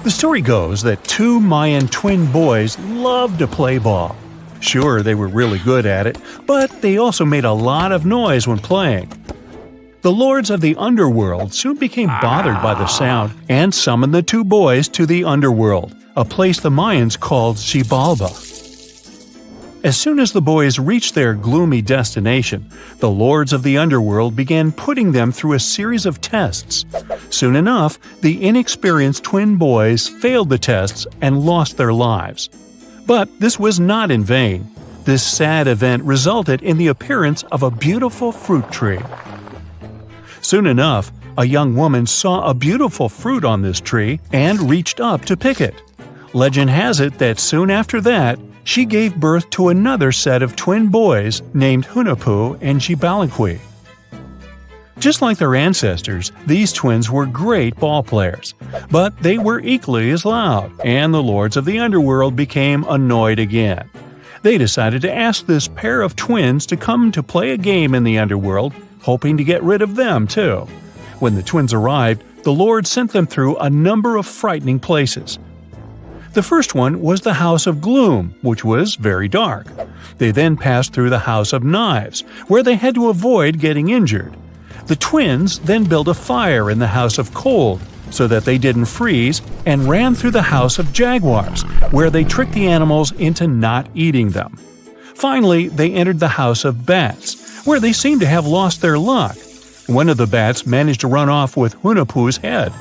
The story goes that two Mayan twin boys loved to play ball. Sure, they were really good at it, but they also made a lot of noise when playing. The lords of the underworld soon became bothered by the sound and summoned the two boys to the underworld, a place the Mayans called Xibalba. As soon as the boys reached their gloomy destination, the lords of the underworld began putting them through a series of tests. Soon enough, the inexperienced twin boys failed the tests and lost their lives. But this was not in vain. This sad event resulted in the appearance of a beautiful fruit tree. Soon enough, a young woman saw a beautiful fruit on this tree and reached up to pick it. Legend has it that soon after that, she gave birth to another set of twin boys named Hunahpu and Xibalba. Just like their ancestors, these twins were great ball players, but they were equally as loud, and the lords of the underworld became annoyed again. They decided to ask this pair of twins to come to play a game in the underworld, hoping to get rid of them too. When the twins arrived, the lord sent them through a number of frightening places. The first one was the House of Gloom, which was very dark. They then passed through the House of Knives, where they had to avoid getting injured. The twins then built a fire in the House of Cold, so that they didn't freeze, and ran through the House of Jaguars, where they tricked the animals into not eating them. Finally, they entered the House of Bats, where they seemed to have lost their luck. One of the bats managed to run off with Hunahpu's head.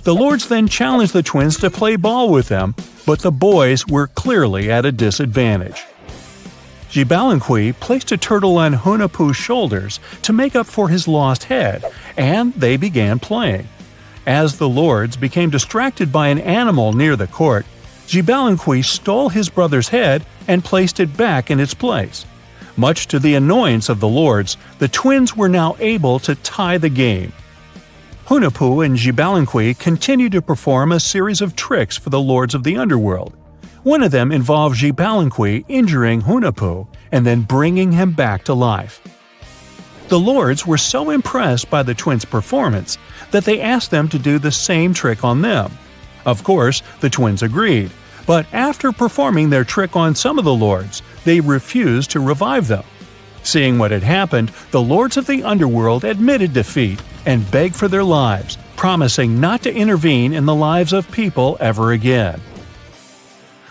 The lords then challenged the twins to play ball with them, but the boys were clearly at a disadvantage. Xibalba placed a turtle on Hunahpu's shoulders to make up for his lost head, and they began playing. As the lords became distracted by an animal near the court, Xibalba stole his brother's head and placed it back in its place. Much to the annoyance of the lords, the twins were now able to tie the game. Hunahpu and Xibalba continued to perform a series of tricks for the lords of the underworld. One of them involved Xibalba injuring Hunahpu and then bringing him back to life. The lords were so impressed by the twins' performance that they asked them to do the same trick on them. Of course, the twins agreed, but after performing their trick on some of the lords, they refused to revive them. Seeing what had happened, the lords of the underworld admitted defeat and begged for their lives, promising not to intervene in the lives of people ever again.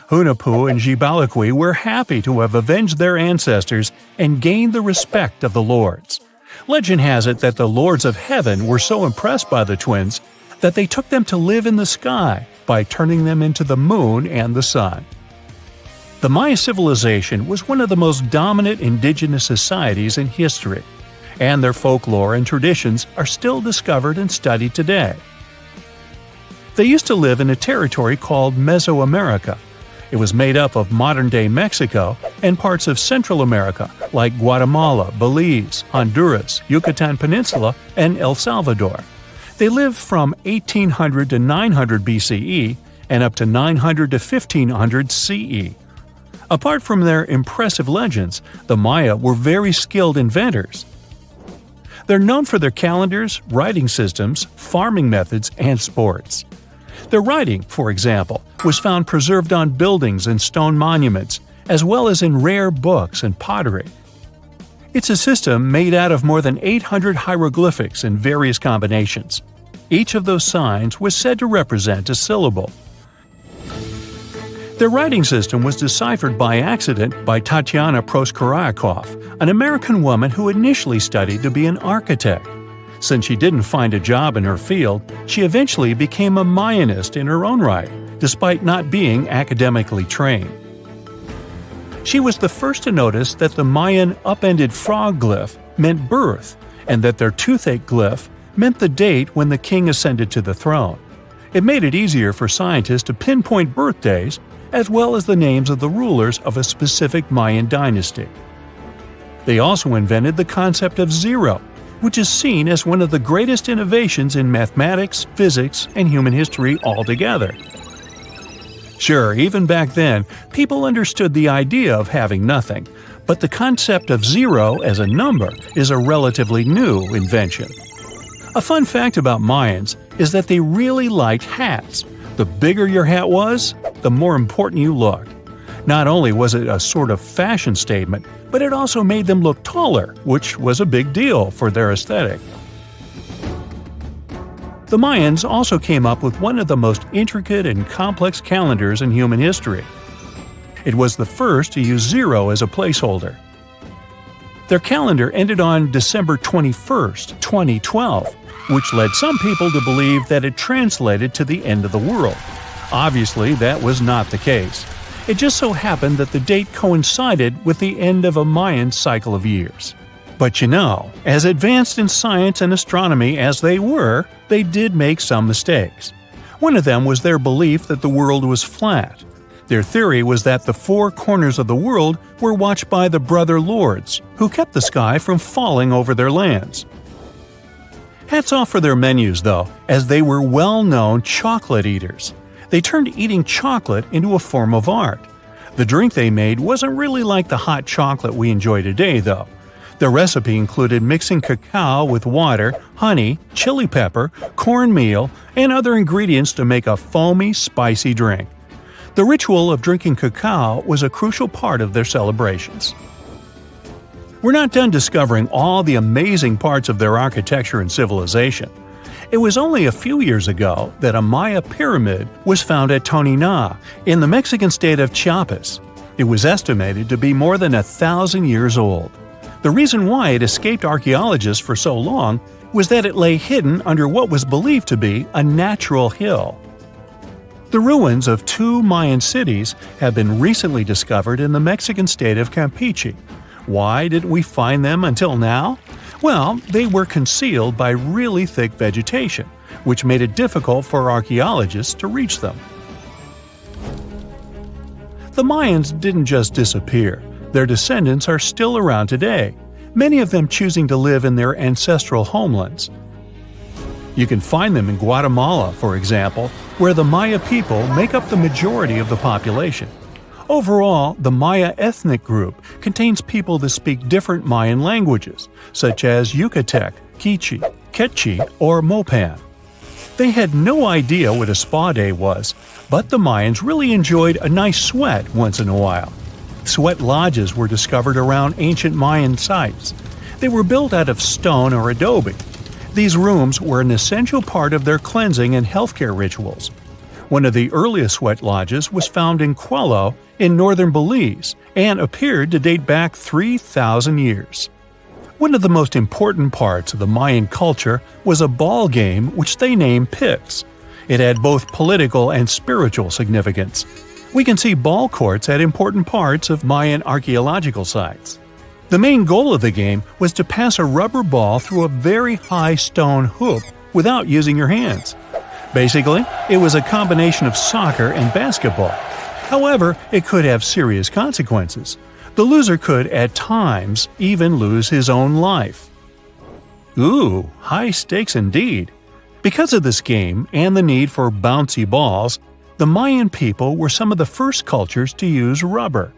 Hunahpu and Xibalba were happy to have avenged their ancestors and gained the respect of the lords. Legend has it that the lords of heaven were so impressed by the twins that they took them to live in the sky by turning them into the moon and the sun. The Maya civilization was one of the most dominant indigenous societies in history, and their folklore and traditions are still discovered and studied today. They used to live in a territory called Mesoamerica. It was made up of modern-day Mexico and parts of Central America like Guatemala, Belize, Honduras, Yucatan Peninsula, and El Salvador. They lived from 1800 to 900 BCE and up to 900 to 1500 CE. Apart from their impressive legends, the Maya were very skilled inventors. They're known for their calendars, writing systems, farming methods, and sports. Their writing, for example, was found preserved on buildings and stone monuments, as well as in rare books and pottery. It's a system made out of more than 800 hieroglyphics in various combinations. Each of those signs was said to represent a syllable. Their writing system was deciphered by accident by Tatiana Proskorakov, an American woman who initially studied to be an architect. Since she didn't find a job in her field, she eventually became a Mayanist in her own right, despite not being academically trained. She was the first to notice that the Mayan upended frog glyph meant birth, and that their toothache glyph meant the date when the king ascended to the throne. It made it easier for scientists to pinpoint birthdays, as well as the names of the rulers of a specific Mayan dynasty. They also invented the concept of zero, which is seen as one of the greatest innovations in mathematics, physics, and human history altogether. Sure, even back then, people understood the idea of having nothing, but the concept of zero as a number is a relatively new invention. A fun fact about Mayans is that they really liked hats. The bigger your hat was, the more important you looked. Not only was it a sort of fashion statement, but it also made them look taller, which was a big deal for their aesthetic. The Mayans also came up with one of the most intricate and complex calendars in human history. It was the first to use 0 as a placeholder. Their calendar ended on December 21st, 2012, which led some people to believe that it translated to the end of the world. Obviously, that was not the case. It just so happened that the date coincided with the end of a Mayan cycle of years. But you know, as advanced in science and astronomy as they were, they did make some mistakes. One of them was their belief that the world was flat. Their theory was that the 4 corners of the world were watched by the brother lords, who kept the sky from falling over their lands. Hats off for their menus, though, as they were well-known chocolate eaters. They turned eating chocolate into a form of art. The drink they made wasn't really like the hot chocolate we enjoy today, though. The recipe included mixing cacao with water, honey, chili pepper, cornmeal, and other ingredients to make a foamy, spicy drink. The ritual of drinking cacao was a crucial part of their celebrations. We're not done discovering all the amazing parts of their architecture and civilization. It was only a few years ago that a Maya pyramid was found at Tonina, in the Mexican state of Chiapas. It was estimated to be more than 1,000 years old. The reason why it escaped archaeologists for so long was that it lay hidden under what was believed to be a natural hill. The ruins of 2 Mayan cities have been recently discovered in the Mexican state of Campeche. Why didn't we find them until now? Well, they were concealed by really thick vegetation, which made it difficult for archaeologists to reach them. The Mayans didn't just disappear. Their descendants are still around today, many of them choosing to live in their ancestral homelands. You can find them in Guatemala, for example, where the Maya people make up the majority of the population. Overall, the Maya ethnic group contains people that speak different Mayan languages, such as Yucatec, Quiche, Quechua, or Mopan. They had no idea what a spa day was, but the Mayans really enjoyed a nice sweat once in a while. Sweat lodges were discovered around ancient Mayan sites. They were built out of stone or adobe. These rooms were an essential part of their cleansing and healthcare rituals. One of the earliest sweat lodges was found in Quello in northern Belize and appeared to date back 3,000 years. One of the most important parts of the Mayan culture was a ball game which they named Pix. It had both political and spiritual significance. We can see ball courts at important parts of Mayan archaeological sites. The main goal of the game was to pass a rubber ball through a very high stone hoop without using your hands. Basically, it was a combination of soccer and basketball. However, it could have serious consequences. The loser could, at times, even lose his own life. Ooh, high stakes indeed. Because of this game and the need for bouncy balls, the Mayan people were some of the first cultures to use rubber.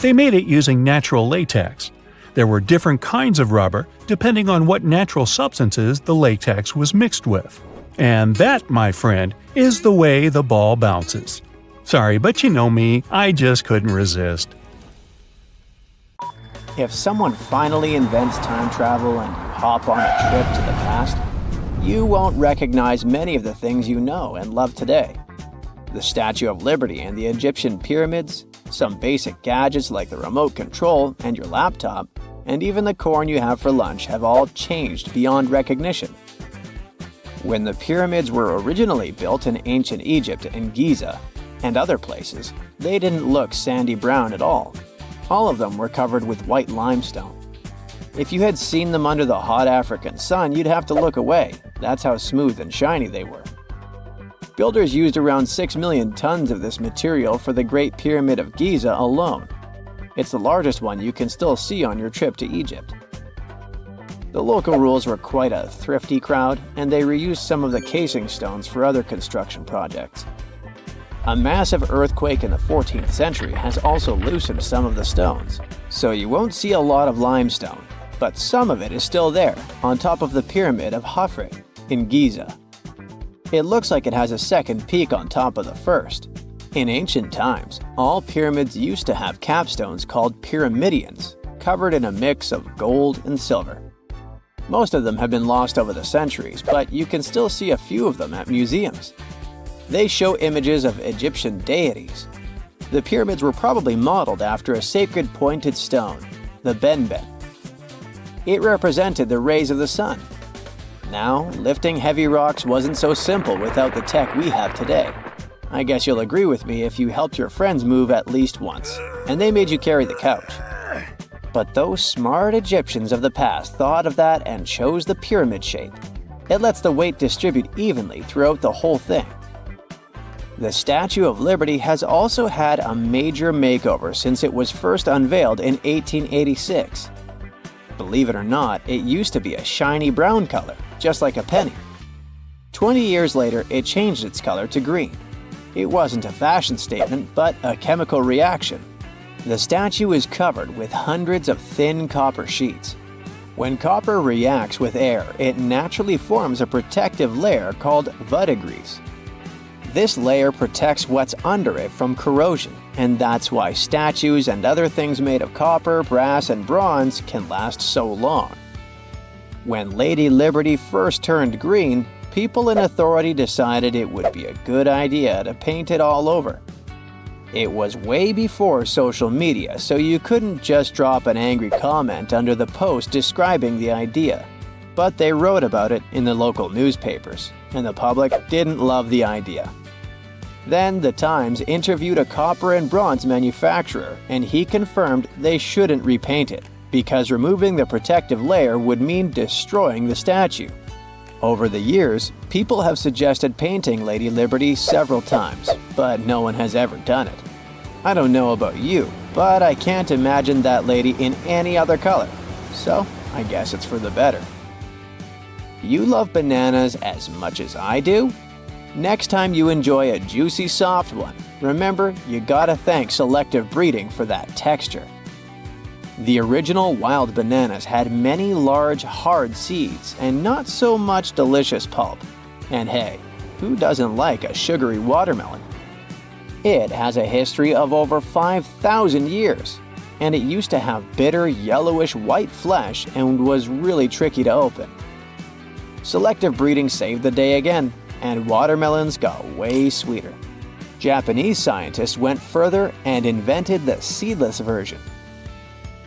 They made it using natural latex. There were different kinds of rubber depending on what natural substances the latex was mixed with. And that, my friend, is the way the ball bounces. Sorry, but you know me, I just couldn't resist. If someone finally invents time travel and you hop on a trip to the past, you won't recognize many of the things you know and love today. The Statue of Liberty and the Egyptian pyramids, some basic gadgets like the remote control and your laptop, and even the corn you have for lunch have all changed beyond recognition. When the pyramids were originally built in ancient Egypt and Giza and other places, they didn't look sandy brown at all. All of them were covered with white limestone. If you had seen them under the hot African sun, you'd have to look away. That's how smooth and shiny they were. Builders used around 6 million tons of this material for the Great Pyramid of Giza alone. It's the largest one you can still see on your trip to Egypt. The local rules were quite a thrifty crowd, and they reused some of the casing stones for other construction projects. A massive earthquake in the 14th century has also loosened some of the stones, so you won't see a lot of limestone, but some of it is still there, on top of the Pyramid of Khafre. in Giza. It looks like it has a second peak on top of the first. In ancient times, all pyramids used to have capstones called pyramidions, covered in a mix of gold and silver. Most of them have been lost over the centuries, but you can still see a few of them at museums. They show images of Egyptian deities. The pyramids were probably modeled after a sacred pointed stone, the benben. It represented the rays of the sun. Now, lifting heavy rocks wasn't so simple without the tech we have today. I guess you'll agree with me if you helped your friends move at least once, and they made you carry the couch. But those smart Egyptians of the past thought of that and chose the pyramid shape. It lets the weight distribute evenly throughout the whole thing. The Statue of Liberty has also had a major makeover since it was first unveiled in 1886. Believe it or not, it used to be a shiny brown color, just like a penny. 20 years later, it changed its color to green. It wasn't a fashion statement, but a chemical reaction. The statue is covered with hundreds of thin copper sheets. When copper reacts with air, it naturally forms a protective layer called verdigris. This layer protects what's under it from corrosion, and that's why statues and other things made of copper, brass, and bronze can last so long. When Lady Liberty first turned green, people in authority decided it would be a good idea to paint it all over. It was way before social media, so you couldn't just drop an angry comment under the post describing the idea. But they wrote about it in the local newspapers, and the public didn't love the idea. Then the Times interviewed a copper and bronze manufacturer, and he confirmed they shouldn't repaint it, because removing the protective layer would mean destroying the statue. Over the years, people have suggested painting Lady Liberty several times, but no one has ever done it. I don't know about you, but I can't imagine that lady in any other color, so I guess it's for the better. You love bananas as much as I do? Next time you enjoy a juicy soft one, remember you gotta thank selective breeding for that texture. The original wild bananas had many large, hard seeds and not so much delicious pulp. And hey, who doesn't like a sugary watermelon? It has a history of over 5,000 years, and it used to have bitter, yellowish white flesh and was really tricky to open. Selective breeding saved the day again, and watermelons got way sweeter. Japanese scientists went further and invented the seedless version.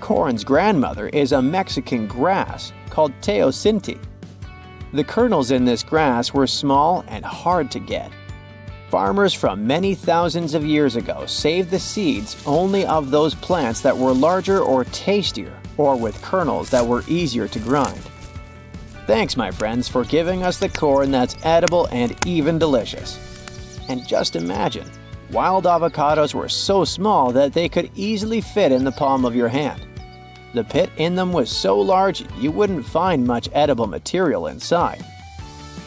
Corn's grandmother is a Mexican grass called teosinte. The kernels in this grass were small and hard to get. Farmers from many thousands of years ago saved the seeds only of those plants that were larger or tastier, or with kernels that were easier to grind. Thanks, my friends, for giving us the corn that's edible and even delicious. And just imagine, wild avocados were so small that they could easily fit in the palm of your hand. The pit in them was so large you wouldn't find much edible material inside.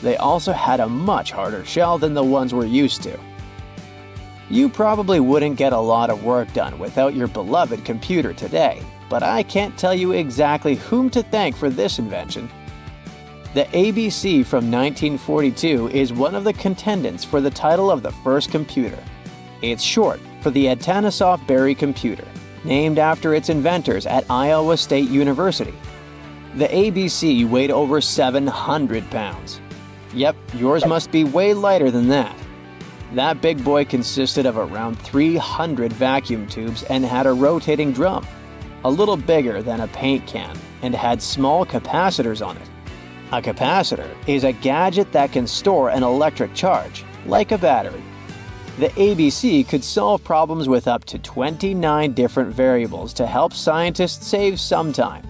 They also had a much harder shell than the ones we're used to. You probably wouldn't get a lot of work done without your beloved computer today, but I can't tell you exactly whom to thank for this invention. The ABC from 1942 is one of the contendants for the title of the first computer. It's short for the Atanasoff Berry computer, named after its inventors at Iowa State University. The ABC weighed over 700 pounds. Yep, yours must be way lighter than that. That big boy consisted of around 300 vacuum tubes and had a rotating drum, a little bigger than a paint can, and had small capacitors on it. A capacitor is a gadget that can store an electric charge, like a battery. The ABC could solve problems with up to 29 different variables to help scientists save some time.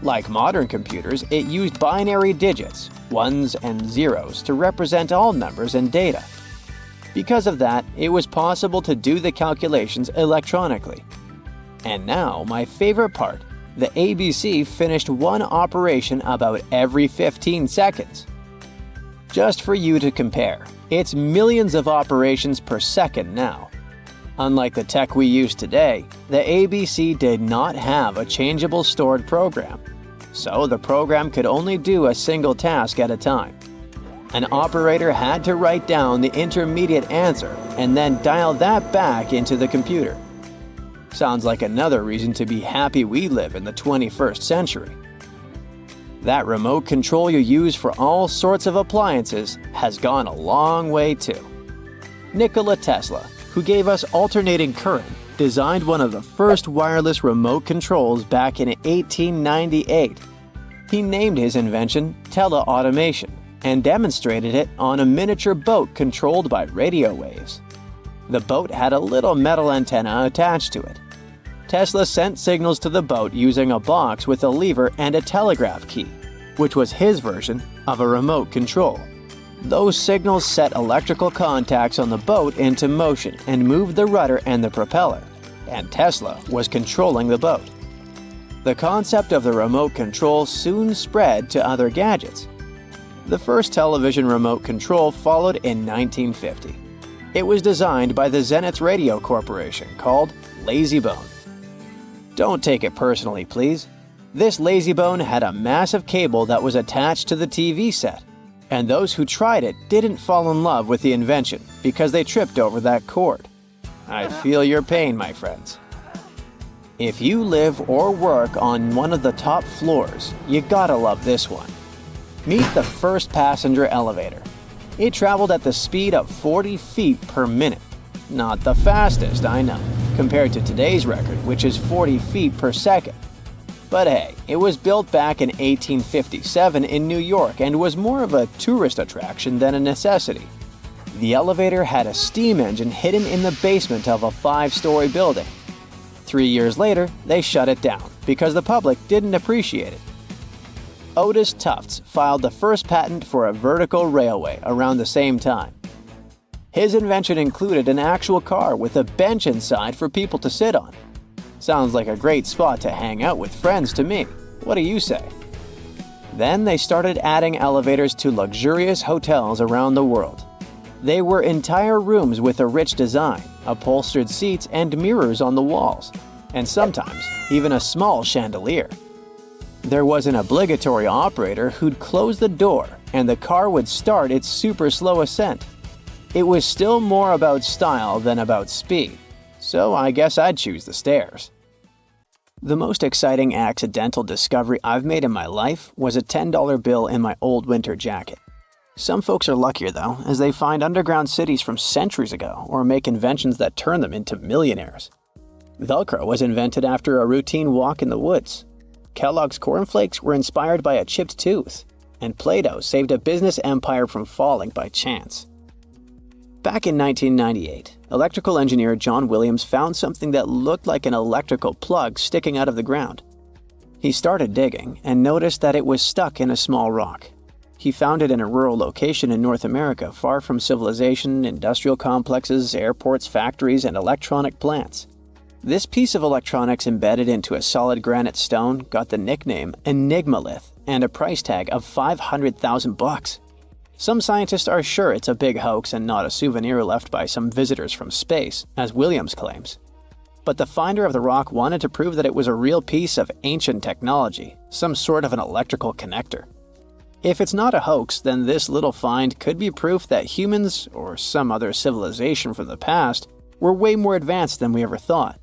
Like modern computers, it used binary digits, ones and zeros, to represent all numbers and data. Because of that, it was possible to do the calculations electronically. And now, my favorite part, the ABC finished one operation about every 15 seconds. Just for you to compare, it's millions of operations per second now. Unlike the tech we use today, the ABC did not have a changeable stored program, so the program could only do a single task at a time. An operator had to write down the intermediate answer and then dial that back into the computer. Sounds like another reason to be happy we live in the 21st century. That remote control you use for all sorts of appliances has gone a long way too. Nikola Tesla, who gave us alternating current, designed one of the first wireless remote controls back in 1898. He named his invention teleautomation and demonstrated it on a miniature boat controlled by radio waves. The boat had a little metal antenna attached to it. Tesla sent signals to the boat using a box with a lever and a telegraph key, which was his version of a remote control. Those signals set electrical contacts on the boat into motion and moved the rudder and the propeller, and Tesla was controlling the boat. The concept of the remote control soon spread to other gadgets. The first television remote control followed in 1950. It was designed by the Zenith Radio Corporation, called LazyBone. Don't take it personally, please. This LazyBone had a massive cable that was attached to the TV set, and those who tried it didn't fall in love with the invention because they tripped over that cord. I feel your pain, my friends. If you live or work on one of the top floors, you gotta love this one. Meet the first passenger elevator. It traveled at the speed of 40 feet per minute. Not the fastest, I know, compared to today's record, which is 40 feet per second. But hey, it was built back in 1857 in New York and was more of a tourist attraction than a necessity. The elevator had a steam engine hidden in the basement of a 5-story building. 3 years later, they shut it down because the public didn't appreciate it. Otis Tufts filed the first patent for a vertical railway around the same time. His invention included an actual car with a bench inside for people to sit on. Sounds like a great spot to hang out with friends to me. What do you say? Then they started adding elevators to luxurious hotels around the world. They were entire rooms with a rich design, upholstered seats and mirrors on the walls, and sometimes even a small chandelier. There was an obligatory operator who'd close the door and the car would start its super slow ascent. It was still more about style than about speed, so I guess I'd choose the stairs. The most exciting accidental discovery I've made in my life was a $10 bill in my old winter jacket. Some folks are luckier though, as they find underground cities from centuries ago or make inventions that turn them into millionaires. Velcro was invented after a routine walk in the woods. Kellogg's Corn Flakes were inspired by a chipped tooth, and Play-Doh saved a business empire from falling by chance. Back in 1998, electrical engineer John Williams found something that looked like an electrical plug sticking out of the ground. He started digging and noticed that it was stuck in a small rock. He found it in a rural location in North America, far from civilization, industrial complexes, airports, factories, and electronic plants. This piece of electronics embedded into a solid granite stone got the nickname Enigmalith and a price tag of $500,000. Some scientists are sure it's a big hoax and not a souvenir left by some visitors from space, as Williams claims. But the finder of the rock wanted to prove that it was a real piece of ancient technology, some sort of an electrical connector. If it's not a hoax, then this little find could be proof that humans, or some other civilization from the past, were way more advanced than we ever thought.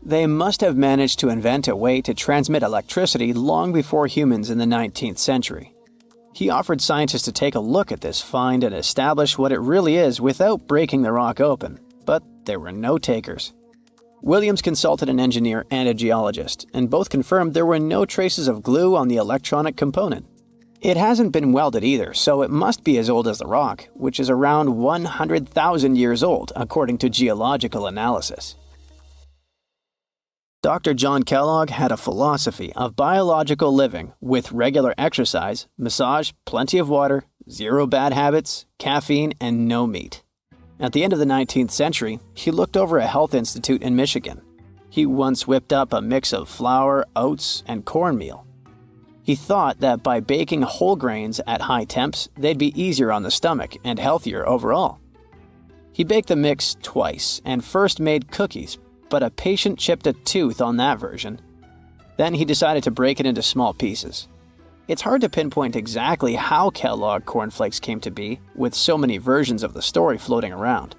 They must have managed to invent a way to transmit electricity long before humans in the 19th century. He offered scientists to take a look at this find and establish what it really is without breaking the rock open, but there were no takers. Williams consulted an engineer and a geologist, and both confirmed there were no traces of glue on the electronic component. It hasn't been welded either, so it must be as old as the rock, which is around 100,000 years old, according to geological analysis. Dr. John Kellogg had a philosophy of biological living with regular exercise, massage, plenty of water, zero bad habits, caffeine, and no meat. At the end of the 19th century, he looked over a health institute in Michigan. He once whipped up a mix of flour, oats, and cornmeal. He thought that by baking whole grains at high temps, they'd be easier on the stomach and healthier overall. He baked the mix twice and first made cookies, but a patient chipped a tooth on that version. Then he decided to break it into small pieces. It's hard to pinpoint exactly how Kellogg cornflakes came to be, with so many versions of the story floating around.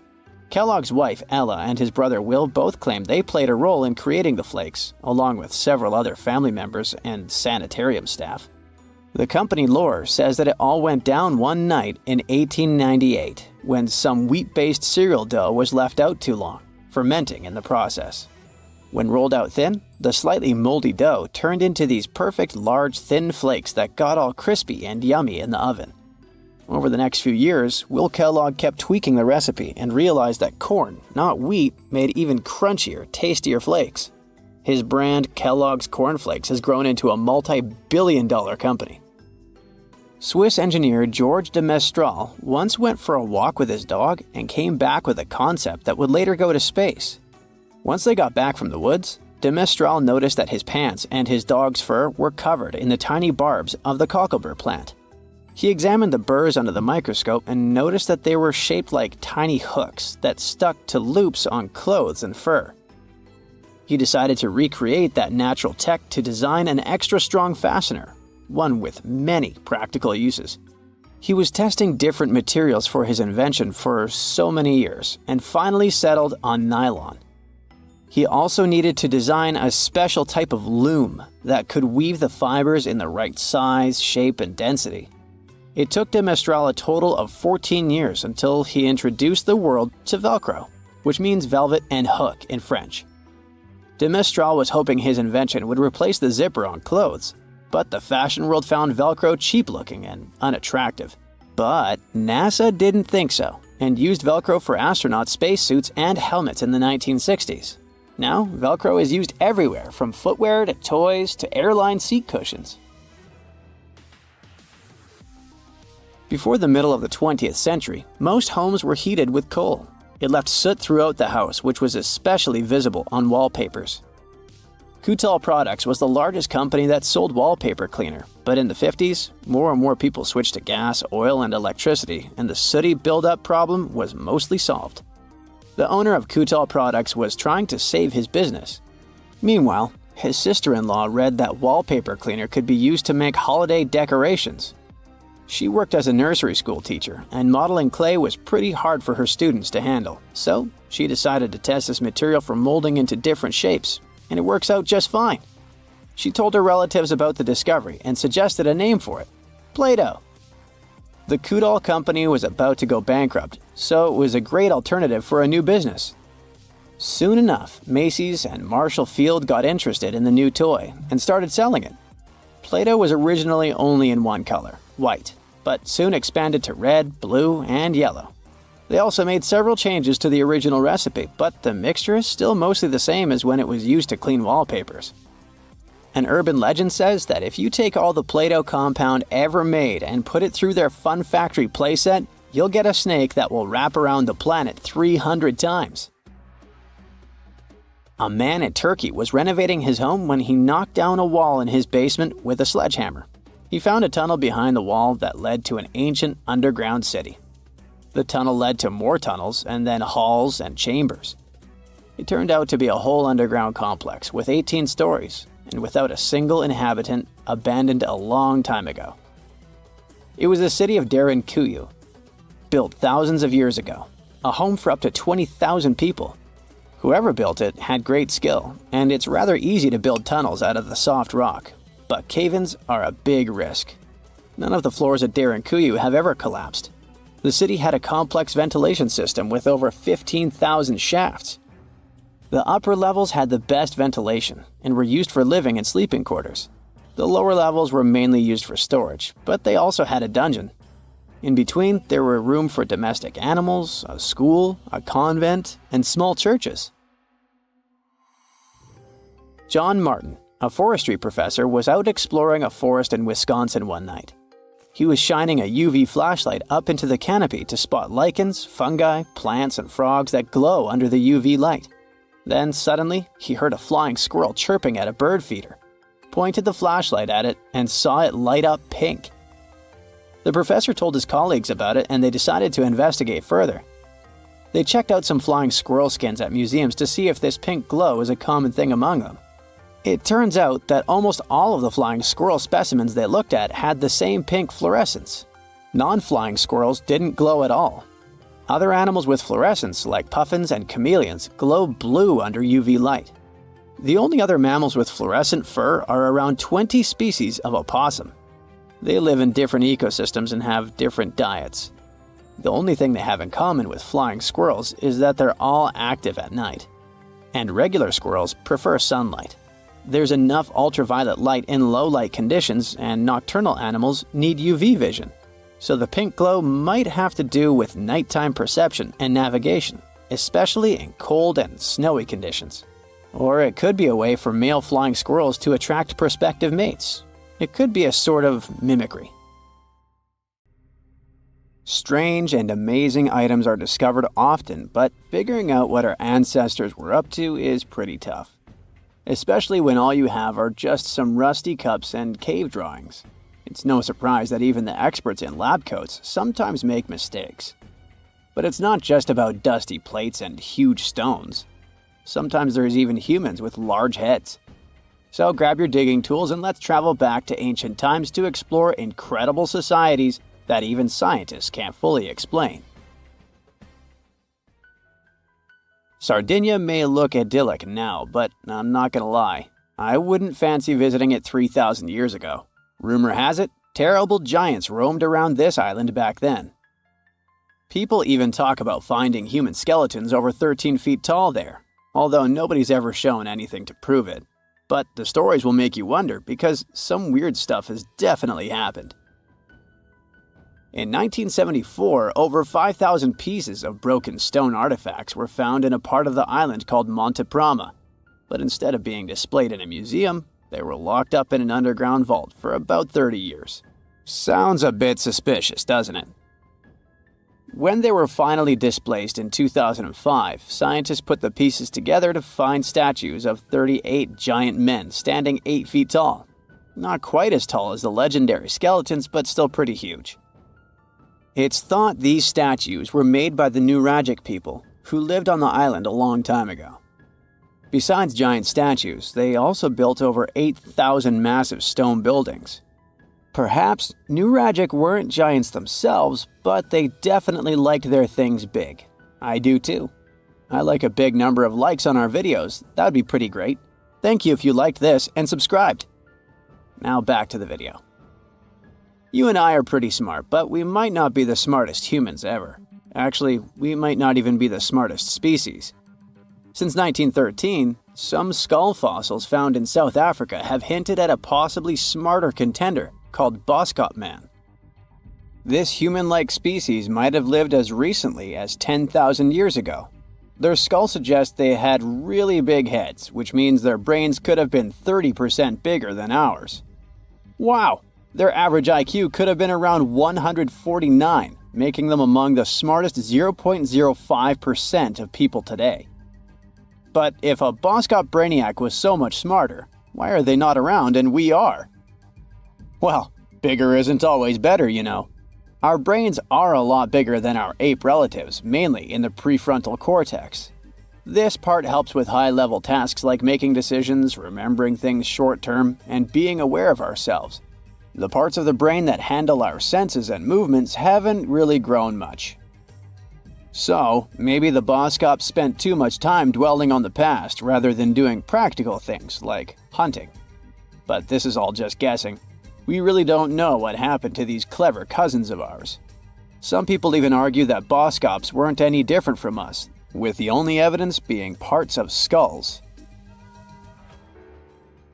Kellogg's wife, Ella, and his brother Will both claim they played a role in creating the flakes, along with several other family members and sanitarium staff. The company lore says that it all went down one night in 1898, when some wheat-based cereal dough was left out too long, fermenting in the process. When rolled out thin, the slightly moldy dough turned into these perfect large thin flakes that got all crispy and yummy in the oven. Over the next few years, Will Kellogg kept tweaking the recipe and realized that corn, not wheat, made even crunchier, tastier flakes. His brand, Kellogg's Corn Flakes, has grown into a multi-billion-dollar company. Swiss engineer George de Mestral once went for a walk with his dog and came back with a concept that would later go to space. Once they got back from the woods, de Mestral noticed that his pants and his dog's fur were covered in the tiny barbs of the cocklebur plant. He examined the burrs under the microscope and noticed that they were shaped like tiny hooks that stuck to loops on clothes and fur. He decided to recreate that natural tech to design an extra strong fastener, one with many practical uses. He was testing different materials for his invention for so many years and finally settled on nylon. He also needed to design a special type of loom that could weave the fibers in the right size, shape, and density. It took de Mestral a total of 14 years until he introduced the world to Velcro, which means velvet and hook in French. De Mestral was hoping his invention would replace the zipper on clothes, but the fashion world found Velcro cheap-looking and unattractive. But NASA didn't think so, and used Velcro for astronaut spacesuits and helmets in the 1960s. Now, Velcro is used everywhere, from footwear to toys to airline seat cushions. Before the middle of the 20th century, most homes were heated with coal. It left soot throughout the house, which was especially visible on wallpapers. Kutal Products was the largest company that sold wallpaper cleaner, but in the 50s, more and more people switched to gas, oil, and electricity, and the sooty buildup problem was mostly solved. The owner of Kutal Products was trying to save his business. Meanwhile, his sister-in-law read that wallpaper cleaner could be used to make holiday decorations. She worked as a nursery school teacher, and modeling clay was pretty hard for her students to handle, so she decided to test this material for molding into different shapes, and it works out just fine. She told her relatives about the discovery and suggested a name for it: Play-Doh. The Kutal company was about to go bankrupt, so it was a great alternative for a new business. Soon enough, Macy's and Marshall Field got interested in the new toy and started selling it. Play-Doh was originally only in one color, white, but soon expanded to red, blue, and yellow. They also made several changes to the original recipe, but the mixture is still mostly the same as when it was used to clean wallpapers. An urban legend says that if you take all the Play-Doh compound ever made and put it through their Fun Factory playset, you'll get a snake that will wrap around the planet 300 times. A man in Turkey was renovating his home when he knocked down a wall in his basement with a sledgehammer. He found a tunnel behind the wall that led to an ancient underground city. The tunnel led to more tunnels and then halls and chambers. It turned out to be a whole underground complex with 18 stories and without a single inhabitant, abandoned a long time ago. It was the city of Derinkuyu, built thousands of years ago, a home for up to 20,000 people. Whoever built it had great skill, and it's rather easy to build tunnels out of the soft rock, but cave-ins are a big risk. None of the floors at Derinkuyu have ever collapsed. The city had a complex ventilation system with over 15,000 shafts. The upper levels had the best ventilation and were used for living and sleeping quarters. The lower levels were mainly used for storage, but they also had a dungeon. In between, there were room for domestic animals, a school, a convent, and small churches. John Martin, a forestry professor, was out exploring a forest in Wisconsin one night. He was shining a UV flashlight up into the canopy to spot lichens, fungi, plants, and frogs that glow under the UV light. Then suddenly, he heard a flying squirrel chirping at a bird feeder, pointed the flashlight at it, and saw it light up pink. The professor told his colleagues about it, and they decided to investigate further. They checked out some flying squirrel skins at museums to see if this pink glow is a common thing among them. It turns out that almost all of the flying squirrel specimens they looked at had the same pink fluorescence. Non-flying squirrels didn't glow at all. Other animals with fluorescence, like puffins and chameleons, glow blue under UV light. The only other mammals with fluorescent fur are around 20 species of opossum. They live in different ecosystems and have different diets. The only thing they have in common with flying squirrels is that they're all active at night. And regular squirrels prefer sunlight. There's enough ultraviolet light in low light conditions, and nocturnal animals need UV vision. So the pink glow might have to do with nighttime perception and navigation, especially in cold and snowy conditions. Or it could be a way for male flying squirrels to attract prospective mates. It could be a sort of mimicry. Strange and amazing items are discovered often, but figuring out what our ancestors were up to is pretty tough. Especially when all you have are just some rusty cups and cave drawings. It's no surprise that even the experts in lab coats sometimes make mistakes. But it's not just about dusty plates and huge stones. Sometimes there's even humans with large heads. So grab your digging tools and let's travel back to ancient times to explore incredible societies that even scientists can't fully explain. Sardinia may look idyllic now, but I'm not gonna lie, I wouldn't fancy visiting it 3,000 years ago. Rumor has it, terrible giants roamed around this island back then. People even talk about finding human skeletons over 13 feet tall there, although nobody's ever shown anything to prove it. But the stories will make you wonder because some weird stuff has definitely happened. In 1974, over 5,000 pieces of broken stone artifacts were found in a part of the island called Monte Prama. But instead of being displayed in a museum, they were locked up in an underground vault for about 30 years. Sounds a bit suspicious, doesn't it? When they were finally displaced in 2005, scientists put the pieces together to find statues of 38 giant men standing 8 feet tall. Not quite as tall as the legendary skeletons, but still pretty huge. It's thought these statues were made by the Nuragic people, who lived on the island a long time ago. Besides giant statues, they also built over 8,000 massive stone buildings. Perhaps Nuragic weren't giants themselves, but they definitely liked their things big. I do too. I like a big number of likes on our videos. That would be pretty great. Thank you if you liked this and subscribed. Now back to the video. You and I are pretty smart, but we might not be the smartest humans ever. Actually, we might not even be the smartest species. Since 1913, some skull fossils found in South Africa have hinted at a possibly smarter contender called Boskop Man. This human-like species might have lived as recently as 10,000 years ago. Their skull suggests they had really big heads, which means their brains could have been 30% bigger than ours. Wow! Their average IQ could have been around 149, making them among the smartest 0.05% of people today. But if a Boskop Brainiac was so much smarter, why are they not around and we are? Well, bigger isn't always better, you know. Our brains are a lot bigger than our ape relatives, mainly in the prefrontal cortex. This part helps with high-level tasks like making decisions, remembering things short-term, and being aware of ourselves. The parts of the brain that handle our senses and movements haven't really grown much. So, maybe the Boskops spent too much time dwelling on the past rather than doing practical things like hunting. But this is all just guessing. We really don't know what happened to these clever cousins of ours. Some people even argue that Boskops weren't any different from us, with the only evidence being parts of skulls.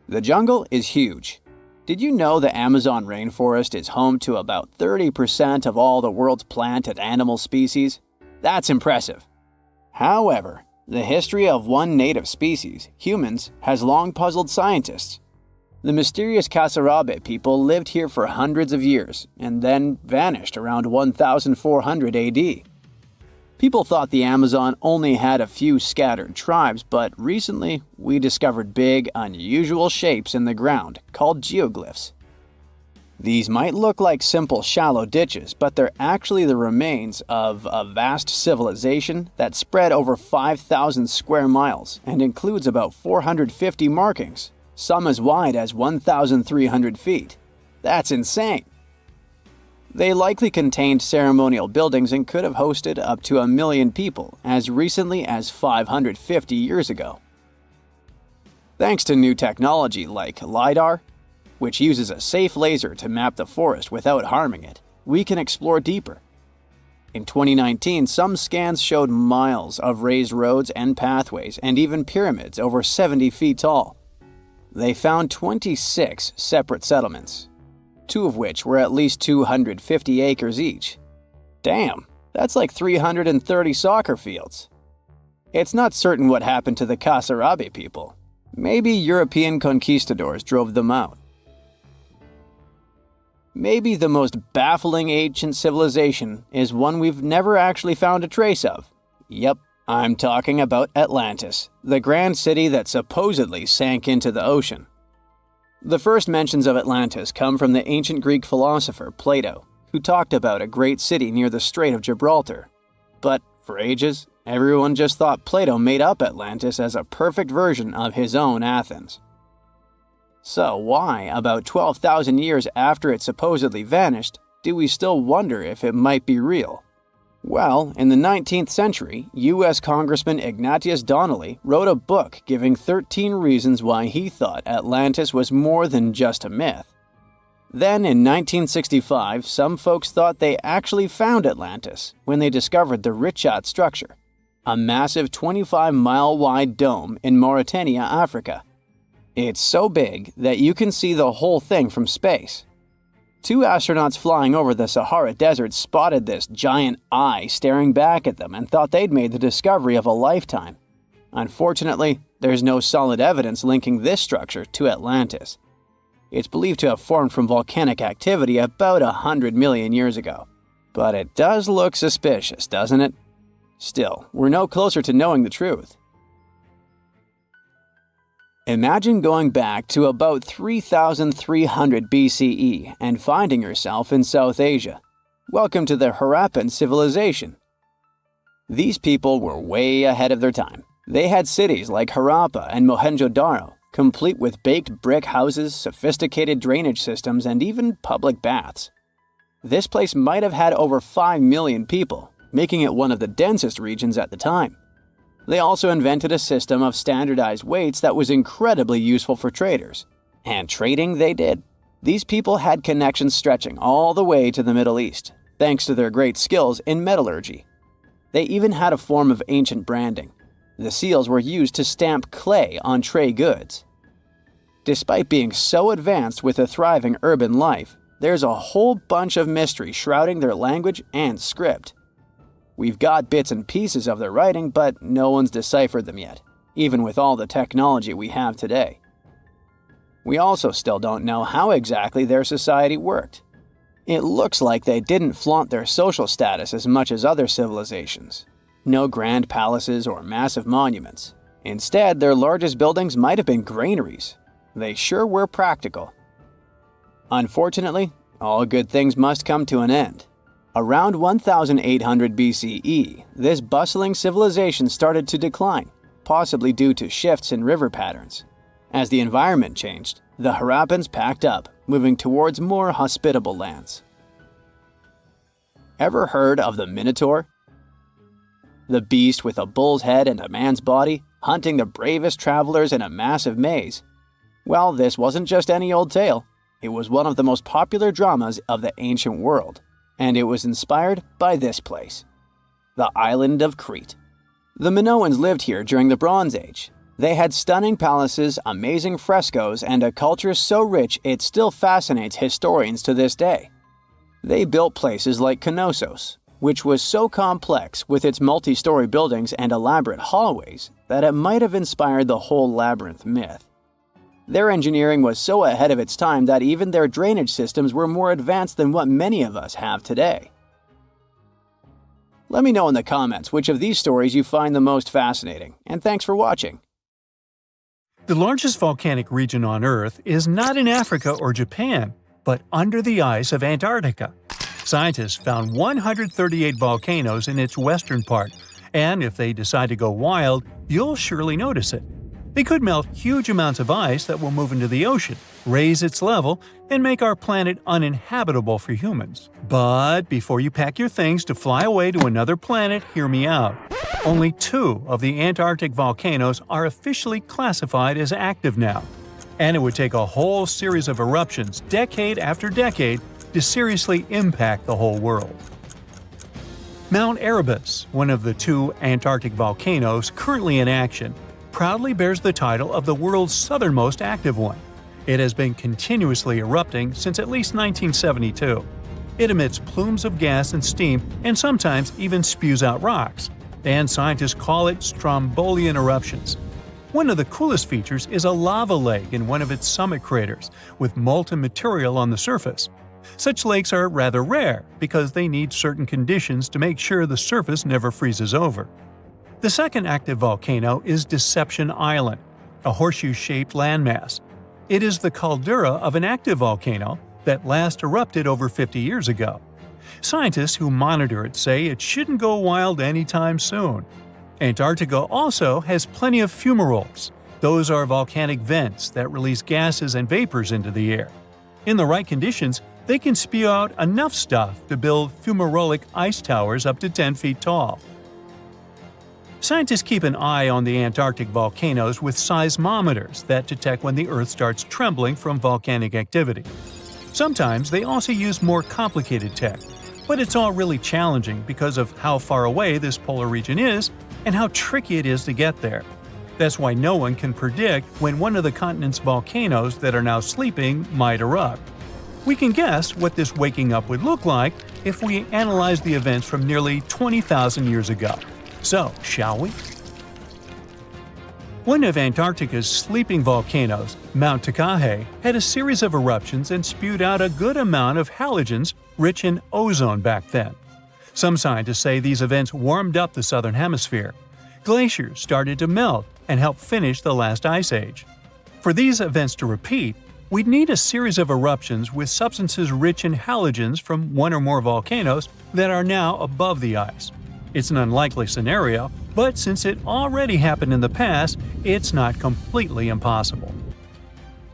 The jungle is huge. Did you know the Amazon rainforest is home to about 30% of all the world's plant and animal species? That's impressive. However, the history of one native species, humans, has long puzzled scientists. The mysterious Kasarabe people lived here for hundreds of years and then vanished around 1400 AD. People thought the Amazon only had a few scattered tribes, but recently we discovered big, unusual shapes in the ground called geoglyphs. These might look like simple shallow ditches, but they're actually the remains of a vast civilization that spread over 5,000 square miles and includes about 450 markings. some as wide as 1,300 feet. That's insane! They likely contained ceremonial buildings and could have hosted up to 1 million people as recently as 550 years ago. Thanks to new technology like LiDAR, which uses a safe laser to map the forest without harming it, we can explore deeper. In 2019, some scans showed miles of raised roads and pathways and even pyramids over 70 feet tall. They found 26 separate settlements, 2 of which were at least 250 acres each. Damn, that's like 330 soccer fields. It's not certain what happened to the Kasarabi people. Maybe European conquistadors drove them out. Maybe the most baffling ancient civilization is one we've never actually found a trace of. Yep, I'm talking about Atlantis, the grand city that supposedly sank into the ocean. The first mentions of Atlantis come from the ancient Greek philosopher Plato, who talked about a great city near the Strait of Gibraltar. But for ages, everyone just thought Plato made up Atlantis as a perfect version of his own Athens. So why, about 12,000 years after it supposedly vanished, do we still wonder if it might be real? Well, in the 19th century, U.S. Congressman Ignatius Donnelly wrote a book giving 13 reasons why he thought Atlantis was more than just a myth. Then, in 1965, some folks thought they actually found Atlantis when they discovered the Richat structure, a massive 25-mile-wide dome in Mauritania, Africa. It's so big that you can see the whole thing from space. 2 astronauts flying over the Sahara Desert spotted this giant eye staring back at them and thought they'd made the discovery of a lifetime. Unfortunately, there's no solid evidence linking this structure to Atlantis. It's believed to have formed from volcanic activity about 100 million years ago. But it does look suspicious, doesn't it? Still, we're no closer to knowing the truth. Imagine going back to about 3,300 BCE and finding yourself in South Asia. Welcome to the Harappan civilization. These people were way ahead of their time. They had cities like Harappa and Mohenjo-Daro, complete with baked brick houses, sophisticated drainage systems, and even public baths. This place might have had over 5 million people, making it one of the densest regions at the time. They also invented a system of standardized weights that was incredibly useful for traders. And trading they did. These people had connections stretching all the way to the Middle East, thanks to their great skills in metallurgy. They even had a form of ancient branding. The seals were used to stamp clay on trade goods. Despite being so advanced with a thriving urban life, there's a whole bunch of mystery shrouding their language and script. We've got bits and pieces of their writing, but no one's deciphered them yet, even with all the technology we have today. We also still don't know how exactly their society worked. It looks like they didn't flaunt their social status as much as other civilizations. No grand palaces or massive monuments. Instead, their largest buildings might have been granaries. They sure were practical. Unfortunately, all good things must come to an end. Around 1800 BCE, this bustling civilization started to decline, possibly due to shifts in river patterns. As the environment changed, the Harappans packed up, moving towards more hospitable lands. Ever heard of the Minotaur? The beast with a bull's head and a man's body, hunting the bravest travelers in a massive maze. Well, this wasn't just any old tale. It was one of the most popular dramas of the ancient world. And it was inspired by this place, the island of Crete. The Minoans lived here during the Bronze Age. They had stunning palaces, amazing frescoes, and a culture so rich it still fascinates historians to this day. They built places like Knossos, which was so complex with its multi-story buildings and elaborate hallways that it might have inspired the whole labyrinth myth. Their engineering was so ahead of its time that even their drainage systems were more advanced than what many of us have today. Let me know in the comments which of these stories you find the most fascinating, and thanks for watching. The largest volcanic region on Earth is not in Africa or Japan, but under the ice of Antarctica. Scientists found 138 volcanoes in its western part, and if they decide to go wild, you'll surely notice it. They could melt huge amounts of ice that will move into the ocean, raise its level, and make our planet uninhabitable for humans. But before you pack your things to fly away to another planet, hear me out. Only 2 of the Antarctic volcanoes are officially classified as active now. And it would take a whole series of eruptions, decade after decade, to seriously impact the whole world. Mount Erebus, one of the 2 Antarctic volcanoes currently in action, proudly bears the title of the world's southernmost active one. It has been continuously erupting since at least 1972. It emits plumes of gas and steam and sometimes even spews out rocks, and scientists call it Strombolian eruptions. One of the coolest features is a lava lake in one of its summit craters, with molten material on the surface. Such lakes are rather rare because they need certain conditions to make sure the surface never freezes over. The second active volcano is Deception Island, a horseshoe-shaped landmass. It is the caldera of an active volcano that last erupted over 50 years ago. Scientists who monitor it say it shouldn't go wild anytime soon. Antarctica also has plenty of fumaroles. Those are volcanic vents that release gases and vapors into the air. In the right conditions, they can spew out enough stuff to build fumarolic ice towers up to 10 feet tall. Scientists keep an eye on the Antarctic volcanoes with seismometers that detect when the Earth starts trembling from volcanic activity. Sometimes they also use more complicated tech, but it's all really challenging because of how far away this polar region is and how tricky it is to get there. That's why no one can predict when one of the continent's volcanoes that are now sleeping might erupt. We can guess what this waking up would look like if we analyze the events from nearly 20,000 years ago. So, shall we? One of Antarctica's sleeping volcanoes, Mount Takahe, had a series of eruptions and spewed out a good amount of halogens rich in ozone back then. Some scientists say these events warmed up the southern hemisphere. Glaciers started to melt and help finish the last ice age. For these events to repeat, we'd need a series of eruptions with substances rich in halogens from one or more volcanoes that are now above the ice. It's an unlikely scenario, but since it already happened in the past, it's not completely impossible.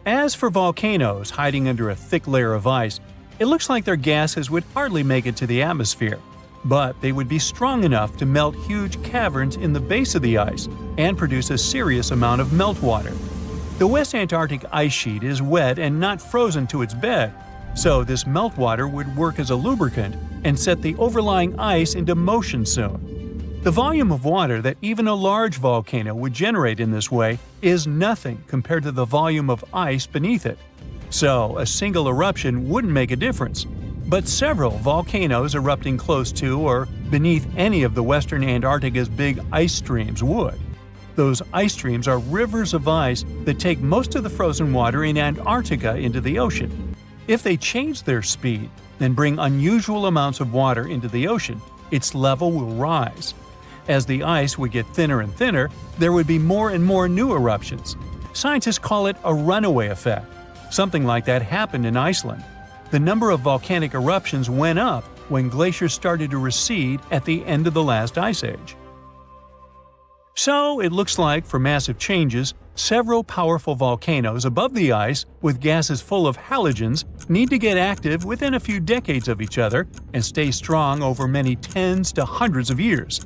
As for volcanoes hiding under a thick layer of ice, it looks like their gases would hardly make it to the atmosphere, but they would be strong enough to melt huge caverns in the base of the ice and produce a serious amount of meltwater. The West Antarctic ice sheet is wet and not frozen to its bed, so this meltwater would work as a lubricant and set the overlying ice into motion soon. The volume of water that even a large volcano would generate in this way is nothing compared to the volume of ice beneath it. So, a single eruption wouldn't make a difference. But several volcanoes erupting close to or beneath any of the western Antarctica's big ice streams would. Those ice streams are rivers of ice that take most of the frozen water in Antarctica into the ocean. If they change their speed, then bring unusual amounts of water into the ocean, its level will rise. As the ice would get thinner and thinner, there would be more and more new eruptions. Scientists call it a runaway effect. Something like that happened in Iceland. The number of volcanic eruptions went up when glaciers started to recede at the end of the last ice age. So, it looks like, for massive changes, several powerful volcanoes above the ice with gases full of halogens need to get active within a few decades of each other and stay strong over many tens to hundreds of years.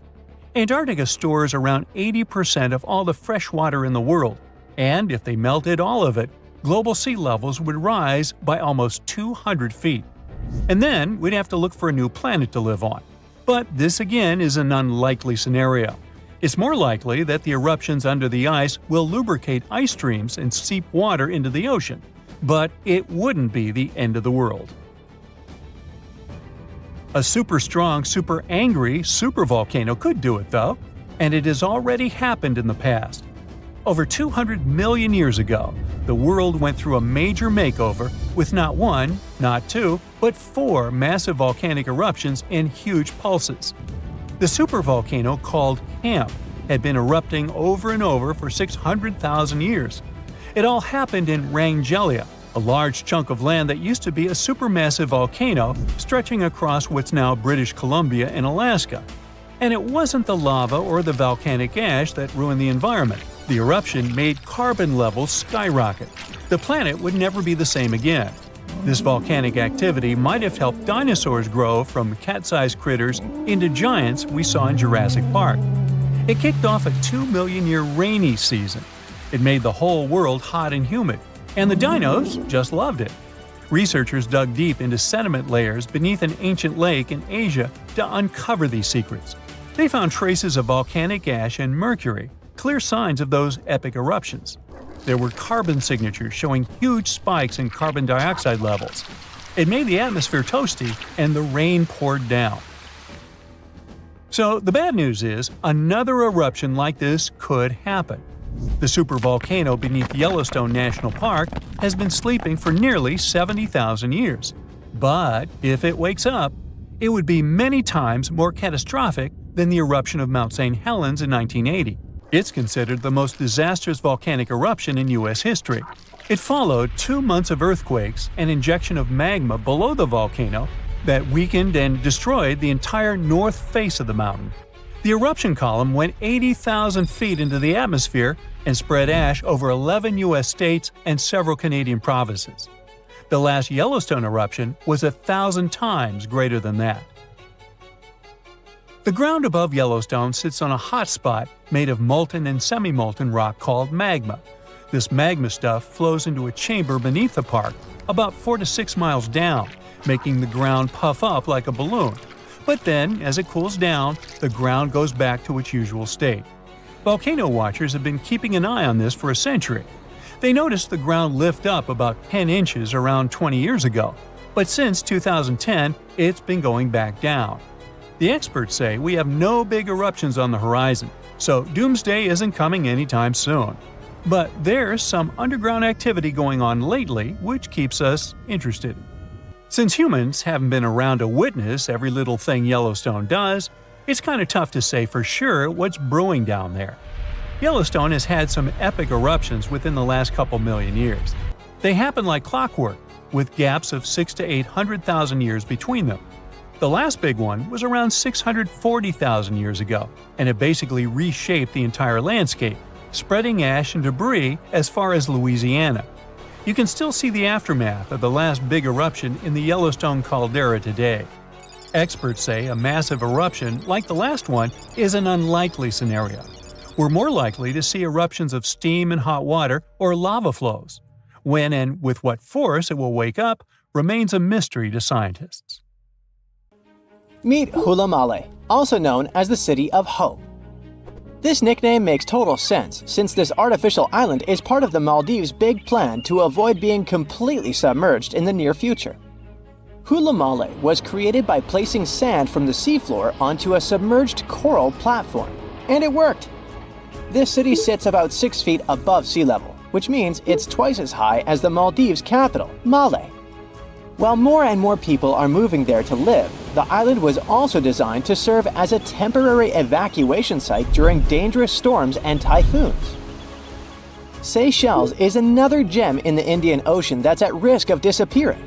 Antarctica stores around 80% of all the fresh water in the world, and if they melted all of it, global sea levels would rise by almost 200 feet. And then we'd have to look for a new planet to live on. But this again is an unlikely scenario. It's more likely that the eruptions under the ice will lubricate ice streams and seep water into the ocean, but it wouldn't be the end of the world. A super strong, super angry supervolcano could do it though, and it has already happened in the past. Over 200 million years ago, the world went through a major makeover with not one, not two, but 4 massive volcanic eruptions and huge pulses. The supervolcano called Hamp had been erupting over and over for 600,000 years. It all happened in Wrangell, a large chunk of land that used to be a supermassive volcano stretching across what's now British Columbia and Alaska. And it wasn't the lava or the volcanic ash that ruined the environment. The eruption made carbon levels skyrocket. The planet would never be the same again. This volcanic activity might have helped dinosaurs grow from cat-sized critters into giants we saw in Jurassic Park. It kicked off a 2-million-year rainy season. It made the whole world hot and humid, and the dinos just loved it. Researchers dug deep into sediment layers beneath an ancient lake in Asia to uncover these secrets. They found traces of volcanic ash and mercury, clear signs of those epic eruptions. There were carbon signatures showing huge spikes in carbon dioxide levels. It made the atmosphere toasty, and the rain poured down. So the bad news is, another eruption like this could happen. The supervolcano beneath Yellowstone National Park has been sleeping for nearly 70,000 years. But if it wakes up, it would be many times more catastrophic than the eruption of Mount St. Helens in 1980. It's considered the most disastrous volcanic eruption in U.S. history. It followed 2 months of earthquakes and injection of magma below the volcano that weakened and destroyed the entire north face of the mountain. The eruption column went 80,000 feet into the atmosphere and spread ash over 11 U.S. states and several Canadian provinces. The last Yellowstone eruption was 1,000 times greater than that. The ground above Yellowstone sits on a hot spot made of molten and semi-molten rock called magma. This magma stuff flows into a chamber beneath the park, about 4 to 6 miles down, making the ground puff up like a balloon. But then, as it cools down, the ground goes back to its usual state. Volcano watchers have been keeping an eye on this for a century. They noticed the ground lift up about 10 inches around 20 years ago, but since 2010, it's been going back down. The experts say we have no big eruptions on the horizon, so doomsday isn't coming anytime soon. But there's some underground activity going on lately which keeps us interested. Since humans haven't been around to witness every little thing Yellowstone does, it's kind of tough to say for sure what's brewing down there. Yellowstone has had some epic eruptions within the last couple million years. They happen like clockwork, with gaps of 600,000 to 800,000 years between them. The last big one was around 640,000 years ago, and it basically reshaped the entire landscape, spreading ash and debris as far as Louisiana. You can still see the aftermath of the last big eruption in the Yellowstone caldera today. Experts say a massive eruption like the last one is an unlikely scenario. We're more likely to see eruptions of steam and hot water or lava flows. When and with what force it will wake up remains a mystery to scientists. Meet Hula Male, also known as the City of Hope. This nickname makes total sense since this artificial island is part of the Maldives' big plan to avoid being completely submerged in the near future. Hula Male was created by placing sand from the seafloor onto a submerged coral platform, and it worked. This city sits about 6 feet above sea level, which means it's twice as high as the Maldives' capital, Male. While more and more people are moving there to live, the island was also designed to serve as a temporary evacuation site during dangerous storms and typhoons. Seychelles is another gem in the Indian Ocean that's at risk of disappearing.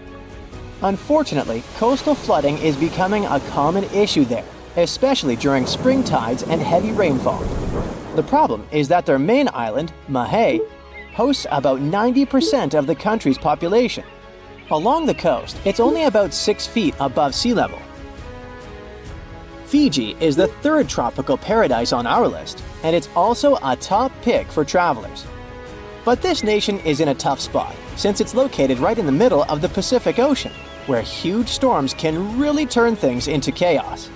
Unfortunately, coastal flooding is becoming a common issue there, especially during spring tides and heavy rainfall. The problem is that their main island, Mahé, hosts about 90% of the country's population. Along the coast, it's only about 6 feet above sea level. Fiji is the third tropical paradise on our list, and it's also a top pick for travelers. But this nation is in a tough spot, since it's located right in the middle of the Pacific Ocean, where huge storms can really turn things into chaos.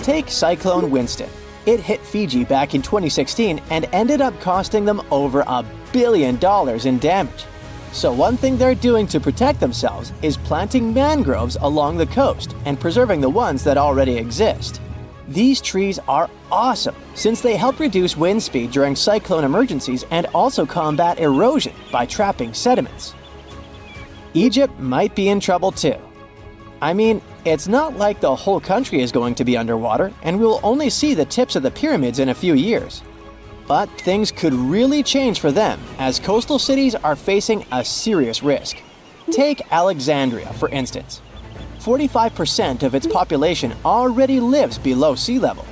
Take Cyclone Winston. It hit Fiji back in 2016 and ended up costing them over $1 billion in damage. So one thing they're doing to protect themselves is planting mangroves along the coast and preserving the ones that already exist. These trees are awesome since they help reduce wind speed during cyclone emergencies and also combat erosion by trapping sediments. Egypt might be in trouble too. I mean, it's not like the whole country is going to be underwater and we'll only see the tips of the pyramids in a few years. But things could really change for them as coastal cities are facing a serious risk. Take Alexandria, for instance. 45% of its population already lives below sea level.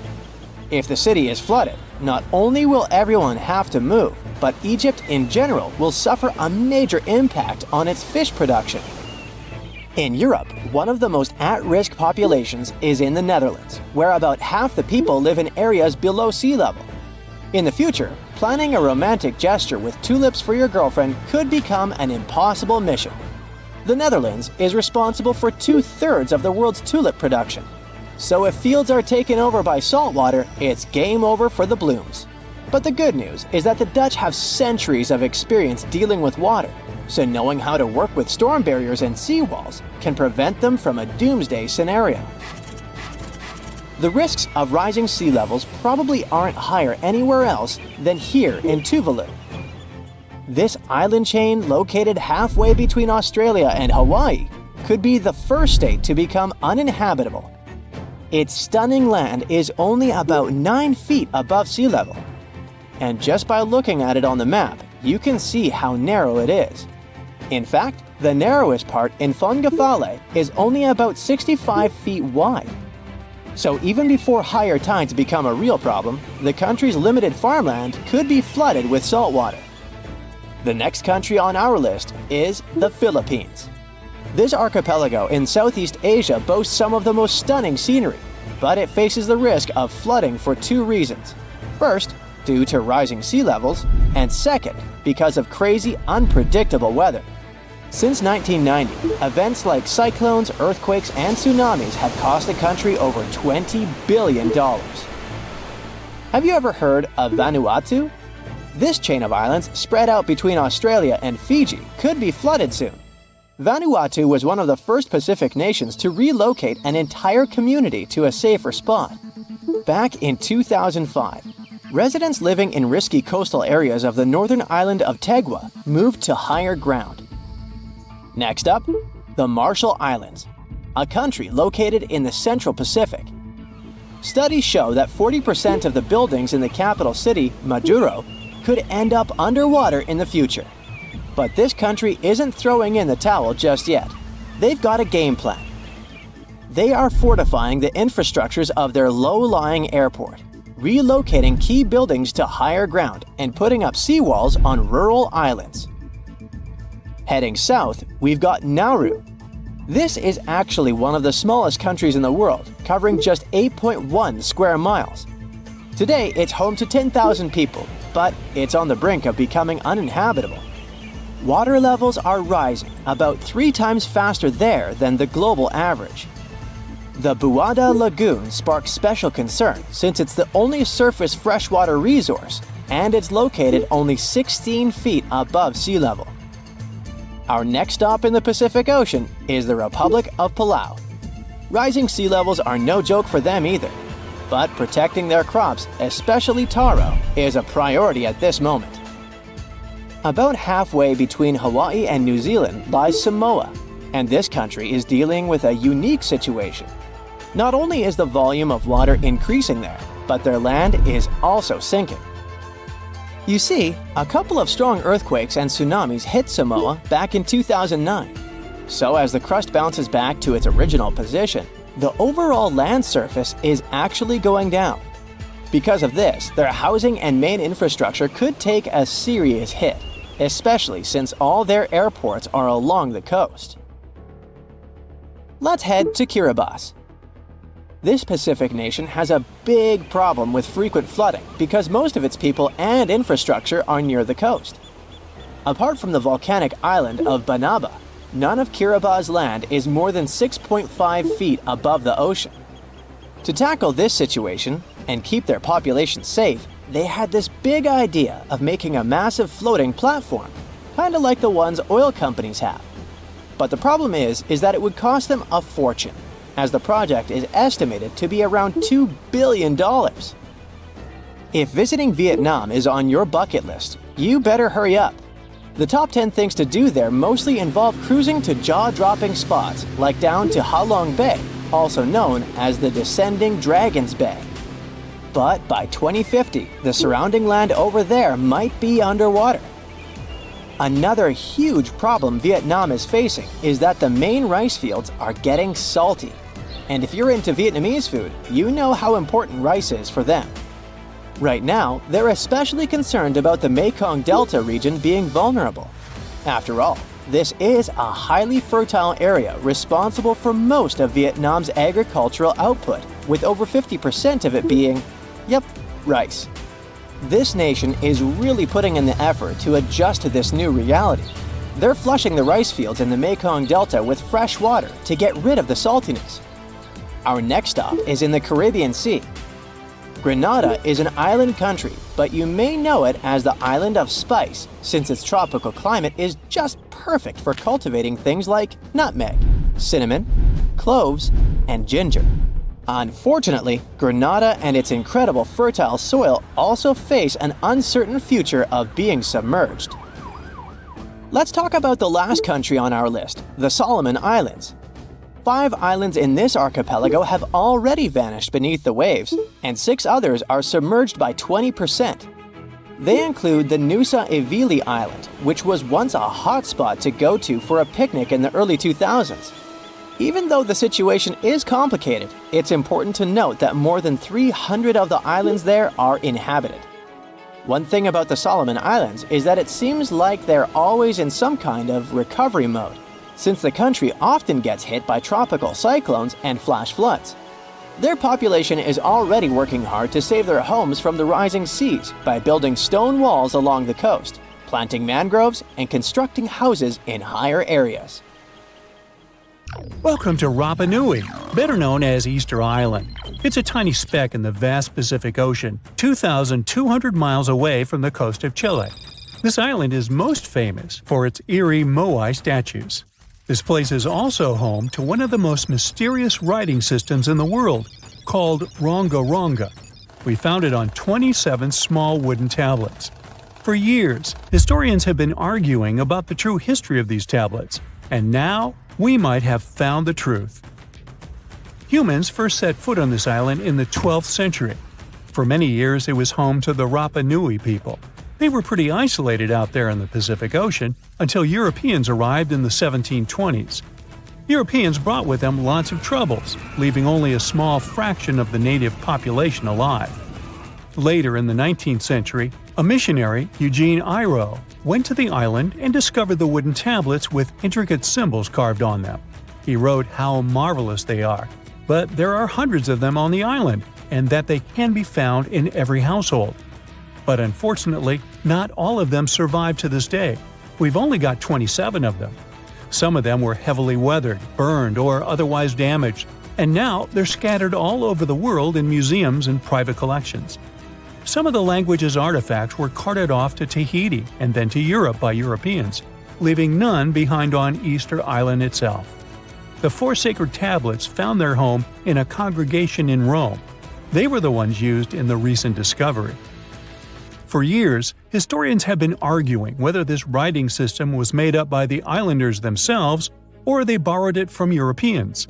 If the city is flooded, not only will everyone have to move, but Egypt in general will suffer a major impact on its fish production. In Europe, one of the most at-risk populations is in the Netherlands, where about half the people live in areas below sea level. In the future, planning a romantic gesture with tulips for your girlfriend could become an impossible mission. The Netherlands is responsible for 2/3 of the world's tulip production. So if fields are taken over by saltwater, it's game over for the blooms. But the good news is that the Dutch have centuries of experience dealing with water, so knowing how to work with storm barriers and seawalls can prevent them from a doomsday scenario. The risks of rising sea levels probably aren't higher anywhere else than here in Tuvalu. This island chain, located halfway between Australia and Hawaii, could be the first state to become uninhabitable. Its stunning land is only about 9 feet above sea level. And just by looking at it on the map, you can see how narrow it is. In fact, the narrowest part in Fongafale is only about 65 feet wide. So even before higher tides become a real problem, the country's limited farmland could be flooded with saltwater. The next country on our list is the Philippines. This archipelago in Southeast Asia boasts some of the most stunning scenery, but it faces the risk of flooding for 2 reasons. First, due to rising sea levels, and second, because of crazy, unpredictable weather. Since 1990, events like cyclones, earthquakes, and tsunamis have cost the country over $20 billion. Have you ever heard of Vanuatu? This chain of islands, spread out between Australia and Fiji, could be flooded soon. Vanuatu was one of the first Pacific nations to relocate an entire community to a safer spot. Back in 2005, residents living in risky coastal areas of the northern island of Tegua moved to higher ground. Next up, the Marshall Islands, a country located in the Central Pacific. Studies show that 40% of the buildings in the capital city, Majuro, could end up underwater in the future. But this country isn't throwing in the towel just yet. They've got a game plan. They are fortifying the infrastructures of their low-lying airport, relocating key buildings to higher ground, and putting up seawalls on rural islands. Heading south, we've got Nauru. This is actually one of the smallest countries in the world, covering just 8.1 square miles. Today, it's home to 10,000 people, but it's on the brink of becoming uninhabitable. Water levels are rising about 3 times faster there than the global average. The Buada Lagoon sparks special concern since it's the only surface freshwater resource, and it's located only 16 feet above sea level. Our next stop in the Pacific Ocean is the Republic of Palau. Rising sea levels are no joke for them either, but protecting their crops, especially taro, is a priority at this moment. About halfway between Hawaii and New Zealand lies Samoa, and this country is dealing with a unique situation. Not only is the volume of water increasing there, but their land is also sinking. You see, a couple of strong earthquakes and tsunamis hit Samoa back in 2009. So as the crust bounces back to its original position, the overall land surface is actually going down. Because of this, their housing and main infrastructure could take a serious hit, especially since all their airports are along the coast. Let's head to Kiribati. This Pacific nation has a big problem with frequent flooding because most of its people and infrastructure are near the coast. Apart from the volcanic island of Banaba, none of Kiribati's land is more than 6.5 feet above the ocean. To tackle this situation and keep their population safe, they had this big idea of making a massive floating platform, kind of like the ones oil companies have. But the problem is that it would cost them a fortune, as the project is estimated to be around $2 billion. If visiting Vietnam is on your bucket list, you better hurry up. The top 10 things to do there mostly involve cruising to jaw-dropping spots like down to Ha Long Bay, also known as the Descending Dragons Bay. But by 2050, the surrounding land over there might be underwater. Another huge problem Vietnam is facing is that the main rice fields are getting salty. And if you're into Vietnamese food, you know how important rice is for them. Right now, they're especially concerned about the Mekong Delta region being vulnerable. After all, this is a highly fertile area responsible for most of Vietnam's agricultural output, with over 50% of it being, rice. This nation is really putting in the effort to adjust to this new reality. They're flushing the rice fields in the Mekong Delta with fresh water to get rid of the saltiness. Our next stop is in the Caribbean Sea. Grenada is an island country, but you may know it as the Island of Spice, since its tropical climate is just perfect for cultivating things like nutmeg, cinnamon, cloves, and ginger. Unfortunately, Grenada and its incredible fertile soil also face an uncertain future of being submerged. Let's talk about the last country on our list, the Solomon Islands. 5 islands in this archipelago have already vanished beneath the waves, and 6 others are submerged by 20%. They include the Nusa Evili Island, which was once a hotspot to go to for a picnic in the early 2000s. Even though the situation is complicated, it's important to note that more than 300 of the islands there are inhabited. One thing about the Solomon Islands is that it seems like they're always in some kind of recovery mode, since the country often gets hit by tropical cyclones and flash floods. Their population is already working hard to save their homes from the rising seas by building stone walls along the coast, planting mangroves, and constructing houses in higher areas. Welcome to Rapa Nui, better known as Easter Island. It's a tiny speck in the vast Pacific Ocean, 2,200 miles away from the coast of Chile. This island is most famous for its eerie moai statues. This place is also home to one of the most mysterious writing systems in the world, called Ronga Ronga. We found it on 27 small wooden tablets. For years, historians have been arguing about the true history of these tablets, and now we might have found the truth. Humans first set foot on this island in the 12th century. For many years, it was home to the Rapa Nui people. They were pretty isolated out there in the Pacific Ocean until Europeans arrived in the 1720s. Europeans brought with them lots of troubles, leaving only a small fraction of the native population alive. Later in the 19th century, a missionary, Eugene Iro, went to the island and discovered the wooden tablets with intricate symbols carved on them. He wrote how marvelous they are, but there are hundreds of them on the island, and that they can be found in every household. But unfortunately, not all of them survive to this day. We've only got 27 of them. Some of them were heavily weathered, burned, or otherwise damaged, and now they're scattered all over the world in museums and private collections. Some of the language's artifacts were carted off to Tahiti and then to Europe by Europeans, leaving none behind on Easter Island itself. The 4 sacred tablets found their home in a congregation in Rome. They were the ones used in the recent discovery. For years, historians have been arguing whether this writing system was made up by the islanders themselves or they borrowed it from Europeans.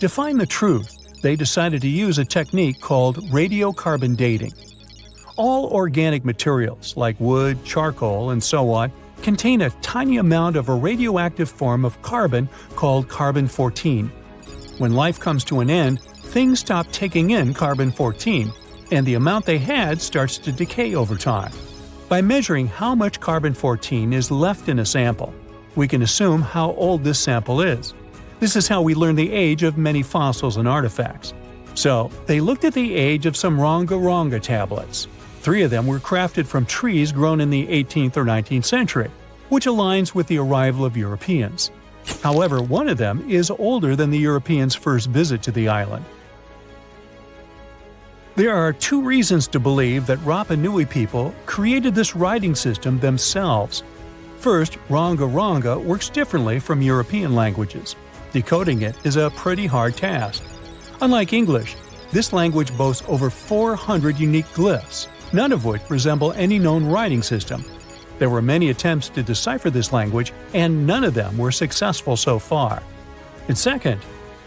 To find the truth, they decided to use a technique called radiocarbon dating. All organic materials, like wood, charcoal, and so on, contain a tiny amount of a radioactive form of carbon called carbon-14. When life comes to an end, things stop taking in carbon-14, and the amount they had starts to decay over time. By measuring how much carbon-14 is left in a sample, we can assume how old this sample is. This is how we learn the age of many fossils and artifacts. So, they looked at the age of some Ronga Ronga tablets. 3 of them were crafted from trees grown in the 18th or 19th century, which aligns with the arrival of Europeans. However, one of them is older than the Europeans' first visit to the island. There are 2 reasons to believe that Rapa Nui people created this writing system themselves. First, Ronga Ronga works differently from European languages. Decoding it is a pretty hard task. Unlike English, this language boasts over 400 unique glyphs, none of which resemble any known writing system. There were many attempts to decipher this language, and none of them were successful so far. And second,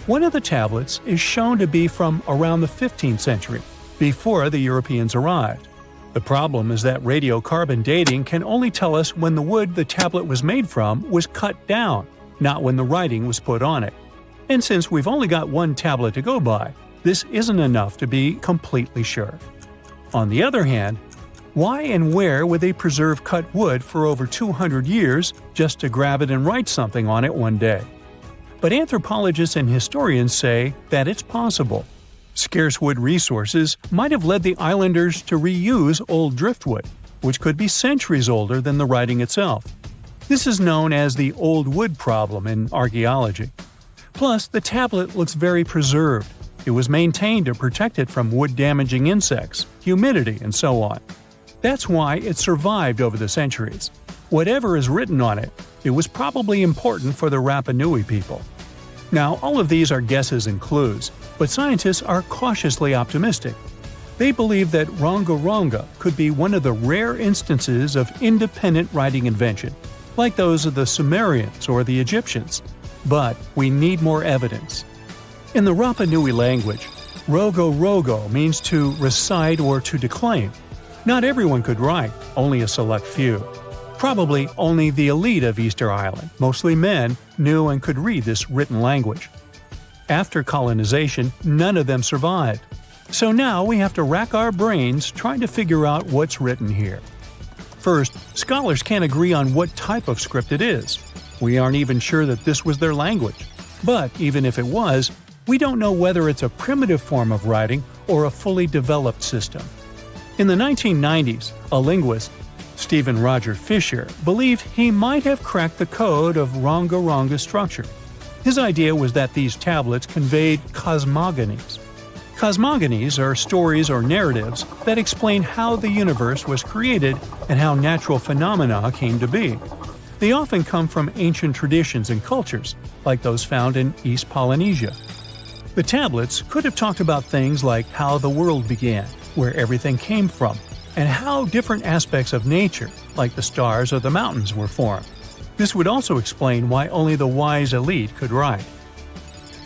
one of the tablets is shown to be from around the 15th century, before the Europeans arrived. The problem is that radiocarbon dating can only tell us when the wood the tablet was made from was cut down, not when the writing was put on it. And since we've only got one tablet to go by, this isn't enough to be completely sure. On the other hand, why and where would they preserve cut wood for over 200 years just to grab it and write something on it one day? But anthropologists and historians say that it's possible. Scarce wood resources might have led the islanders to reuse old driftwood, which could be centuries older than the writing itself. This is known as the old wood problem in archaeology. Plus, the tablet looks very preserved. It was maintained to protect it from wood-damaging insects, humidity, and so on. That's why it survived over the centuries. Whatever is written on it, it was probably important for the Rapa Nui people. Now, all of these are guesses and clues, but scientists are cautiously optimistic. They believe that ronga-ronga could be one of the rare instances of independent writing invention, like those of the Sumerians or the Egyptians. But we need more evidence. In the Rapa Nui language, rogo-rogo means to recite or to declaim. Not everyone could write, only a select few. Probably only the elite of Easter Island, mostly men, knew and could read this written language. After colonization, none of them survived. So now we have to rack our brains trying to figure out what's written here. First, scholars can't agree on what type of script it is. We aren't even sure that this was their language. But even if it was, we don't know whether it's a primitive form of writing or a fully developed system. In the 1990s, a linguist, Stephen Roger Fisher, believed he might have cracked the code of ronga-ronga structure. His idea was that these tablets conveyed cosmogonies. Cosmogonies are stories or narratives that explain how the universe was created and how natural phenomena came to be. They often come from ancient traditions and cultures, like those found in East Polynesia. The tablets could have talked about things like how the world began, where everything came from, and how different aspects of nature, like the stars or the mountains, were formed. This would also explain why only the wise elite could write.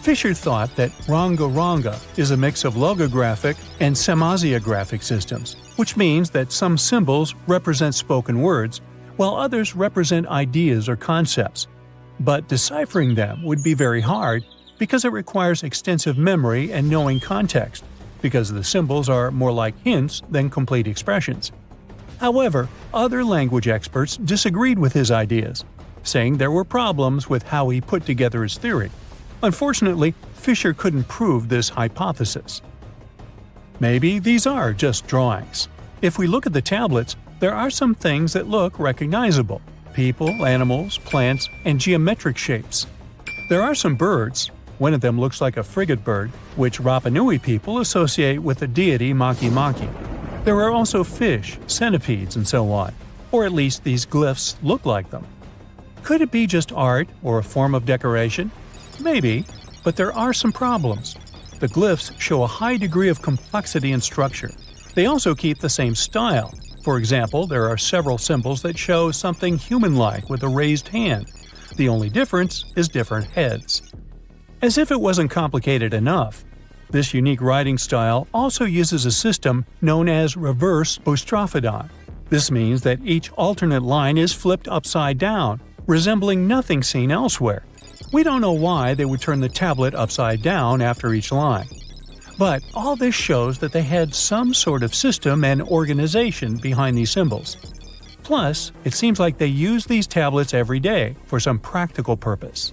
Fisher thought that ronga-ronga is a mix of logographic and semasiographic systems, which means that some symbols represent spoken words, while others represent ideas or concepts. But deciphering them would be very hard because it requires extensive memory and knowing context, because the symbols are more like hints than complete expressions. However, other language experts disagreed with his ideas, saying there were problems with how he put together his theory. Unfortunately, Fisher couldn't prove this hypothesis. Maybe these are just drawings. If we look at the tablets, there are some things that look recognizable: people, animals, plants, and geometric shapes. There are some birds. One of them looks like a frigate bird, which Rapa Nui people associate with the deity Maki Maki. There are also fish, centipedes, and so on, or at least these glyphs look like them. Could it be just art or a form of decoration? Maybe, but there are some problems. The glyphs show a high degree of complexity and structure. They also keep the same style. For example, there are several symbols that show something human-like with a raised hand. The only difference is different heads. As if it wasn't complicated enough, this unique writing style also uses a system known as reverse boustrophodon. This means that each alternate line is flipped upside down, resembling nothing seen elsewhere. We don't know why they would turn the tablet upside down after each line. But all this shows that they had some sort of system and organization behind these symbols. Plus, it seems like they use these tablets every day for some practical purpose.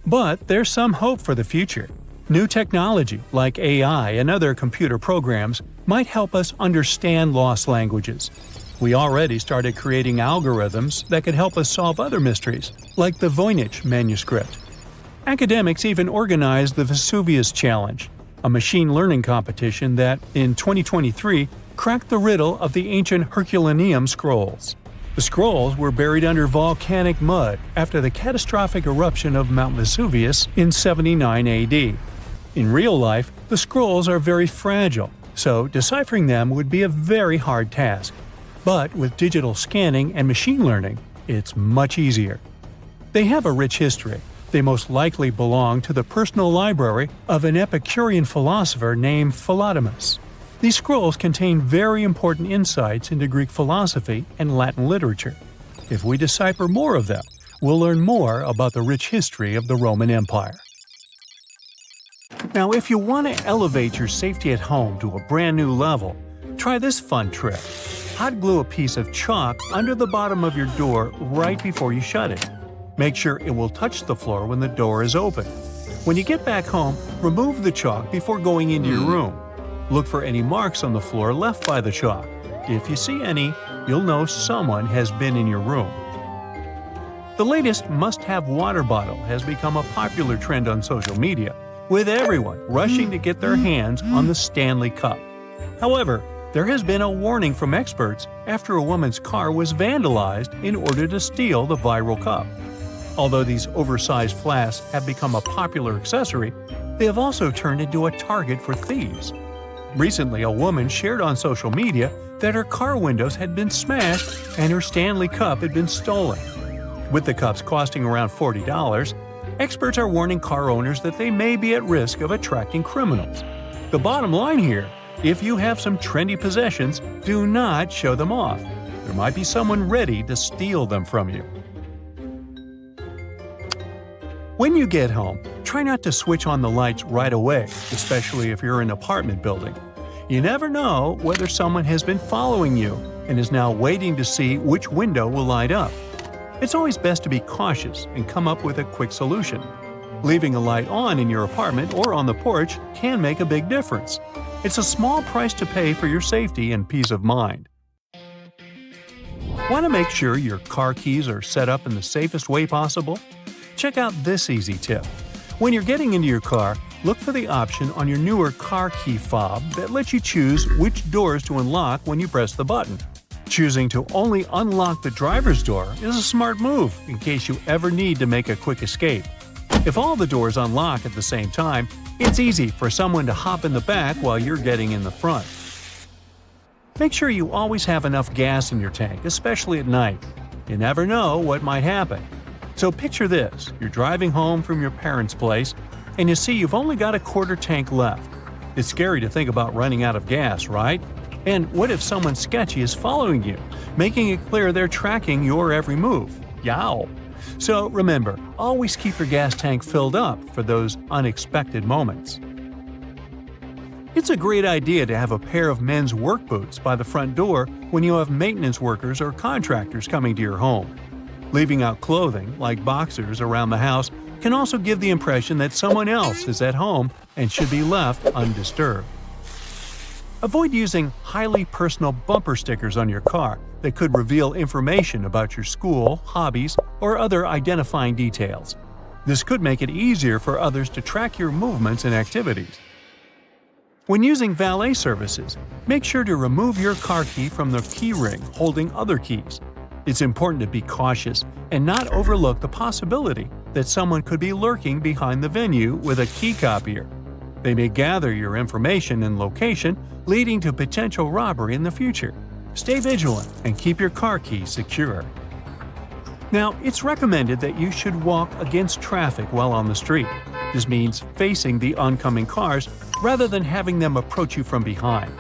But there's some hope for the future. New technology, like AI and other computer programs, might help us understand lost languages. We already started creating algorithms that could help us solve other mysteries, like the Voynich manuscript. Academics even organized the Vesuvius Challenge, a machine learning competition that, in 2023, cracked the riddle of the ancient Herculaneum scrolls. The scrolls were buried under volcanic mud after the catastrophic eruption of Mount Vesuvius in 79 AD. In real life, the scrolls are very fragile, so deciphering them would be a very hard task. But with digital scanning and machine learning, it's much easier. They have a rich history. They most likely belong to the personal library of an Epicurean philosopher named Philodemus. These scrolls contain very important insights into Greek philosophy and Latin literature. If we decipher more of them, we'll learn more about the rich history of the Roman Empire. Now, if you want to elevate your safety at home to a brand new level, Try this fun trick. Hot glue a piece of chalk under the bottom of your door right before you shut it. Make sure it will touch the floor when the door is open. When you get back home, remove the chalk before going into your room. Look for any marks on the floor left by the chalk. If you see any, you'll know someone has been in your room. The latest must-have water bottle has become a popular trend on social media, with everyone rushing to get their hands on the Stanley Cup. However, there has been a warning from experts after a woman's car was vandalized in order to steal the viral cup. Although these oversized flasks have become a popular accessory, they have also turned into a target for thieves. Recently, a woman shared on social media that her car windows had been smashed and her Stanley Cup had been stolen. With the cups costing around $40, experts are warning car owners that they may be at risk of attracting criminals. The bottom line here: if you have some trendy possessions, do not show them off. There might be someone ready to steal them from you. When you get home, try not to switch on the lights right away, especially if you're in an apartment building. You never know whether someone has been following you and is now waiting to see which window will light up. It's always best to be cautious and come up with a quick solution. Leaving a light on in your apartment or on the porch can make a big difference. It's a small price to pay for your safety and peace of mind. Want to make sure your car keys are set up in the safest way possible? Check out this easy tip. When you're getting into your car, look for the option on your newer car key fob that lets you choose which doors to unlock when you press the button. Choosing to only unlock the driver's door is a smart move in case you ever need to make a quick escape. If all the doors unlock at the same time, it's easy for someone to hop in the back while you're getting in the front. Make sure you always have enough gas in your tank, especially at night. You never know what might happen. So picture this: you're driving home from your parents' place, and you see you've only got a quarter tank left. It's scary to think about running out of gas, right? And what if someone sketchy is following you, making it clear they're tracking your every move? Yow! So remember, always keep your gas tank filled up for those unexpected moments. It's a great idea to have a pair of men's work boots by the front door when you have maintenance workers or contractors coming to your home. Leaving out clothing, like boxers, around the house can also give the impression that someone else is at home and should be left undisturbed. Avoid using highly personal bumper stickers on your car that could reveal information about your school, hobbies, or other identifying details. This could make it easier for others to track your movements and activities. When using valet services, make sure to remove your car key from the key ring holding other keys. It's important to be cautious and not overlook the possibility that someone could be lurking behind the venue with a key copier. They may gather your information and location, leading to potential robbery in the future. Stay vigilant and keep your car keys secure. Now, it's recommended that you should walk against traffic while on the street. This means facing the oncoming cars rather than having them approach you from behind.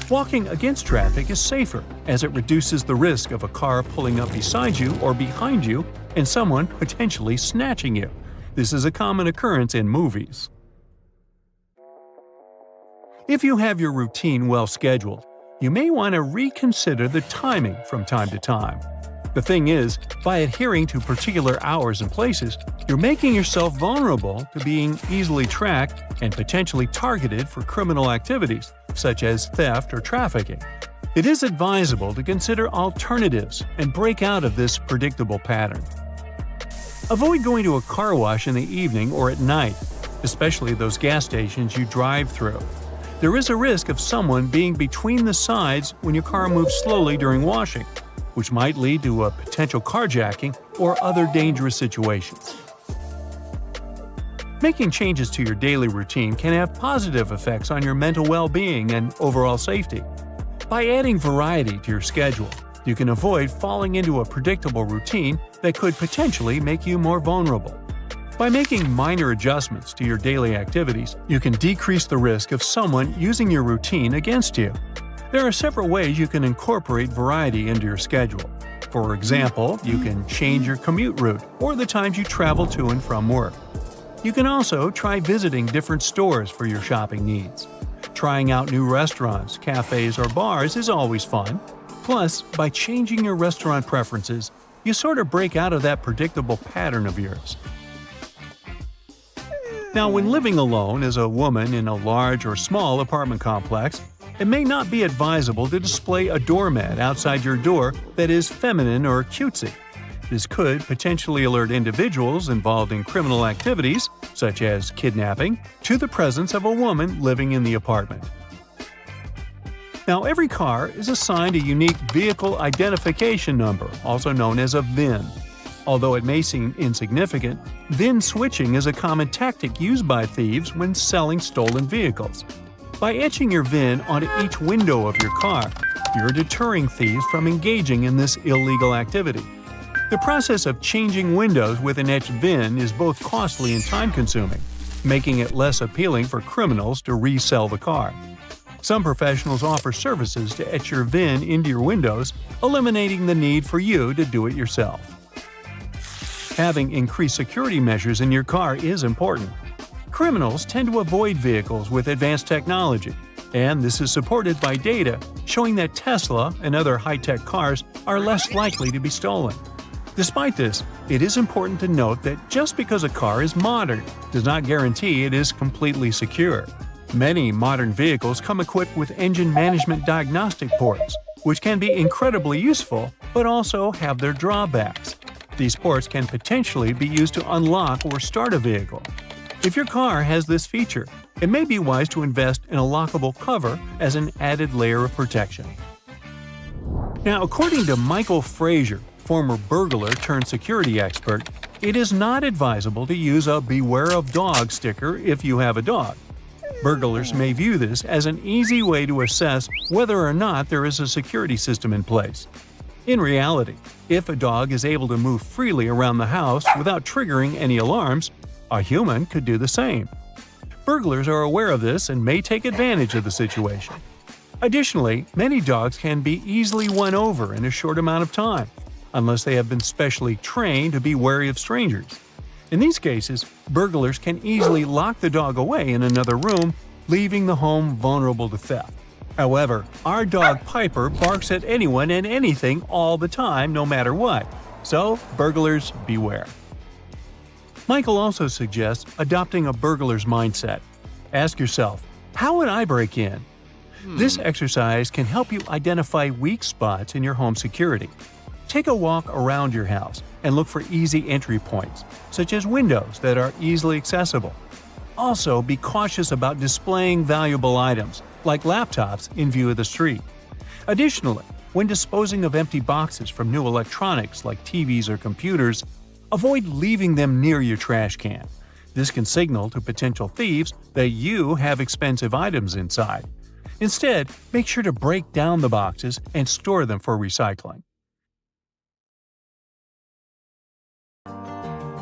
Walking against traffic is safer, as it reduces the risk of a car pulling up beside you or behind you and someone potentially snatching you. This is a common occurrence in movies. If you have your routine well scheduled, you may want to reconsider the timing from time to time. The thing is, by adhering to particular hours and places, you're making yourself vulnerable to being easily tracked and potentially targeted for criminal activities, such as theft or trafficking. It is advisable to consider alternatives and break out of this predictable pattern. Avoid going to a car wash in the evening or at night, especially those gas stations you drive through. There is a risk of someone being between the sides when your car moves slowly during washing, which might lead to a potential carjacking or other dangerous situations. Making changes to your daily routine can have positive effects on your mental well-being and overall safety. By adding variety to your schedule, you can avoid falling into a predictable routine that could potentially make you more vulnerable. By making minor adjustments to your daily activities, you can decrease the risk of someone using your routine against you. There are several ways you can incorporate variety into your schedule. For example, you can change your commute route or the times you travel to and from work. You can also try visiting different stores for your shopping needs. Trying out new restaurants, cafes, or bars is always fun. Plus, by changing your restaurant preferences, you sort of break out of that predictable pattern of yours. Now, when living alone as a woman in a large or small apartment complex, it may not be advisable to display a doormat outside your door that is feminine or cutesy. This could potentially alert individuals involved in criminal activities, such as kidnapping, to the presence of a woman living in the apartment. Now, every car is assigned a unique vehicle identification number, also known as a VIN. Although it may seem insignificant, VIN switching is a common tactic used by thieves when selling stolen vehicles. By etching your VIN onto each window of your car, you're deterring thieves from engaging in this illegal activity. The process of changing windows with an etched VIN is both costly and time-consuming, making it less appealing for criminals to resell the car. Some professionals offer services to etch your VIN into your windows, eliminating the need for you to do it yourself. Having increased security measures in your car is important. Criminals tend to avoid vehicles with advanced technology, and this is supported by data showing that Tesla and other high-tech cars are less likely to be stolen. Despite this, it is important to note that just because a car is modern does not guarantee it is completely secure. Many modern vehicles come equipped with engine management diagnostic ports, which can be incredibly useful but also have their drawbacks. These ports can potentially be used to unlock or start a vehicle. If your car has this feature, it may be wise to invest in a lockable cover as an added layer of protection. Now, according to Michael Frazier, former burglar turned security expert, it is not advisable to use a "Beware of Dog" sticker if you have a dog. Burglars may view this as an easy way to assess whether or not there is a security system in place. In reality, if a dog is able to move freely around the house without triggering any alarms, a human could do the same. Burglars are aware of this and may take advantage of the situation. Additionally, many dogs can be easily won over in a short amount of time, unless they have been specially trained to be wary of strangers. In these cases, burglars can easily lock the dog away in another room, leaving the home vulnerable to theft. However, our dog Piper barks at anyone and anything all the time, no matter what. So, burglars, beware. Michael also suggests adopting a burglar's mindset. Ask yourself, how would I break in? This exercise can help you identify weak spots in your home security. Take a walk around your house and look for easy entry points, such as windows that are easily accessible. Also, be cautious about displaying valuable items, like laptops, in view of the street. Additionally, when disposing of empty boxes from new electronics like TVs or computers, avoid leaving them near your trash can. This can signal to potential thieves that you have expensive items inside. Instead, make sure to break down the boxes and store them for recycling.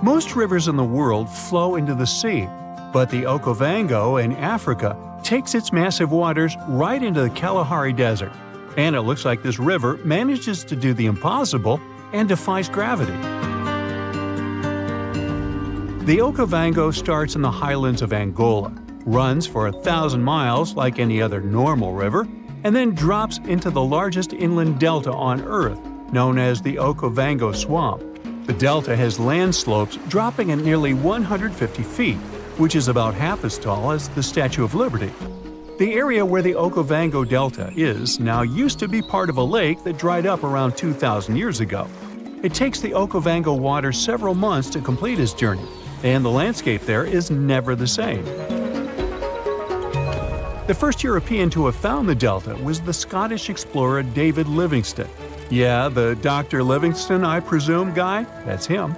Most rivers in the world flow into the sea, but the Okavango in Africa takes its massive waters right into the Kalahari Desert, and it looks like this river manages to do the impossible and defies gravity. The Okavango starts in the highlands of Angola, runs for 1,000 miles like any other normal river, and then drops into the largest inland delta on Earth, known as the Okavango Swamp. The delta has land slopes dropping at nearly 150 feet, which is about half as tall as the Statue of Liberty. The area where the Okavango Delta is now used to be part of a lake that dried up around 2,000 years ago. It takes the Okavango water several months to complete its journey, and the landscape there is never the same. The first European to have found the delta was the Scottish explorer David Livingstone. Yeah, the Dr. Livingstone, I presume, guy? That's him.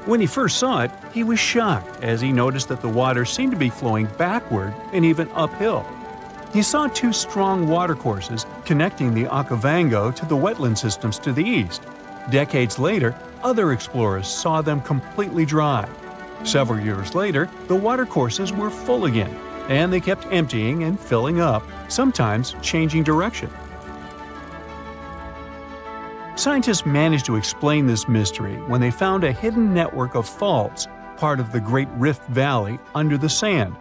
When he first saw it, he was shocked as he noticed that the water seemed to be flowing backward and even uphill. He saw two strong watercourses connecting the Okavango to the wetland systems to the east. Decades later, other explorers saw them completely dry. Several years later, the watercourses were full again, and they kept emptying and filling up, sometimes changing direction. Scientists managed to explain this mystery when they found a hidden network of faults, part of the Great Rift Valley, under the sand.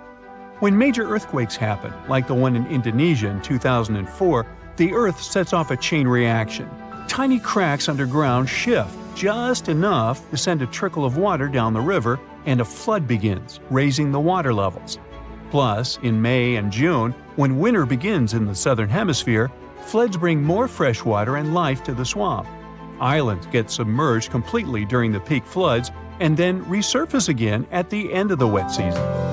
When major earthquakes happen, like the one in Indonesia in 2004, the Earth sets off a chain reaction. Tiny cracks underground shift just enough to send a trickle of water down the river, and a flood begins, raising the water levels. Plus, in May and June, when winter begins in the southern hemisphere, floods bring more fresh water and life to the swamp. Islands get submerged completely during the peak floods and then resurface again at the end of the wet season.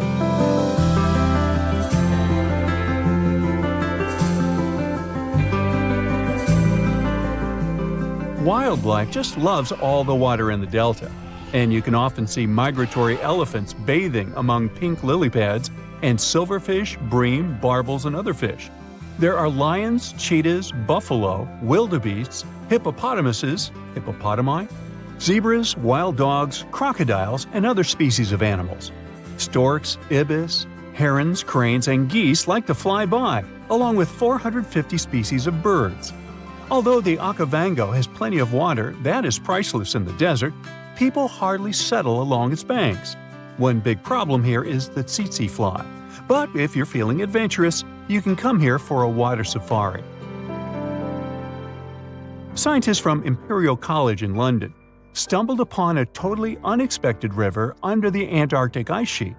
Wildlife just loves all the water in the delta, and you can often see migratory elephants bathing among pink lily pads and silverfish, bream, barbels, and other fish. There are lions, cheetahs, buffalo, wildebeests, hippopotamuses, hippopotami, zebras, wild dogs, crocodiles, and other species of animals. Storks, ibis, herons, cranes, and geese like to fly by, along with 450 species of birds. Although the Okavango has plenty of water that is priceless in the desert, people hardly settle along its banks. One big problem here is the tsetse fly. But if you're feeling adventurous, you can come here for a water safari. Scientists from Imperial College in London stumbled upon a totally unexpected river under the Antarctic ice sheet.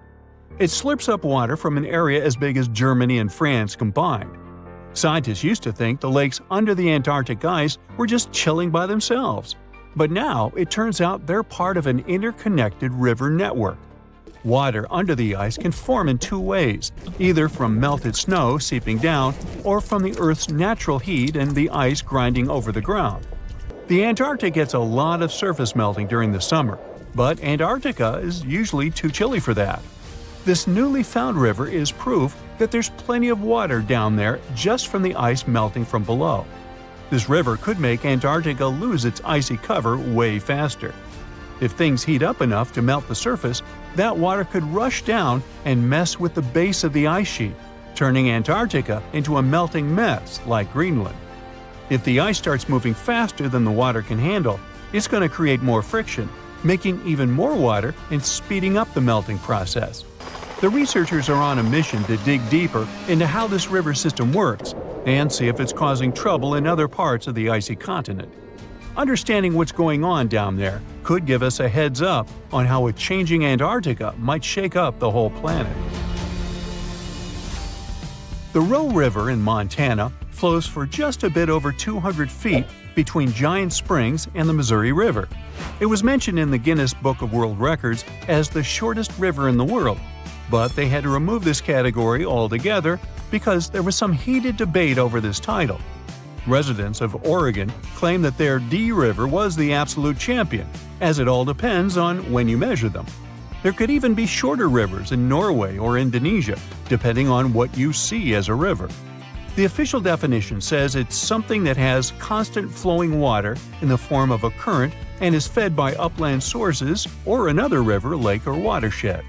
It slurps up water from an area as big as Germany and France combined. Scientists used to think the lakes under the Antarctic ice were just chilling by themselves. But now it turns out they're part of an interconnected river network. Water under the ice can form in two ways, either from melted snow seeping down or from the Earth's natural heat and the ice grinding over the ground. The Antarctic gets a lot of surface melting during the summer, but Antarctica is usually too chilly for that. This newly found river is proof that there's plenty of water down there just from the ice melting from below. This river could make Antarctica lose its icy cover way faster. If things heat up enough to melt the surface, that water could rush down and mess with the base of the ice sheet, turning Antarctica into a melting mess like Greenland. If the ice starts moving faster than the water can handle, it's going to create more friction, making even more water and speeding up the melting process. The researchers are on a mission to dig deeper into how this river system works and see if it's causing trouble in other parts of the icy continent. Understanding what's going on down there could give us a heads up on how a changing Antarctica might shake up the whole planet. The Roe River in Montana flows for just a bit over 200 feet between Giant Springs and the Missouri River. It was mentioned in the Guinness Book of World Records as the shortest river in the world, but they had to remove this category altogether because there was some heated debate over this title. Residents of Oregon claim that their D River was the absolute champion, as it all depends on when you measure them. There could even be shorter rivers in Norway or Indonesia, depending on what you see as a river. The official definition says it's something that has constant flowing water in the form of a current and is fed by upland sources or another river, lake, or watershed.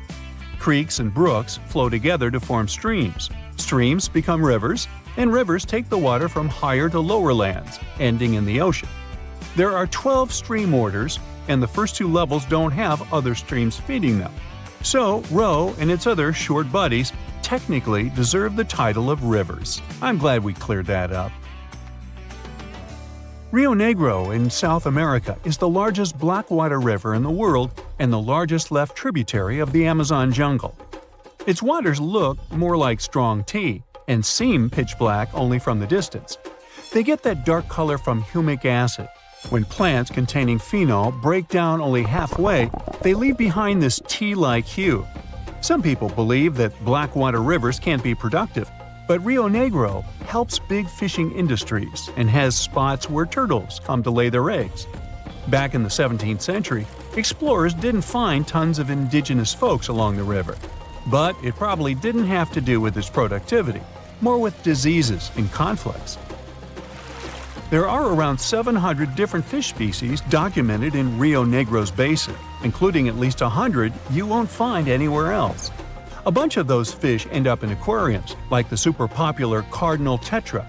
Creeks and brooks flow together to form streams. Streams become rivers, and rivers take the water from higher to lower lands, ending in the ocean. There are 12 stream orders, and the first two levels don't have other streams feeding them. So, Roe and its other short buddies technically deserve the title of rivers. I'm glad we cleared that up. Rio Negro in South America is the largest blackwater river in the world and the largest left tributary of the Amazon jungle. Its waters look more like strong tea and seem pitch black only from the distance. They get that dark color from humic acid. When plants containing phenol break down only halfway, they leave behind this tea-like hue. Some people believe that blackwater rivers can't be productive, but Rio Negro helps big fishing industries and has spots where turtles come to lay their eggs. Back in the 17th century, explorers didn't find tons of indigenous folks along the river. But it probably didn't have to do with its productivity, more with diseases and conflicts. There are around 700 different fish species documented in Rio Negro's basin, including at least 100 you won't find anywhere else. A bunch of those fish end up in aquariums, like the super popular cardinal tetra.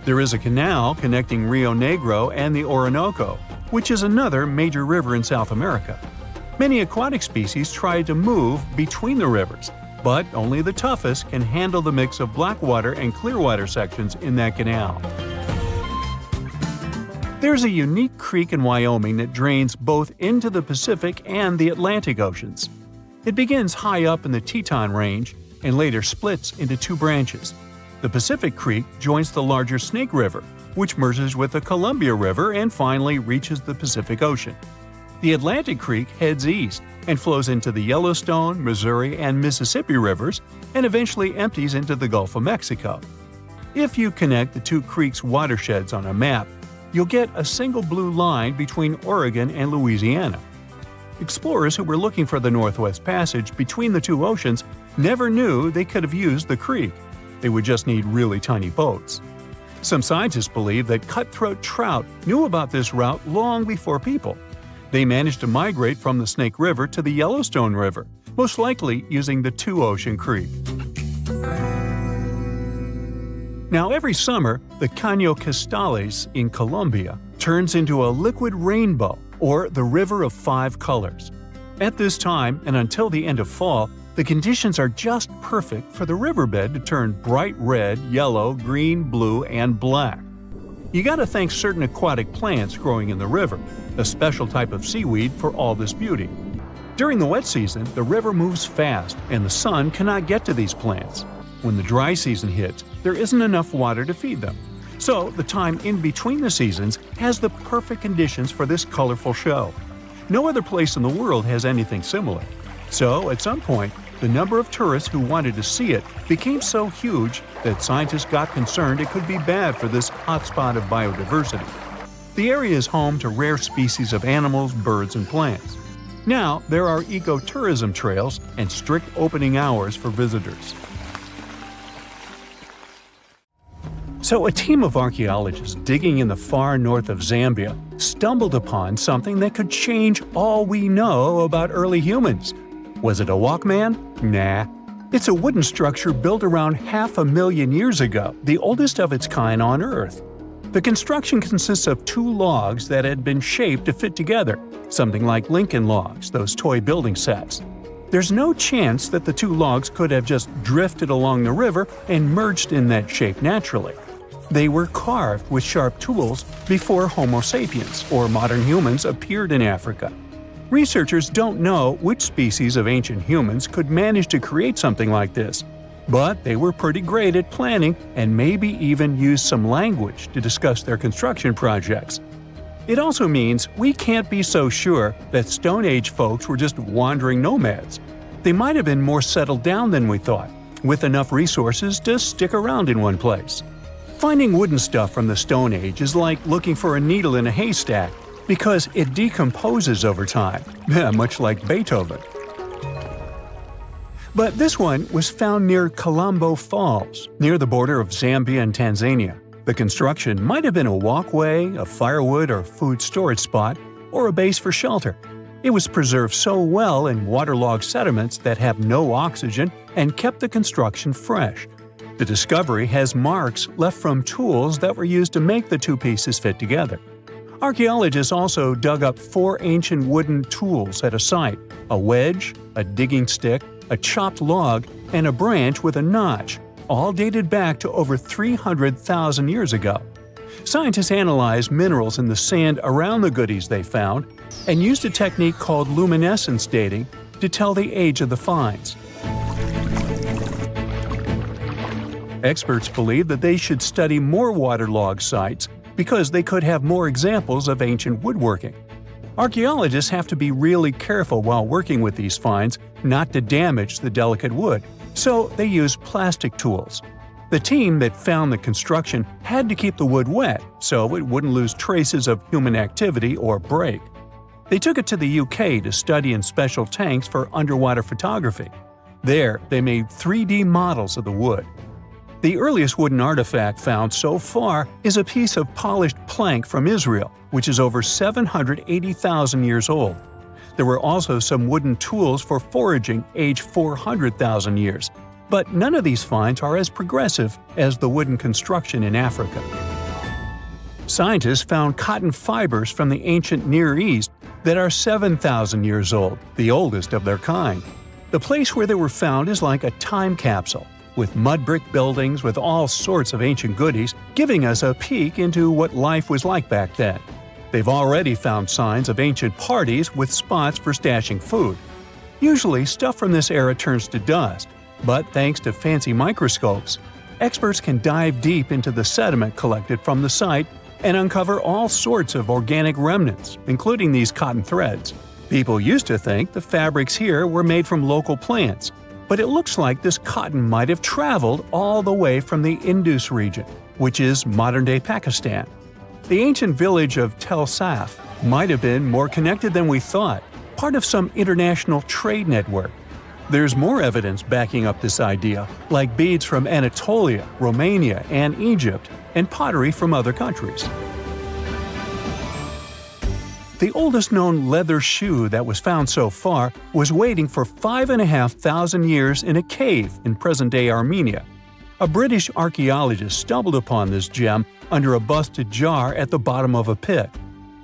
There is a canal connecting Rio Negro and the Orinoco, which is another major river in South America. Many aquatic species try to move between the rivers, but only the toughest can handle the mix of blackwater and clearwater sections in that canal. There's a unique creek in Wyoming that drains both into the Pacific and the Atlantic Oceans. It begins high up in the Teton Range and later splits into two branches. The Pacific Creek joins the larger Snake River, which merges with the Columbia River and finally reaches the Pacific Ocean. The Atlantic Creek heads east and flows into the Yellowstone, Missouri, and Mississippi rivers and eventually empties into the Gulf of Mexico. If you connect the two creeks' watersheds on a map, you'll get a single blue line between Oregon and Louisiana. Explorers who were looking for the Northwest Passage between the two oceans never knew they could have used the creek. They would just need really tiny boats. Some scientists believe that cutthroat trout knew about this route long before people. They managed to migrate from the Snake River to the Yellowstone River, most likely using the Two-Ocean Creek. Now, every summer, the Caño Cristales in Colombia turns into a liquid rainbow, or the River of Five Colors. At this time, and until the end of fall, the conditions are just perfect for the riverbed to turn bright red, yellow, green, blue, and black. You gotta thank certain aquatic plants growing in the river, a special type of seaweed for all this beauty. During the wet season, the river moves fast, and the sun cannot get to these plants. When the dry season hits, there isn't enough water to feed them. So, the time in between the seasons has the perfect conditions for this colorful show. No other place in the world has anything similar. So, at some point, the number of tourists who wanted to see it became so huge that scientists got concerned it could be bad for this hotspot of biodiversity. The area is home to rare species of animals, birds, and plants. Now, there are ecotourism trails and strict opening hours for visitors. So, a team of archaeologists digging in the far north of Zambia stumbled upon something that could change all we know about early humans. Was it a Walkman? Nah. It's a wooden structure built around 500,000 years ago, the oldest of its kind on Earth. The construction consists of two logs that had been shaped to fit together, something like Lincoln logs, those toy building sets. There's no chance that the two logs could have just drifted along the river and merged in that shape naturally. They were carved with sharp tools before Homo sapiens, or modern humans, appeared in Africa. Researchers don't know which species of ancient humans could manage to create something like this, but they were pretty great at planning and maybe even used some language to discuss their construction projects. It also means we can't be so sure that Stone Age folks were just wandering nomads. They might have been more settled down than we thought, with enough resources to stick around in one place. Finding wooden stuff from the Stone Age is like looking for a needle in a haystack, because it decomposes over time, much like Beethoven. But this one was found near Colombo Falls, near the border of Zambia and Tanzania. The construction might have been a walkway, a firewood or food storage spot, or a base for shelter. It was preserved so well in waterlogged sediments that have no oxygen and kept the construction fresh. The discovery has marks left from tools that were used to make the two pieces fit together. Archaeologists also dug up 4 ancient wooden tools at a site: a wedge, a digging stick, a chopped log, and a branch with a notch, all dated back to over 300,000 years ago. Scientists analyzed minerals in the sand around the goodies they found and used a technique called luminescence dating to tell the age of the finds. Experts believe that they should study more waterlogged sites because they could have more examples of ancient woodworking. Archaeologists have to be really careful while working with these finds not to damage the delicate wood, so they use plastic tools. The team that found the construction had to keep the wood wet so it wouldn't lose traces of human activity or break. They took it to the UK to study in special tanks for underwater photography. There, they made 3D models of the wood. The earliest wooden artifact found so far is a piece of polished plank from Israel, which is over 780,000 years old. There were also some wooden tools for foraging aged 400,000 years, but none of these finds are as progressive as the wooden construction in Africa. Scientists found cotton fibers from the ancient Near East that are 7,000 years old, the oldest of their kind. The place where they were found is like a time capsule, with mud brick buildings with all sorts of ancient goodies, giving us a peek into what life was like back then. They've already found signs of ancient parties with spots for stashing food. Usually, stuff from this era turns to dust, but thanks to fancy microscopes, experts can dive deep into the sediment collected from the site and uncover all sorts of organic remnants, including these cotton threads. People used to think the fabrics here were made from local plants, but it looks like this cotton might have traveled all the way from the Indus region, which is modern-day Pakistan. The ancient village of Tel Saf might have been more connected than we thought, part of some international trade network. There's more evidence backing up this idea, like beads from Anatolia, Romania, and Egypt, and pottery from other countries. The oldest known leather shoe that was found so far was waiting for 5,500 years in a cave in present-day Armenia. A British archaeologist stumbled upon this gem under a busted jar at the bottom of a pit.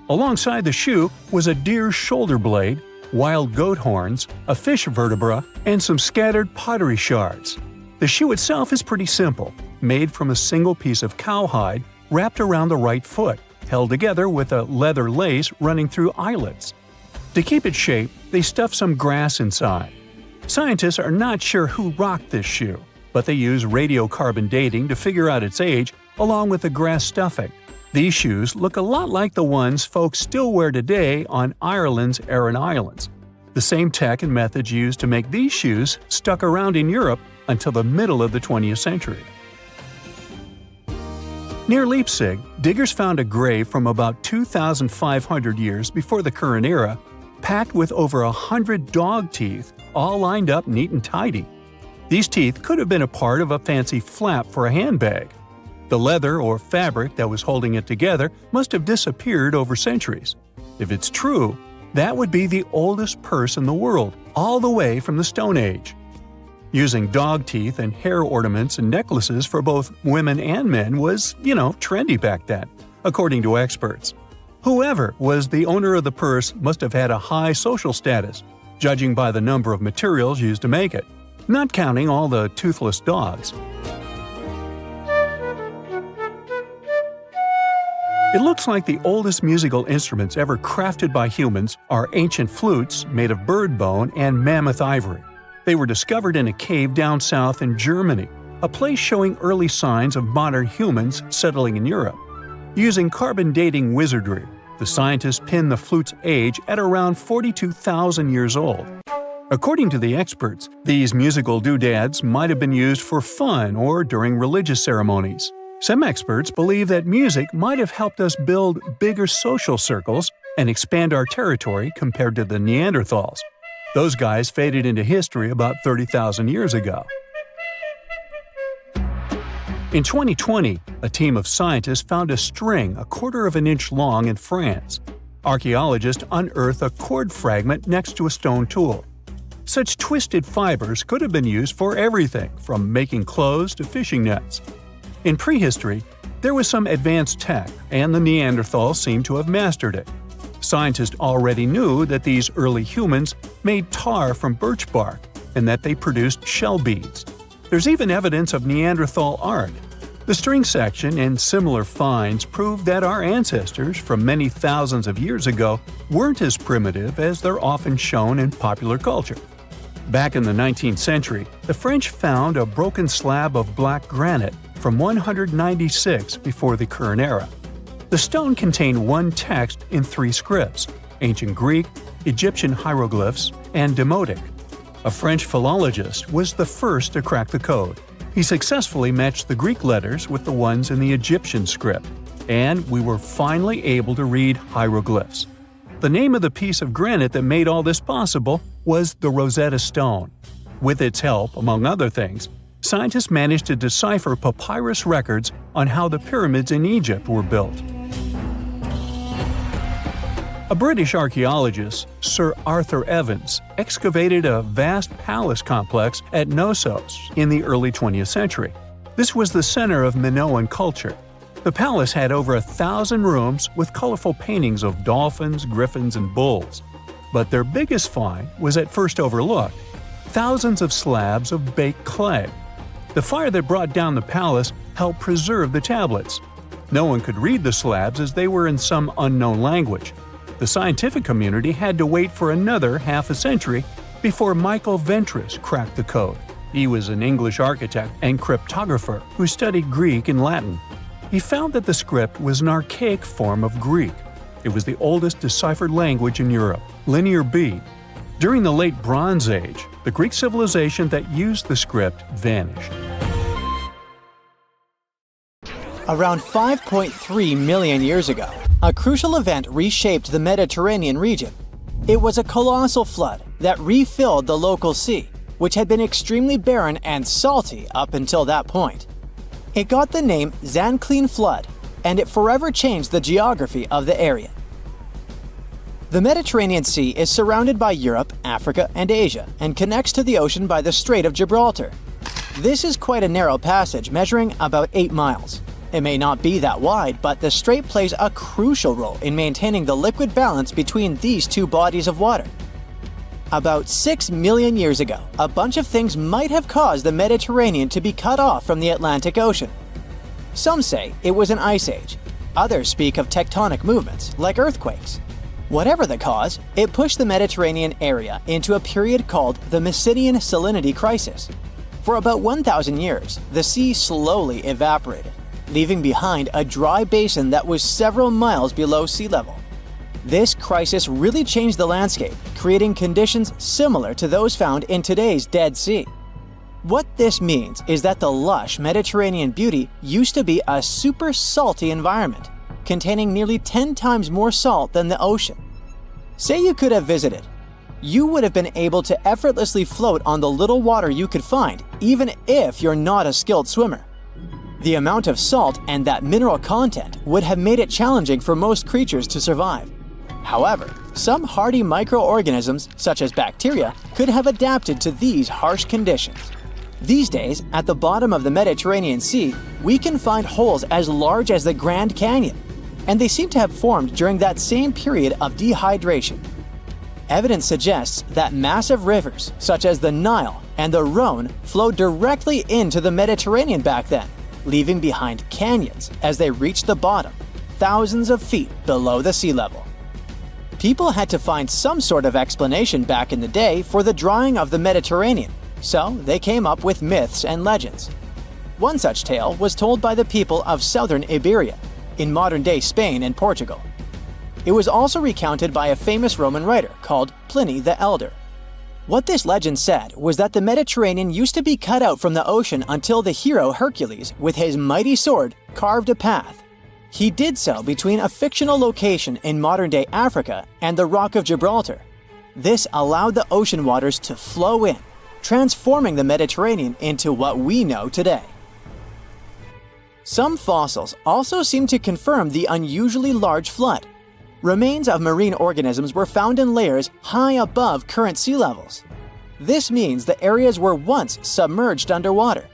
Alongside the shoe was a deer's shoulder blade, wild goat horns, a fish vertebra, and some scattered pottery shards. The shoe itself is pretty simple, made from a single piece of cowhide wrapped around the right foot, held together with a leather lace running through eyelets. To keep its shape, they stuffed some grass inside. Scientists are not sure who rocked this shoe, but they use radiocarbon dating to figure out its age along with the grass stuffing. These shoes look a lot like the ones folks still wear today on Ireland's Aran Islands. The same tech and methods used to make these shoes stuck around in Europe until the middle of the 20th century. Near Leipzig, diggers found a grave from about 2,500 years before the current era, packed with over 100 dog teeth, all lined up neat and tidy. These teeth could have been a part of a fancy flap for a handbag. The leather or fabric that was holding it together must have disappeared over centuries. If it's true, that would be the oldest purse in the world, all the way from the Stone Age. Using dog teeth and hair ornaments and necklaces for both women and men was, trendy back then, according to experts. Whoever was the owner of the purse must have had a high social status, judging by the number of materials used to make it, not counting all the toothless dogs. It looks like the oldest musical instruments ever crafted by humans are ancient flutes made of bird bone and mammoth ivory. They were discovered in a cave down south in Germany, a place showing early signs of modern humans settling in Europe. Using carbon dating wizardry, the scientists pinned the flute's age at around 42,000 years old. According to the experts, these musical doodads might have been used for fun or during religious ceremonies. Some experts believe that music might have helped us build bigger social circles and expand our territory compared to the Neanderthals. Those guys faded into history about 30,000 years ago. In 2020, a team of scientists found a string a quarter of an inch long in France. Archaeologists unearthed a cord fragment next to a stone tool. Such twisted fibers could have been used for everything from making clothes to fishing nets. In prehistory, there was some advanced tech, and the Neanderthals seemed to have mastered it. Scientists already knew that these early humans made tar from birch bark and that they produced shell beads. There's even evidence of Neanderthal art. The string section and similar finds prove that our ancestors from many thousands of years ago weren't as primitive as they're often shown in popular culture. Back in the 19th century, the French found a broken slab of black granite from 196 before the current era. The stone contained one text in 3 scripts: ancient Greek, Egyptian hieroglyphs, and Demotic. A French philologist was the first to crack the code. He successfully matched the Greek letters with the ones in the Egyptian script, and we were finally able to read hieroglyphs. The name of the piece of granite that made all this possible was the Rosetta Stone. With its help, among other things, scientists managed to decipher papyrus records on how the pyramids in Egypt were built. A British archaeologist, Sir Arthur Evans, excavated a vast palace complex at Knossos in the early 20th century. This was the center of Minoan culture. The palace had over 1,000 rooms with colorful paintings of dolphins, griffins, and bulls. But their biggest find was at first overlooked. thousands of slabs of baked clay. The fire that brought down the palace helped preserve the tablets. No one could read the slabs as they were in some unknown language. The scientific community had to wait for another half a century before Michael Ventris cracked the code. He was an English architect and cryptographer who studied Greek and Latin. He found that the script was an archaic form of Greek. It was the oldest deciphered language in Europe, Linear B. During the Late Bronze Age, the Greek civilization that used the script vanished. Around 5.3 million years ago, a crucial event reshaped the Mediterranean region. It was a colossal flood that refilled the local sea, which had been extremely barren and salty up until that point. It got the name Zanclean Flood, and it forever changed the geography of the area. The Mediterranean Sea is surrounded by Europe, Africa, and Asia, and connects to the ocean by the Strait of Gibraltar. This is quite a narrow passage, measuring about 8 miles. It may not be that wide, but the strait plays a crucial role in maintaining the liquid balance between these two bodies of water. About 6 million years ago, a bunch of things might have caused the Mediterranean to be cut off from the Atlantic Ocean. Some say it was an ice age. Others speak of tectonic movements, like earthquakes. Whatever the cause, it pushed the Mediterranean area into a period called the Mycenaean Salinity Crisis. For about 1,000 years, the sea slowly evaporated, leaving behind a dry basin that was several miles below sea level. This crisis really changed the landscape, creating conditions similar to those found in today's Dead Sea. What this means is that the lush Mediterranean beauty used to be a super salty environment, containing nearly 10 times more salt than the ocean. Say you could have visited. You would have been able to effortlessly float on the little water you could find, even if you're not a skilled swimmer. The amount of salt and that mineral content would have made it challenging for most creatures to survive. However, some hardy microorganisms, such as bacteria, could have adapted to these harsh conditions. These days, at the bottom of the Mediterranean Sea, we can find holes as large as the Grand Canyon, and they seem to have formed during that same period of dehydration. Evidence suggests that massive rivers, such as the Nile and the Rhone, flowed directly into the Mediterranean back then, leaving behind canyons as they reached the bottom, thousands of feet below the sea level. People had to find some sort of explanation back in the day for the drying of the Mediterranean, so they came up with myths and legends. One such tale was told by the people of southern Iberia, in modern-day Spain and Portugal. It was also recounted by a famous Roman writer called Pliny the Elder. What this legend said was that the Mediterranean used to be cut out from the ocean until the hero Hercules, with his mighty sword, carved a path. He did so between a fictional location in modern-day Africa and the Rock of Gibraltar. This allowed the ocean waters to flow in, transforming the Mediterranean into what we know today. Some fossils also seem to confirm the unusually large flood. Remains of marine organisms were found in layers high above current sea levels. This means the areas were once submerged underwater.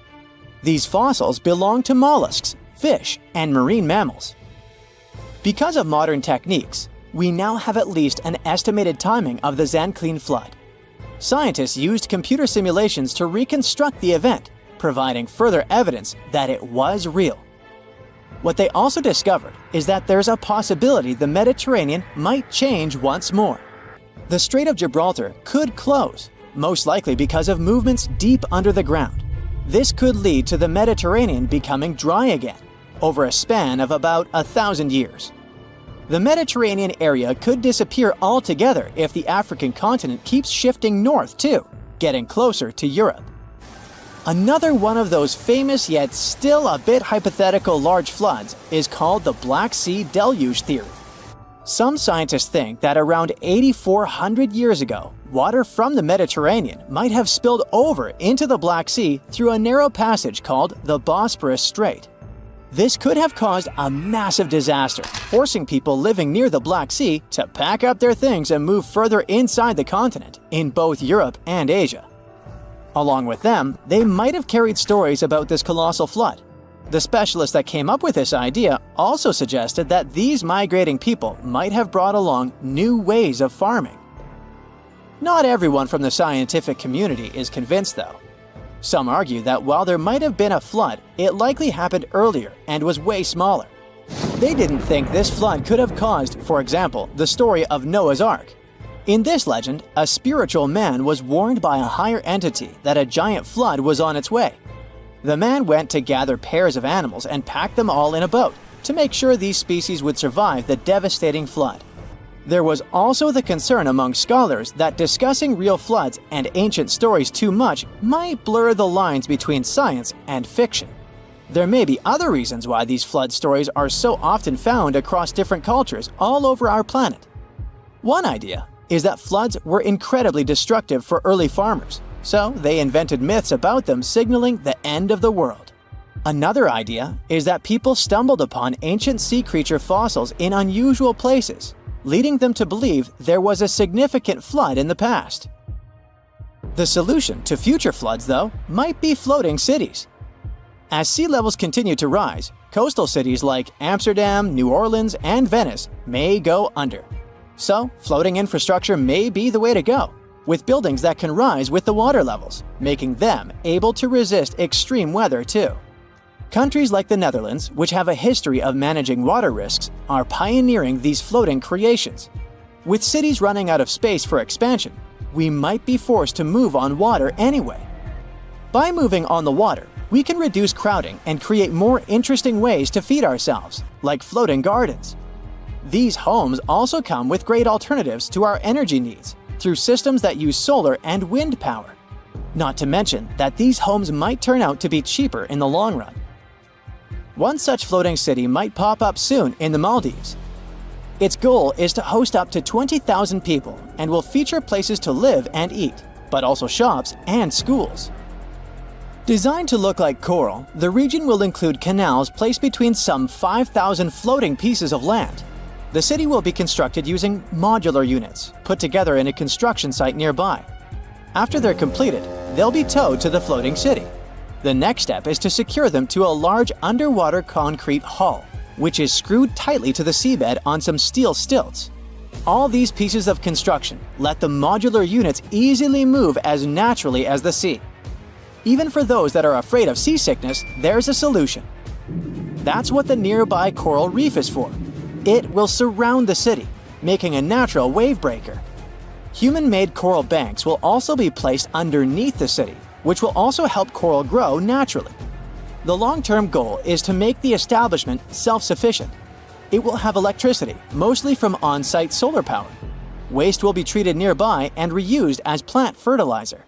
These fossils belong to mollusks, fish, and marine mammals. Because of modern techniques, we now have at least an estimated timing of the Zanclean flood. Scientists used computer simulations to reconstruct the event, providing further evidence that it was real. What they also discovered is that there's a possibility the Mediterranean might change once more. The Strait of Gibraltar could close, most likely because of movements deep under the ground. This could lead to the Mediterranean becoming dry again, over a span of about 1,000 years. The Mediterranean area could disappear altogether if the African continent keeps shifting north too, getting closer to Europe. Another one of those famous yet still a bit hypothetical large floods is called the Black Sea Deluge Theory. Some scientists think that around 8,400 years ago, water from the Mediterranean might have spilled over into the Black Sea through a narrow passage called the Bosporus Strait. This could have caused a massive disaster, forcing people living near the Black Sea to pack up their things and move further inside the continent, in both Europe and Asia. Along with them, they might have carried stories about this colossal flood. The specialist that came up with this idea also suggested that these migrating people might have brought along new ways of farming. Not everyone from the scientific community is convinced, though. Some argue that while there might have been a flood, it likely happened earlier and was way smaller. They didn't think this flood could have caused, for example, the story of Noah's Ark. In this legend, a spiritual man was warned by a higher entity that a giant flood was on its way. The man went to gather pairs of animals and pack them all in a boat to make sure these species would survive the devastating flood. There was also the concern among scholars that discussing real floods and ancient stories too much might blur the lines between science and fiction. There may be other reasons why these flood stories are so often found across different cultures all over our planet. One idea is that floods were incredibly destructive for early farmers, so they invented myths about them signaling the end of the world. Another idea is that people stumbled upon ancient sea creature fossils in unusual places, leading them to believe there was a significant flood in the past. The solution to future floods, though, might be floating cities. As sea levels continue to rise, coastal cities like Amsterdam, New Orleans, and Venice may go under. So, floating infrastructure may be the way to go, with buildings that can rise with the water levels, making them able to resist extreme weather too. Countries like the Netherlands, which have a history of managing water risks, are pioneering these floating creations. With cities running out of space for expansion, we might be forced to move on water anyway. By moving on the water, we can reduce crowding and create more interesting ways to feed ourselves, like floating gardens. These homes also come with great alternatives to our energy needs through systems that use solar and wind power. Not to mention that these homes might turn out to be cheaper in the long run. One such floating city might pop up soon in the Maldives. Its goal is to host up to 20,000 people and will feature places to live and eat, but also shops and schools. Designed to look like coral, the region will include canals placed between some 5,000 floating pieces of land. The city will be constructed using modular units, put together in a construction site nearby. After they're completed, they'll be towed to the floating city. The next step is to secure them to a large underwater concrete hull, which is screwed tightly to the seabed on some steel stilts. All these pieces of construction let the modular units easily move as naturally as the sea. Even for those that are afraid of seasickness, there's a solution. That's what the nearby coral reef is for. It will surround the city, making a natural wave breaker. Human-made coral banks will also be placed underneath the city, which will also help coral grow naturally. The long-term goal is to make the establishment self-sufficient. It will have electricity, mostly from on-site solar power. Waste will be treated nearby and reused as plant fertilizer.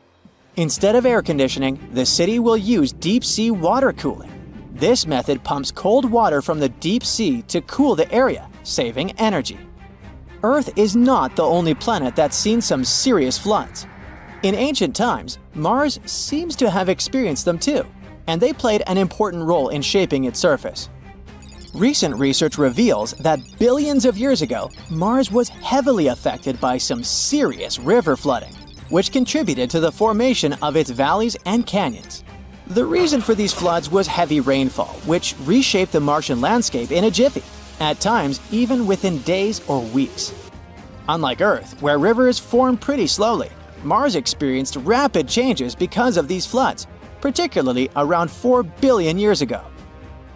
Instead of air conditioning, the city will use deep-sea water cooling. This method pumps cold water from the deep sea to cool the area, saving energy. Earth is not the only planet that's seen some serious floods. In ancient times, Mars seems to have experienced them too, and they played an important role in shaping its surface. Recent research reveals that billions of years ago, Mars was heavily affected by some serious river flooding, which contributed to the formation of its valleys and canyons. The reason for these floods was heavy rainfall, which reshaped the Martian landscape in a jiffy, at times even within days or weeks. Unlike Earth, where rivers form pretty slowly, Mars experienced rapid changes because of these floods, particularly around 4 billion years ago.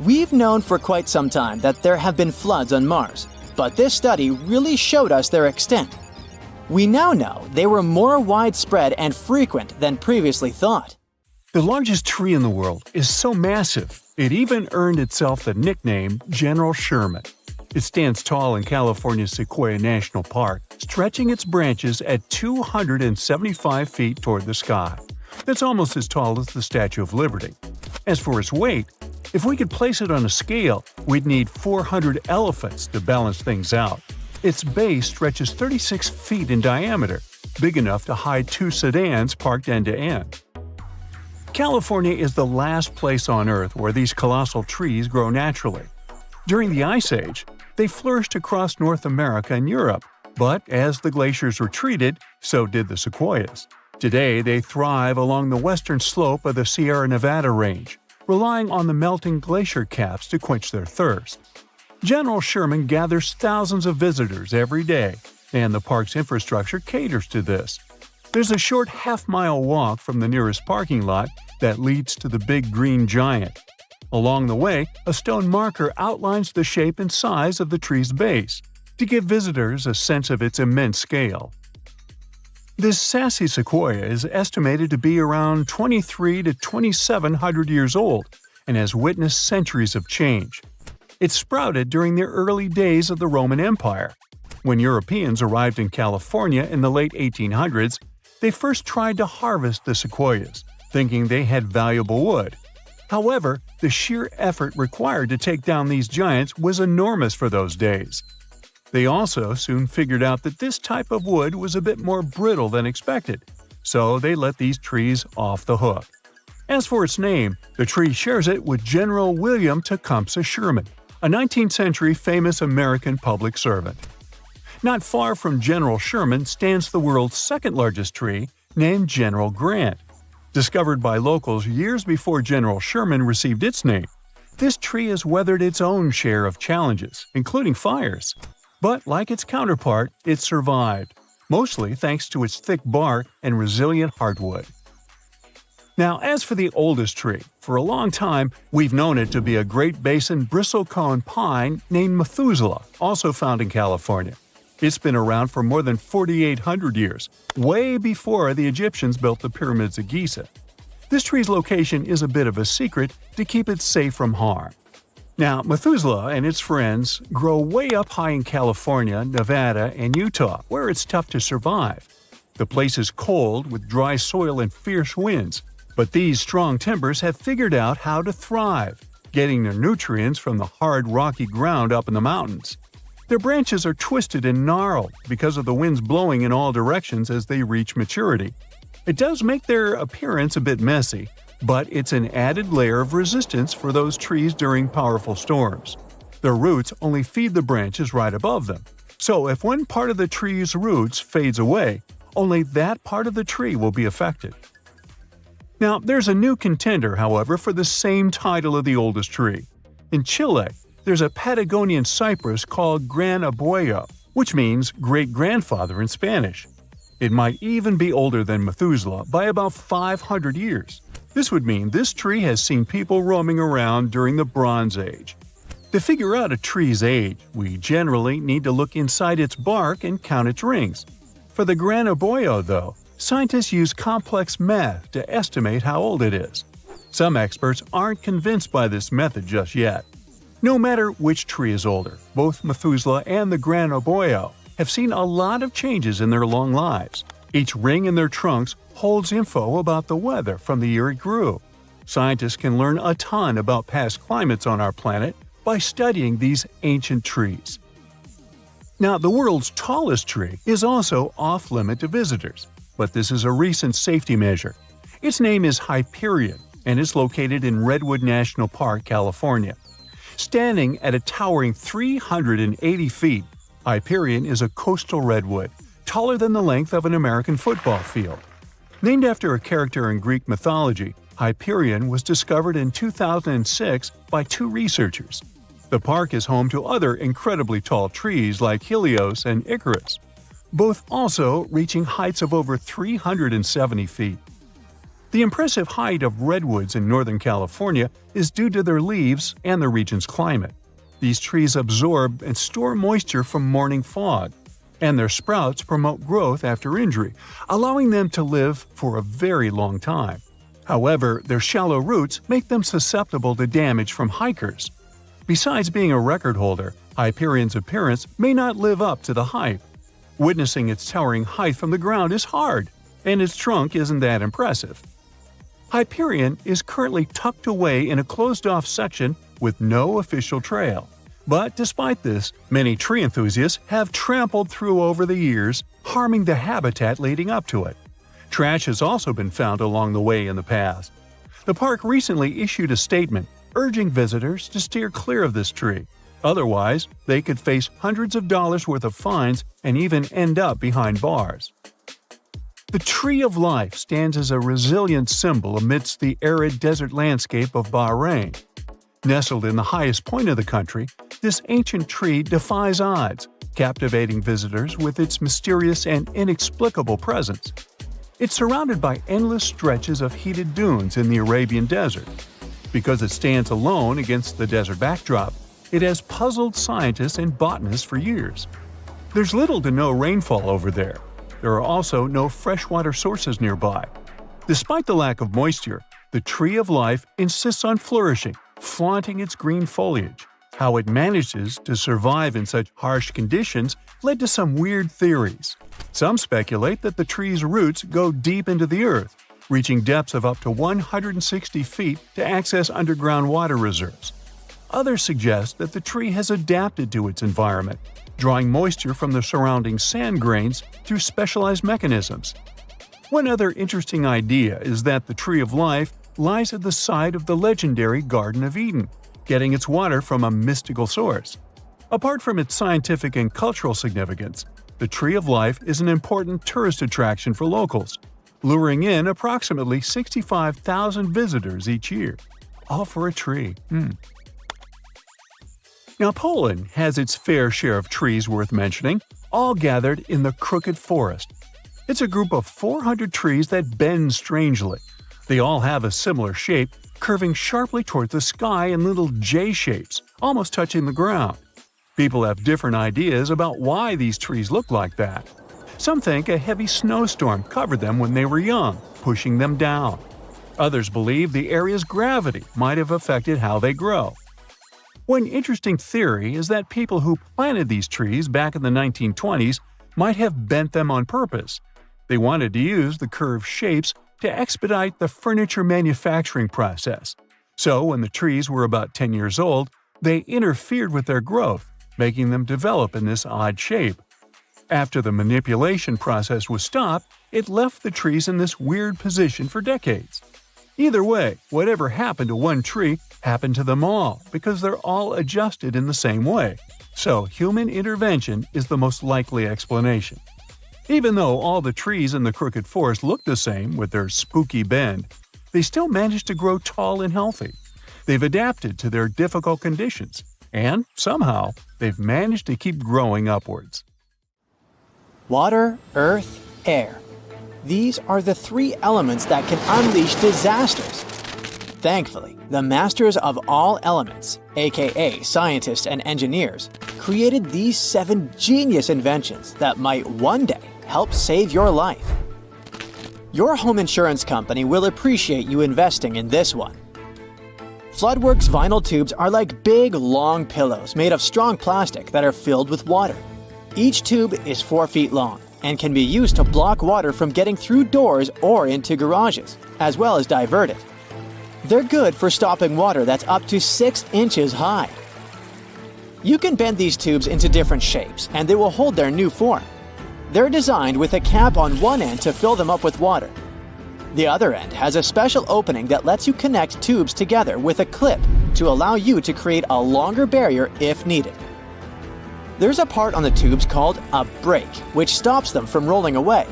We've known for quite some time that there have been floods on Mars, but this study really showed us their extent. We now know they were more widespread and frequent than previously thought. The largest tree in the world is so massive, it even earned itself the nickname General Sherman. It stands tall in California's Sequoia National Park, stretching its branches at 275 feet toward the sky. That's almost as tall as the Statue of Liberty. As for its weight, if we could place it on a scale, we'd need 400 elephants to balance things out. Its base stretches 36 feet in diameter, big enough to hide 2 sedans parked end to end. California is the last place on Earth where these colossal trees grow naturally. During the Ice Age, they flourished across North America and Europe, but as the glaciers retreated, so did the sequoias. Today, they thrive along the western slope of the Sierra Nevada range, relying on the melting glacier caps to quench their thirst. General Sherman gathers thousands of visitors every day, and the park's infrastructure caters to this. There's a short half-mile walk from the nearest parking lot that leads to the big green giant. Along the way, a stone marker outlines the shape and size of the tree's base, to give visitors a sense of its immense scale. This sassy sequoia is estimated to be around 23 to 2,700 years old and has witnessed centuries of change. It sprouted during the early days of the Roman Empire. When Europeans arrived in California in the late 1800s, they first tried to harvest the sequoias, thinking they had valuable wood. However, the sheer effort required to take down these giants was enormous for those days. They also soon figured out that this type of wood was a bit more brittle than expected, so they let these trees off the hook. As for its name, the tree shares it with General William Tecumseh Sherman, a 19th-century famous American public servant. Not far from General Sherman stands the world's second-largest tree, named General Grant. Discovered by locals years before General Sherman received its name, this tree has weathered its own share of challenges, including fires. But like its counterpart, it survived, mostly thanks to its thick bark and resilient hardwood. Now, as for the oldest tree, for a long time we've known it to be a Great Basin bristlecone pine named Methuselah, also found in California. It's been around for more than 4,800 years, way before the Egyptians built the pyramids of Giza. This tree's location is a bit of a secret to keep it safe from harm. Now, Methuselah and its friends grow way up high in California, Nevada, and Utah, where it's tough to survive. The place is cold, with dry soil and fierce winds, but these strong timbers have figured out how to thrive, getting their nutrients from the hard, rocky ground up in the mountains. Their branches are twisted and gnarled because of the winds blowing in all directions as they reach maturity. It does make their appearance a bit messy, but it's an added layer of resistance for those trees during powerful storms. Their roots only feed the branches right above them, so if one part of the tree's roots fades away, only that part of the tree will be affected. Now, there's a new contender, however, for the same title of the oldest tree. In Chile, there's a Patagonian cypress called Gran Abuelo, which means great-grandfather in Spanish. It might even be older than Methuselah by about 500 years. This would mean this tree has seen people roaming around during the Bronze Age. To figure out a tree's age, we generally need to look inside its bark and count its rings. For the Gran Abuelo, though, scientists use complex math to estimate how old it is. Some experts aren't convinced by this method just yet. No matter which tree is older, both Methuselah and the Gran Abuelo have seen a lot of changes in their long lives. Each ring in their trunks holds info about the weather from the year it grew. Scientists can learn a ton about past climates on our planet by studying these ancient trees. Now, the world's tallest tree is also off-limit to visitors, but this is a recent safety measure. Its name is Hyperion and is located in Redwood National Park, California. Standing at a towering 380 feet, Hyperion is a coastal redwood, taller than the length of an American football field. Named after a character in Greek mythology, Hyperion was discovered in 2006 by two researchers. The park is home to other incredibly tall trees like Helios and Icarus, both also reaching heights of over 370 feet. The impressive height of redwoods in Northern California is due to their leaves and the region's climate. These trees absorb and store moisture from morning fog, and their sprouts promote growth after injury, allowing them to live for a very long time. However, their shallow roots make them susceptible to damage from hikers. Besides being a record holder, Hyperion's appearance may not live up to the hype. Witnessing its towering height from the ground is hard, and its trunk isn't that impressive. Hyperion is currently tucked away in a closed-off section with no official trail. But despite this, many tree enthusiasts have trampled through over the years, harming the habitat leading up to it. Trash has also been found along the way in the past. The park recently issued a statement urging visitors to steer clear of this tree. Otherwise, they could face hundreds of dollars worth of fines and even end up behind bars. The Tree of Life stands as a resilient symbol amidst the arid desert landscape of Bahrain. Nestled in the highest point of the country, this ancient tree defies odds, captivating visitors with its mysterious and inexplicable presence. It's surrounded by endless stretches of heated dunes in the Arabian desert. Because it stands alone against the desert backdrop, it has puzzled scientists and botanists for years. There's little to no rainfall over there. There are also no freshwater sources nearby. Despite the lack of moisture, the tree of life insists on flourishing, flaunting its green foliage. How it manages to survive in such harsh conditions led to some weird theories. Some speculate that the tree's roots go deep into the earth, reaching depths of up to 160 feet to access underground water reserves. Others suggest that the tree has adapted to its environment, drawing moisture from the surrounding sand grains through specialized mechanisms. One other interesting idea is that the Tree of Life lies at the site of the legendary Garden of Eden, getting its water from a mystical source. Apart from its scientific and cultural significance, the Tree of Life is an important tourist attraction for locals, luring in approximately 65,000 visitors each year. All for a tree. Now, Poland has its fair share of trees worth mentioning, all gathered in the Crooked Forest. It's a group of 400 trees that bend strangely. They all have a similar shape, curving sharply toward the sky in little J shapes, almost touching the ground. People have different ideas about why these trees look like that. Some think a heavy snowstorm covered them when they were young, pushing them down. Others believe the area's gravity might have affected how they grow. One interesting theory is that people who planted these trees back in the 1920s might have bent them on purpose. They wanted to use the curved shapes to expedite the furniture manufacturing process. So when the trees were about 10 years old, they interfered with their growth, making them develop in this odd shape. After the manipulation process was stopped, it left the trees in this weird position for decades. Either way, whatever happened to one tree happened to them all because they're all adjusted in the same way. So human intervention is the most likely explanation. Even though all the trees in the Crooked Forest look the same with their spooky bend, they still manage to grow tall and healthy. They've adapted to their difficult conditions, and somehow they've managed to keep growing upwards. Water, earth, air. These are the three elements that can unleash disasters. Thankfully, the masters of all elements, aka scientists and engineers, created these 7 genius inventions that might one day help save your life. Your home insurance company will appreciate you investing in this one. Floodworks vinyl tubes are like big, long pillows made of strong plastic that are filled with water. Each tube is 4 feet long and can be used to block water from getting through doors or into garages, as well as divert it. They're good for stopping water that's up to 6 inches high. You can bend these tubes into different shapes and they will hold their new form. They're designed with a cap on one end to fill them up with water. The other end has a special opening that lets you connect tubes together with a clip to allow you to create a longer barrier if needed. There's a part on the tubes called a break, which stops them from rolling away.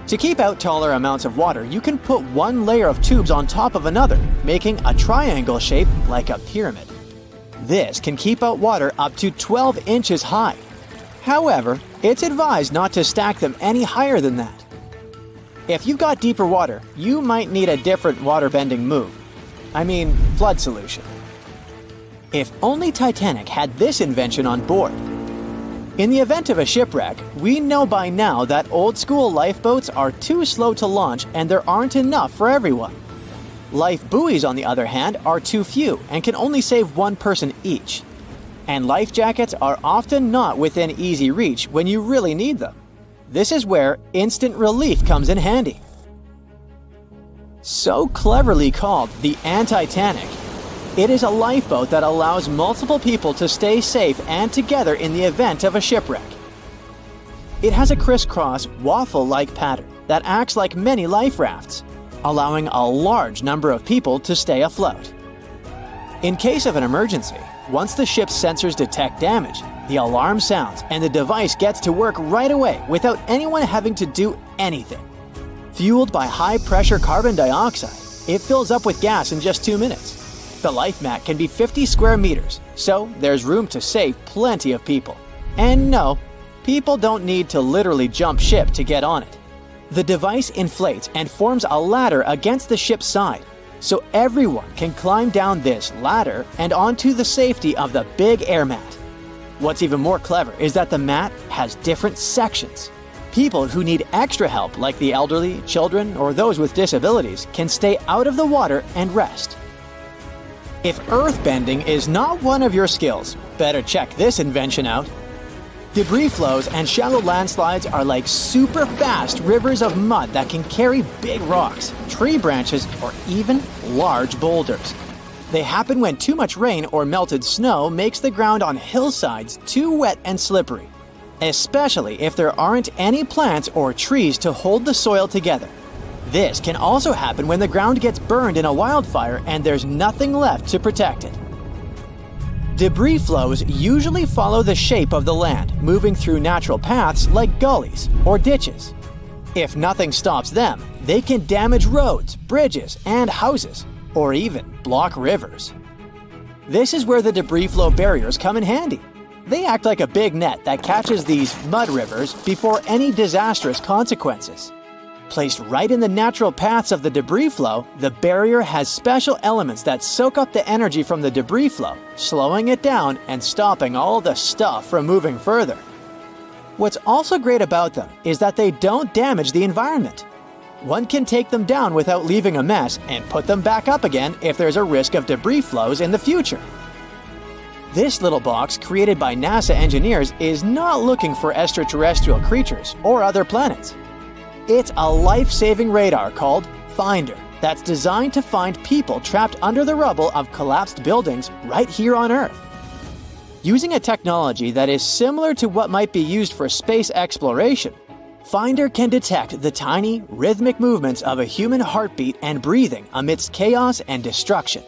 To keep out taller amounts of water, you can put one layer of tubes on top of another, making a triangle shape like a pyramid. This can keep out water up to 12 inches high. However, it's advised not to stack them any higher than that. If you've got deeper water, you might need a different water-bending move. Flood solution. If only Titanic had this invention on board. In the event of a shipwreck, we know by now that old-school lifeboats are too slow to launch and there aren't enough for everyone. Life buoys, on the other hand, are too few and can only save one person each. And life jackets are often not within easy reach when you really need them. This is where instant relief comes in handy. So cleverly called the Anti-Tanic, it is a lifeboat that allows multiple people to stay safe and together in the event of a shipwreck. It has a crisscross, waffle-like pattern that acts like many life rafts, allowing a large number of people to stay afloat. In case of an emergency, once the ship's sensors detect damage, the alarm sounds and the device gets to work right away without anyone having to do anything. Fueled by high-pressure carbon dioxide, it fills up with gas in just 2 minutes. The life mat can be 50 square meters, so there's room to save plenty of people. And no, people don't need to literally jump ship to get on it. The device inflates and forms a ladder against the ship's side, so everyone can climb down this ladder and onto the safety of the big air mat. What's even more clever is that the mat has different sections. People who need extra help, like the elderly, children, or those with disabilities, can stay out of the water and rest. If earthbending is not one of your skills, better check this invention out. Debris flows and shallow landslides are like super fast rivers of mud that can carry big rocks, tree branches, or even large boulders. They happen when too much rain or melted snow makes the ground on hillsides too wet and slippery, especially if there aren't any plants or trees to hold the soil together. This can also happen when the ground gets burned in a wildfire and there's nothing left to protect it. Debris flows usually follow the shape of the land, moving through natural paths like gullies or ditches. If nothing stops them, they can damage roads, bridges, and houses, or even block rivers. This is where the debris flow barriers come in handy. They act like a big net that catches these mud rivers before any disastrous consequences. Placed right in the natural paths of the debris flow, the barrier has special elements that soak up the energy from the debris flow, slowing it down and stopping all the stuff from moving further. What's also great about them is that they don't damage the environment. One can take them down without leaving a mess and put them back up again if there's a risk of debris flows in the future. This little box, created by NASA engineers, is not looking for extraterrestrial creatures or other planets. It's a life-saving radar called Finder that's designed to find people trapped under the rubble of collapsed buildings right here on Earth. Using a technology that is similar to what might be used for space exploration, Finder can detect the tiny, rhythmic movements of a human heartbeat and breathing amidst chaos and destruction.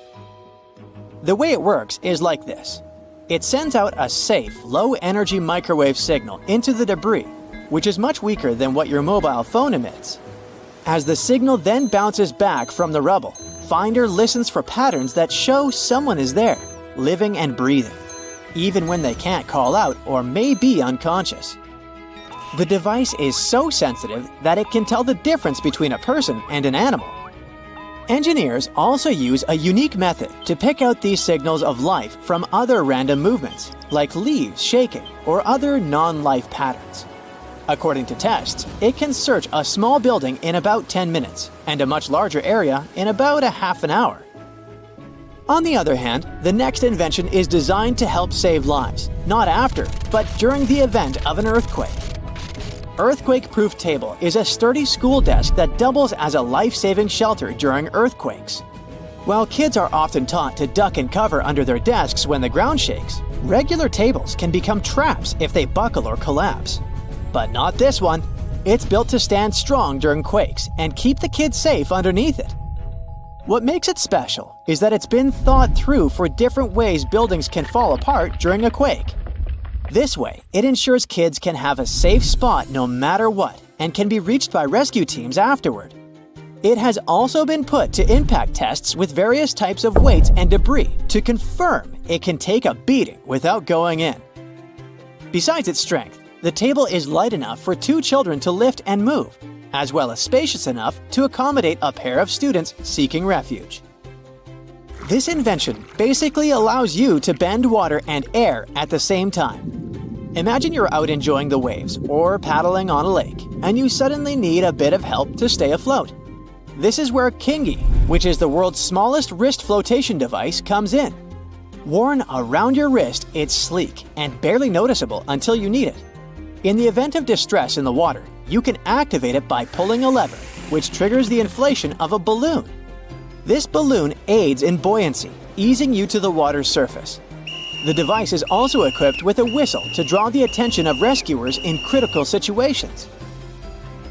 The way it works is like this. It sends out a safe, low-energy microwave signal into the debris, which is much weaker than what your mobile phone emits. As the signal then bounces back from the rubble, Finder listens for patterns that show someone is there, living and breathing, even when they can't call out or may be unconscious. The device is so sensitive that it can tell the difference between a person and an animal. Engineers also use a unique method to pick out these signals of life from other random movements, like leaves shaking or other non-life patterns. According to tests, it can search a small building in about 10 minutes and a much larger area in about a half an hour. On the other hand, the next invention is designed to help save lives, not after, but during the event of an earthquake. Earthquake-proof table is a sturdy school desk that doubles as a life-saving shelter during earthquakes. While kids are often taught to duck and cover under their desks when the ground shakes, regular tables can become traps if they buckle or collapse. But not this one. It's built to stand strong during quakes and keep the kids safe underneath it. What makes it special is that it's been thought through for different ways buildings can fall apart during a quake. This way, it ensures kids can have a safe spot no matter what and can be reached by rescue teams afterward. It has also been put to impact tests with various types of weights and debris to confirm it can take a beating without going in. Besides its strength, the table is light enough for 2 children to lift and move, as well as spacious enough to accommodate a pair of students seeking refuge. This invention basically allows you to bend water and air at the same time. Imagine you're out enjoying the waves or paddling on a lake, and you suddenly need a bit of help to stay afloat. This is where Kingi, which is the world's smallest wrist flotation device, comes in. Worn around your wrist, it's sleek and barely noticeable until you need it. In the event of distress in the water, you can activate it by pulling a lever, which triggers the inflation of a balloon. This balloon aids in buoyancy, easing you to the water's surface. The device is also equipped with a whistle to draw the attention of rescuers in critical situations.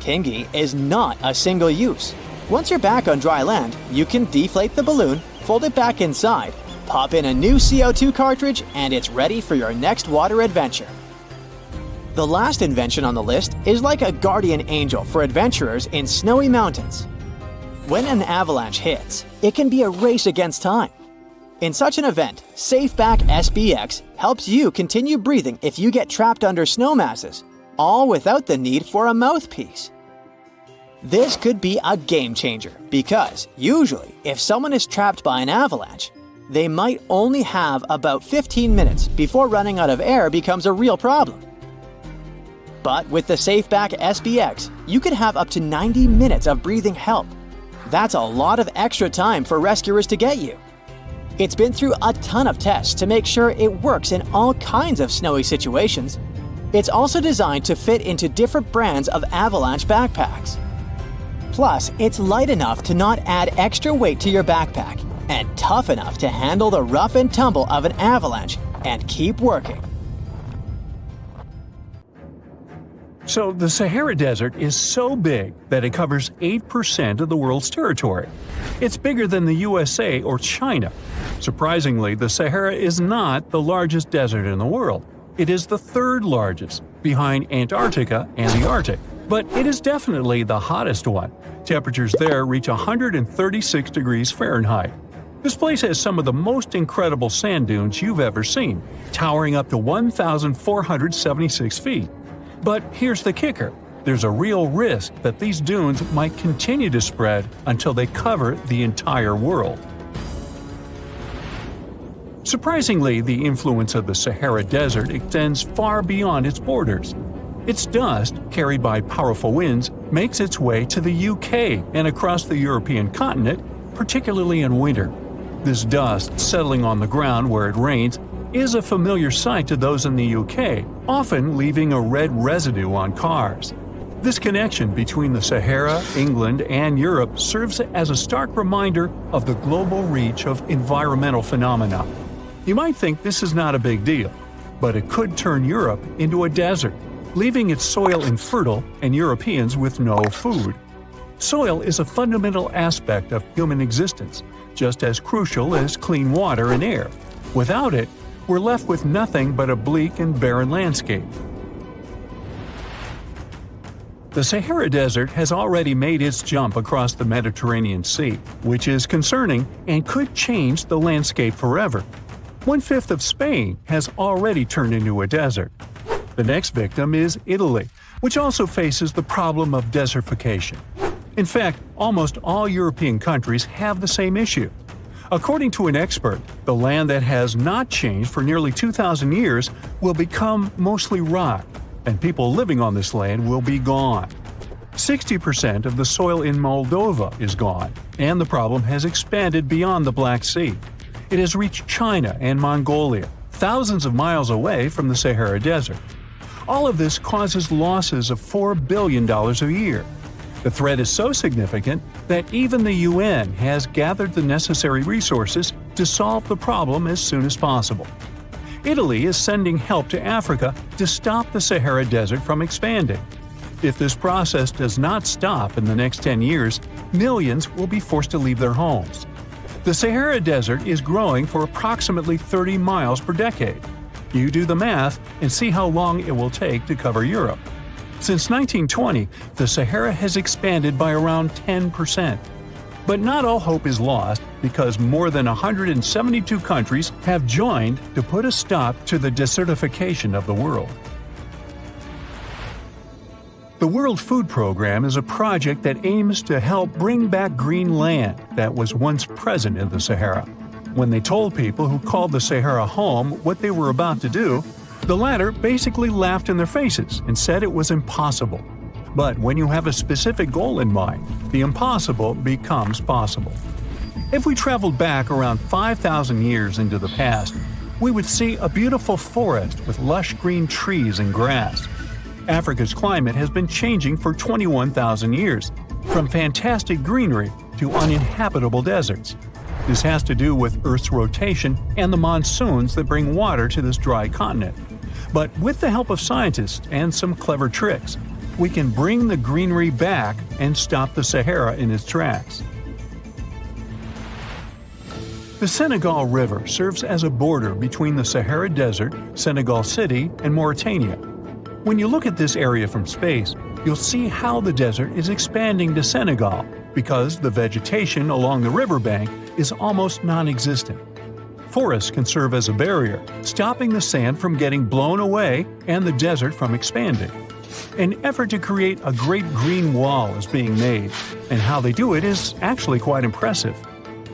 Kingi is not a single use. Once you're back on dry land, you can deflate the balloon, fold it back inside, pop in a new CO2 cartridge, and it's ready for your next water adventure. The last invention on the list is like a guardian angel for adventurers in snowy mountains. When an avalanche hits, it can be a race against time. In such an event, SafeBack SBX helps you continue breathing if you get trapped under snow masses, all without the need for a mouthpiece. This could be a game changer because usually, if someone is trapped by an avalanche, they might only have about 15 minutes before running out of air becomes a real problem. But with the SafeBack SBX, you could have up to 90 minutes of breathing help. That's a lot of extra time for rescuers to get you. It's been through a ton of tests to make sure it works in all kinds of snowy situations. It's also designed to fit into different brands of avalanche backpacks. Plus, it's light enough to not add extra weight to your backpack and tough enough to handle the rough and tumble of an avalanche and keep working. So the Sahara Desert is so big that it covers 8% of the world's territory. It's bigger than the USA or China. Surprisingly, the Sahara is not the largest desert in the world. It is the third largest, behind Antarctica and the Arctic. But it is definitely the hottest one. Temperatures there reach 136 degrees Fahrenheit. This place has some of the most incredible sand dunes you've ever seen, towering up to 1,476 feet. But here's the kicker. There's a real risk that these dunes might continue to spread until they cover the entire world. Surprisingly, the influence of the Sahara Desert extends far beyond its borders. Its dust, carried by powerful winds, makes its way to the UK and across the European continent, particularly in winter. This dust, settling on the ground where it rains, is a familiar sight to those in the UK, often leaving a red residue on cars. This connection between the Sahara, England, and Europe serves as a stark reminder of the global reach of environmental phenomena. You might think this is not a big deal, but it could turn Europe into a desert, leaving its soil infertile and Europeans with no food. Soil is a fundamental aspect of human existence, just as crucial as clean water and air. Without it, we're left with nothing but a bleak and barren landscape. The Sahara Desert has already made its jump across the Mediterranean Sea, which is concerning and could change the landscape forever. 1/5 of Spain has already turned into a desert. The next victim is Italy, which also faces the problem of desertification. In fact, almost all European countries have the same issue. According to an expert, the land that has not changed for nearly 2,000 years will become mostly rock, and people living on this land will be gone. 60% of the soil in Moldova is gone, and the problem has expanded beyond the Black Sea. It has reached China and Mongolia, thousands of miles away from the Sahara Desert. All of this causes losses of $4 billion a year. The threat is so significant that even the UN has gathered the necessary resources to solve the problem as soon as possible. Italy is sending help to Africa to stop the Sahara Desert from expanding. If this process does not stop in the next 10 years, millions will be forced to leave their homes. The Sahara Desert is growing for approximately 30 miles per decade. You do the math and see how long it will take to cover Europe. Since 1920, the Sahara has expanded by around 10%. But not all hope is lost because more than 172 countries have joined to put a stop to the desertification of the world. The World Food Program is a project that aims to help bring back green land that was once present in the Sahara. When they told people who called the Sahara home what they were about to do, the latter basically laughed in their faces and said it was impossible. But when you have a specific goal in mind, the impossible becomes possible. If we traveled back around 5,000 years into the past, we would see a beautiful forest with lush green trees and grass. Africa's climate has been changing for 21,000 years, from fantastic greenery to uninhabitable deserts. This has to do with Earth's rotation and the monsoons that bring water to this dry continent. But with the help of scientists and some clever tricks, we can bring the greenery back and stop the Sahara in its tracks. The Senegal River serves as a border between the Sahara Desert, Senegal City, and Mauritania. When you look at this area from space, you'll see how the desert is expanding to Senegal because the vegetation along the riverbank is almost non-existent. Forests can serve as a barrier, stopping the sand from getting blown away and the desert from expanding. An effort to create a great green wall is being made, and how they do it is actually quite impressive.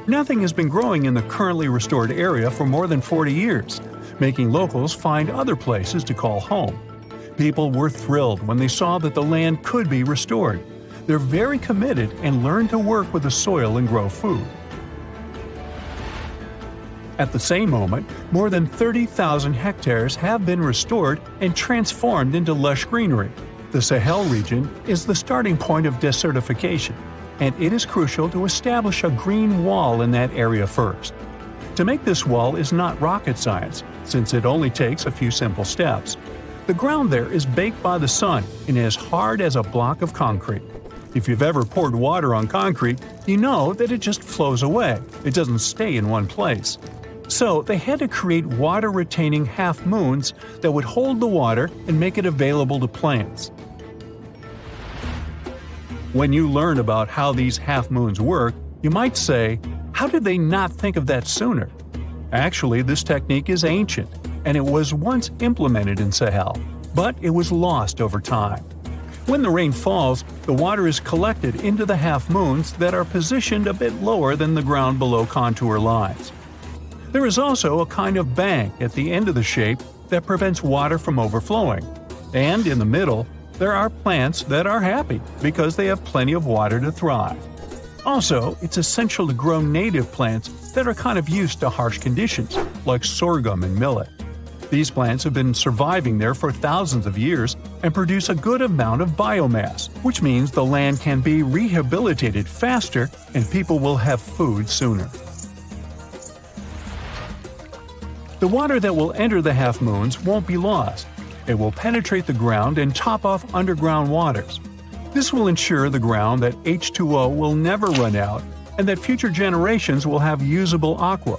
Nothing has been growing in the currently restored area for more than 40 years, making locals find other places to call home. People were thrilled when they saw that the land could be restored. They're very committed and learn to work with the soil and grow food. At the same moment, more than 30,000 hectares have been restored and transformed into lush greenery. The Sahel region is the starting point of desertification, and it is crucial to establish a green wall in that area first. To make this wall is not rocket science, since it only takes a few simple steps. The ground there is baked by the sun and as hard as a block of concrete. If you've ever poured water on concrete, you know that it just flows away. It doesn't stay in one place. So they had to create water-retaining half-moons that would hold the water and make it available to plants. When you learn about how these half-moons work, you might say, how did they not think of that sooner? Actually, this technique is ancient, and it was once implemented in Sahel, but it was lost over time. When the rain falls, the water is collected into the half-moons that are positioned a bit lower than the ground below contour lines. There is also a kind of bank at the end of the shape that prevents water from overflowing. And in the middle, there are plants that are happy because they have plenty of water to thrive. Also, it's essential to grow native plants that are kind of used to harsh conditions, like sorghum and millet. These plants have been surviving there for thousands of years and produce a good amount of biomass, which means the land can be rehabilitated faster and people will have food sooner. The water that will enter the half-moons won't be lost. It will penetrate the ground and top off underground waters. This will ensure the ground that H2O will never run out and that future generations will have usable aqua.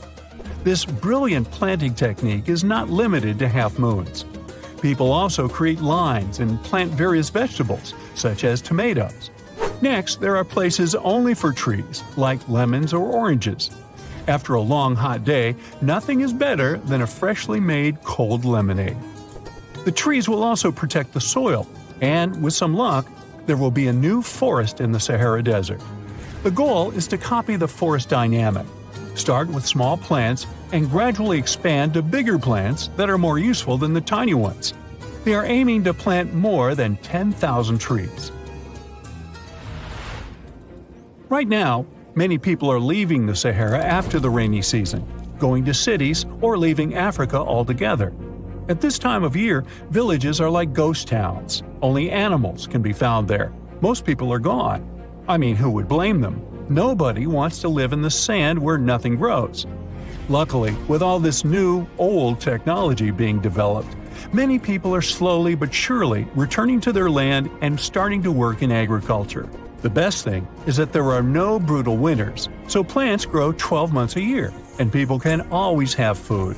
This brilliant planting technique is not limited to half-moons. People also create lines and plant various vegetables, such as tomatoes. Next, there are places only for trees, like lemons or oranges. After a long hot day, nothing is better than a freshly made cold lemonade. The trees will also protect the soil, and with some luck, there will be a new forest in the Sahara Desert. The goal is to copy the forest dynamic. Start with small plants and gradually expand to bigger plants that are more useful than the tiny ones. They are aiming to plant more than 10,000 trees. Right now, many people are leaving the Sahara after the rainy season, going to cities or leaving Africa altogether. At this time of year, villages are like ghost towns. Only animals can be found there. Most people are gone. I mean, who would blame them? Nobody wants to live in the sand where nothing grows. Luckily, with all this new, old technology being developed, many people are slowly but surely returning to their land and starting to work in agriculture. The best thing is that there are no brutal winters, so plants grow 12 months a year, and people can always have food.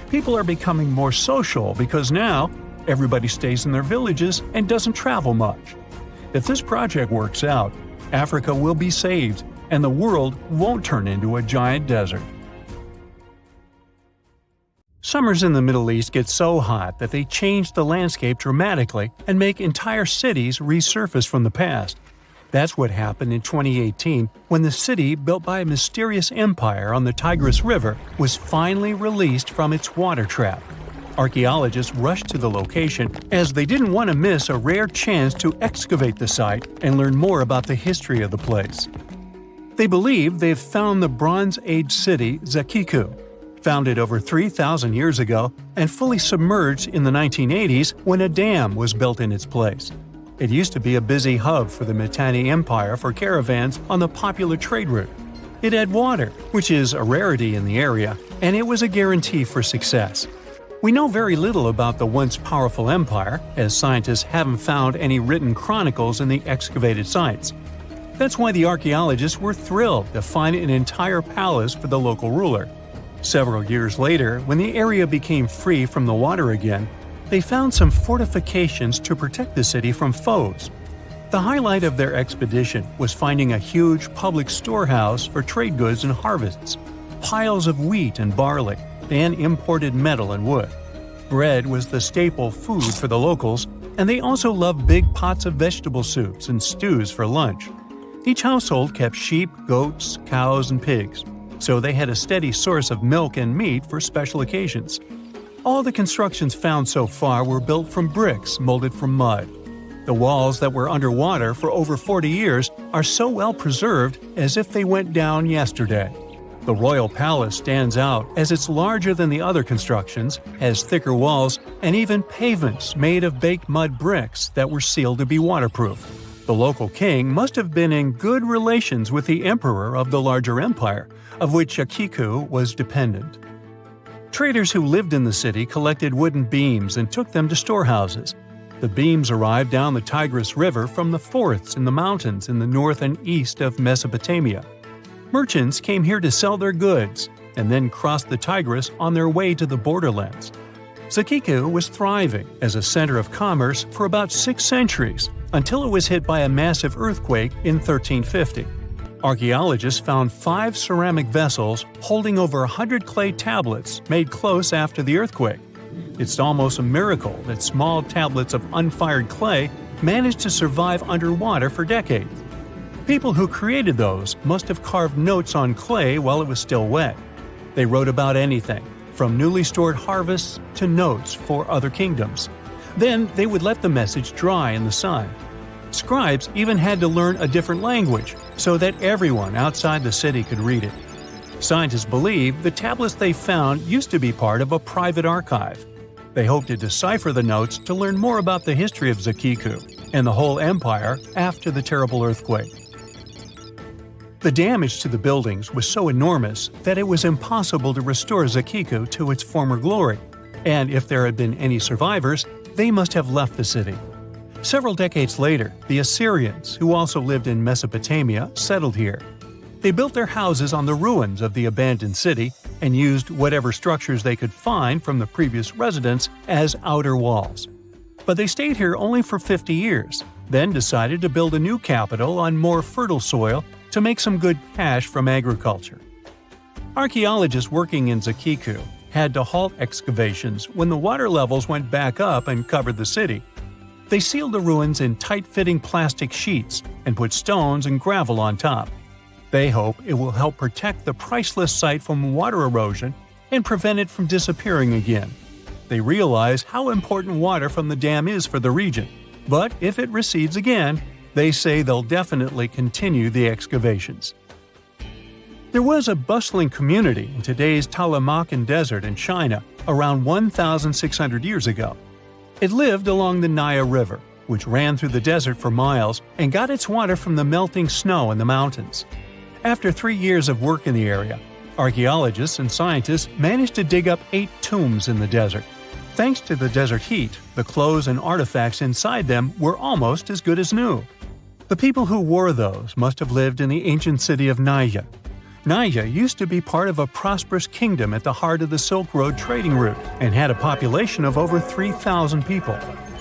People are becoming more social because now everybody stays in their villages and doesn't travel much. If this project works out, Africa will be saved, and the world won't turn into a giant desert. Summers in the Middle East get so hot that they change the landscape dramatically and make entire cities resurface from the past. That's what happened in 2018 when the city built by a mysterious empire on the Tigris River was finally released from its water trap. Archaeologists rushed to the location as they didn't want to miss a rare chance to excavate the site and learn more about the history of the place. They believe they've found the Bronze Age city Zakiku, founded over 3,000 years ago and fully submerged in the 1980s when a dam was built in its place. It used to be a busy hub for the Mitanni Empire for caravans on the popular trade route. It had water, which is a rarity in the area, and it was a guarantee for success. We know very little about the once powerful empire, as scientists haven't found any written chronicles in the excavated sites. That's why the archaeologists were thrilled to find an entire palace for the local ruler. Several years later, when the area became free from the water again, they found some fortifications to protect the city from foes. The highlight of their expedition was finding a huge public storehouse for trade goods and harvests, piles of wheat and barley, and imported metal and wood. Bread was the staple food for the locals, and they also loved big pots of vegetable soups and stews for lunch. Each household kept sheep, goats, cows, and pigs, so they had a steady source of milk and meat for special occasions. All the constructions found so far were built from bricks molded from mud. The walls that were underwater for over 40 years are so well preserved as if they went down yesterday. The royal palace stands out as it's larger than the other constructions, has thicker walls, and even pavements made of baked mud bricks that were sealed to be waterproof. The local king must have been in good relations with the emperor of the larger empire, of which Akiku was dependent. Traders who lived in the city collected wooden beams and took them to storehouses. The beams arrived down the Tigris River from the forests in the mountains in the north and east of Mesopotamia. Merchants came here to sell their goods and then crossed the Tigris on their way to the borderlands. Zakiku was thriving as a center of commerce for about 6 centuries until it was hit by a massive earthquake in 1350. Archaeologists found 5 ceramic vessels holding over 100 clay tablets made close after the earthquake. It's almost a miracle that small tablets of unfired clay managed to survive underwater for decades. People who created those must have carved notes on clay while it was still wet. They wrote about anything, from newly stored harvests to notes for other kingdoms. Then they would let the message dry in the sun. Scribes even had to learn a different language so that everyone outside the city could read it. Scientists believe the tablets they found used to be part of a private archive. They hoped to decipher the notes to learn more about the history of Zakiku and the whole empire after the terrible earthquake. The damage to the buildings was so enormous that it was impossible to restore Zakiku to its former glory, and if there had been any survivors, they must have left the city. Several decades later, the Assyrians, who also lived in Mesopotamia, settled here. They built their houses on the ruins of the abandoned city and used whatever structures they could find from the previous residents as outer walls. But they stayed here only for 50 years, then decided to build a new capital on more fertile soil to make some good cash from agriculture. Archaeologists working in Zakiku had to halt excavations when the water levels went back up and covered the city. They sealed the ruins in tight-fitting plastic sheets and put stones and gravel on top. They hope it will help protect the priceless site from water erosion and prevent it from disappearing again. They realize how important water from the dam is for the region, but if it recedes again, they say they'll definitely continue the excavations. There was a bustling community in today's Taklamakan Desert in China around 1,600 years ago. It lived along the Nile River, which ran through the desert for miles and got its water from the melting snow in the mountains. After 3 years of work in the area, archaeologists and scientists managed to dig up 8 tombs in the desert. Thanks to the desert heat, the clothes and artifacts inside them were almost as good as new. The people who wore those must have lived in the ancient city of Naya. Naya used to be part of a prosperous kingdom at the heart of the Silk Road trading route and had a population of over 3,000 people.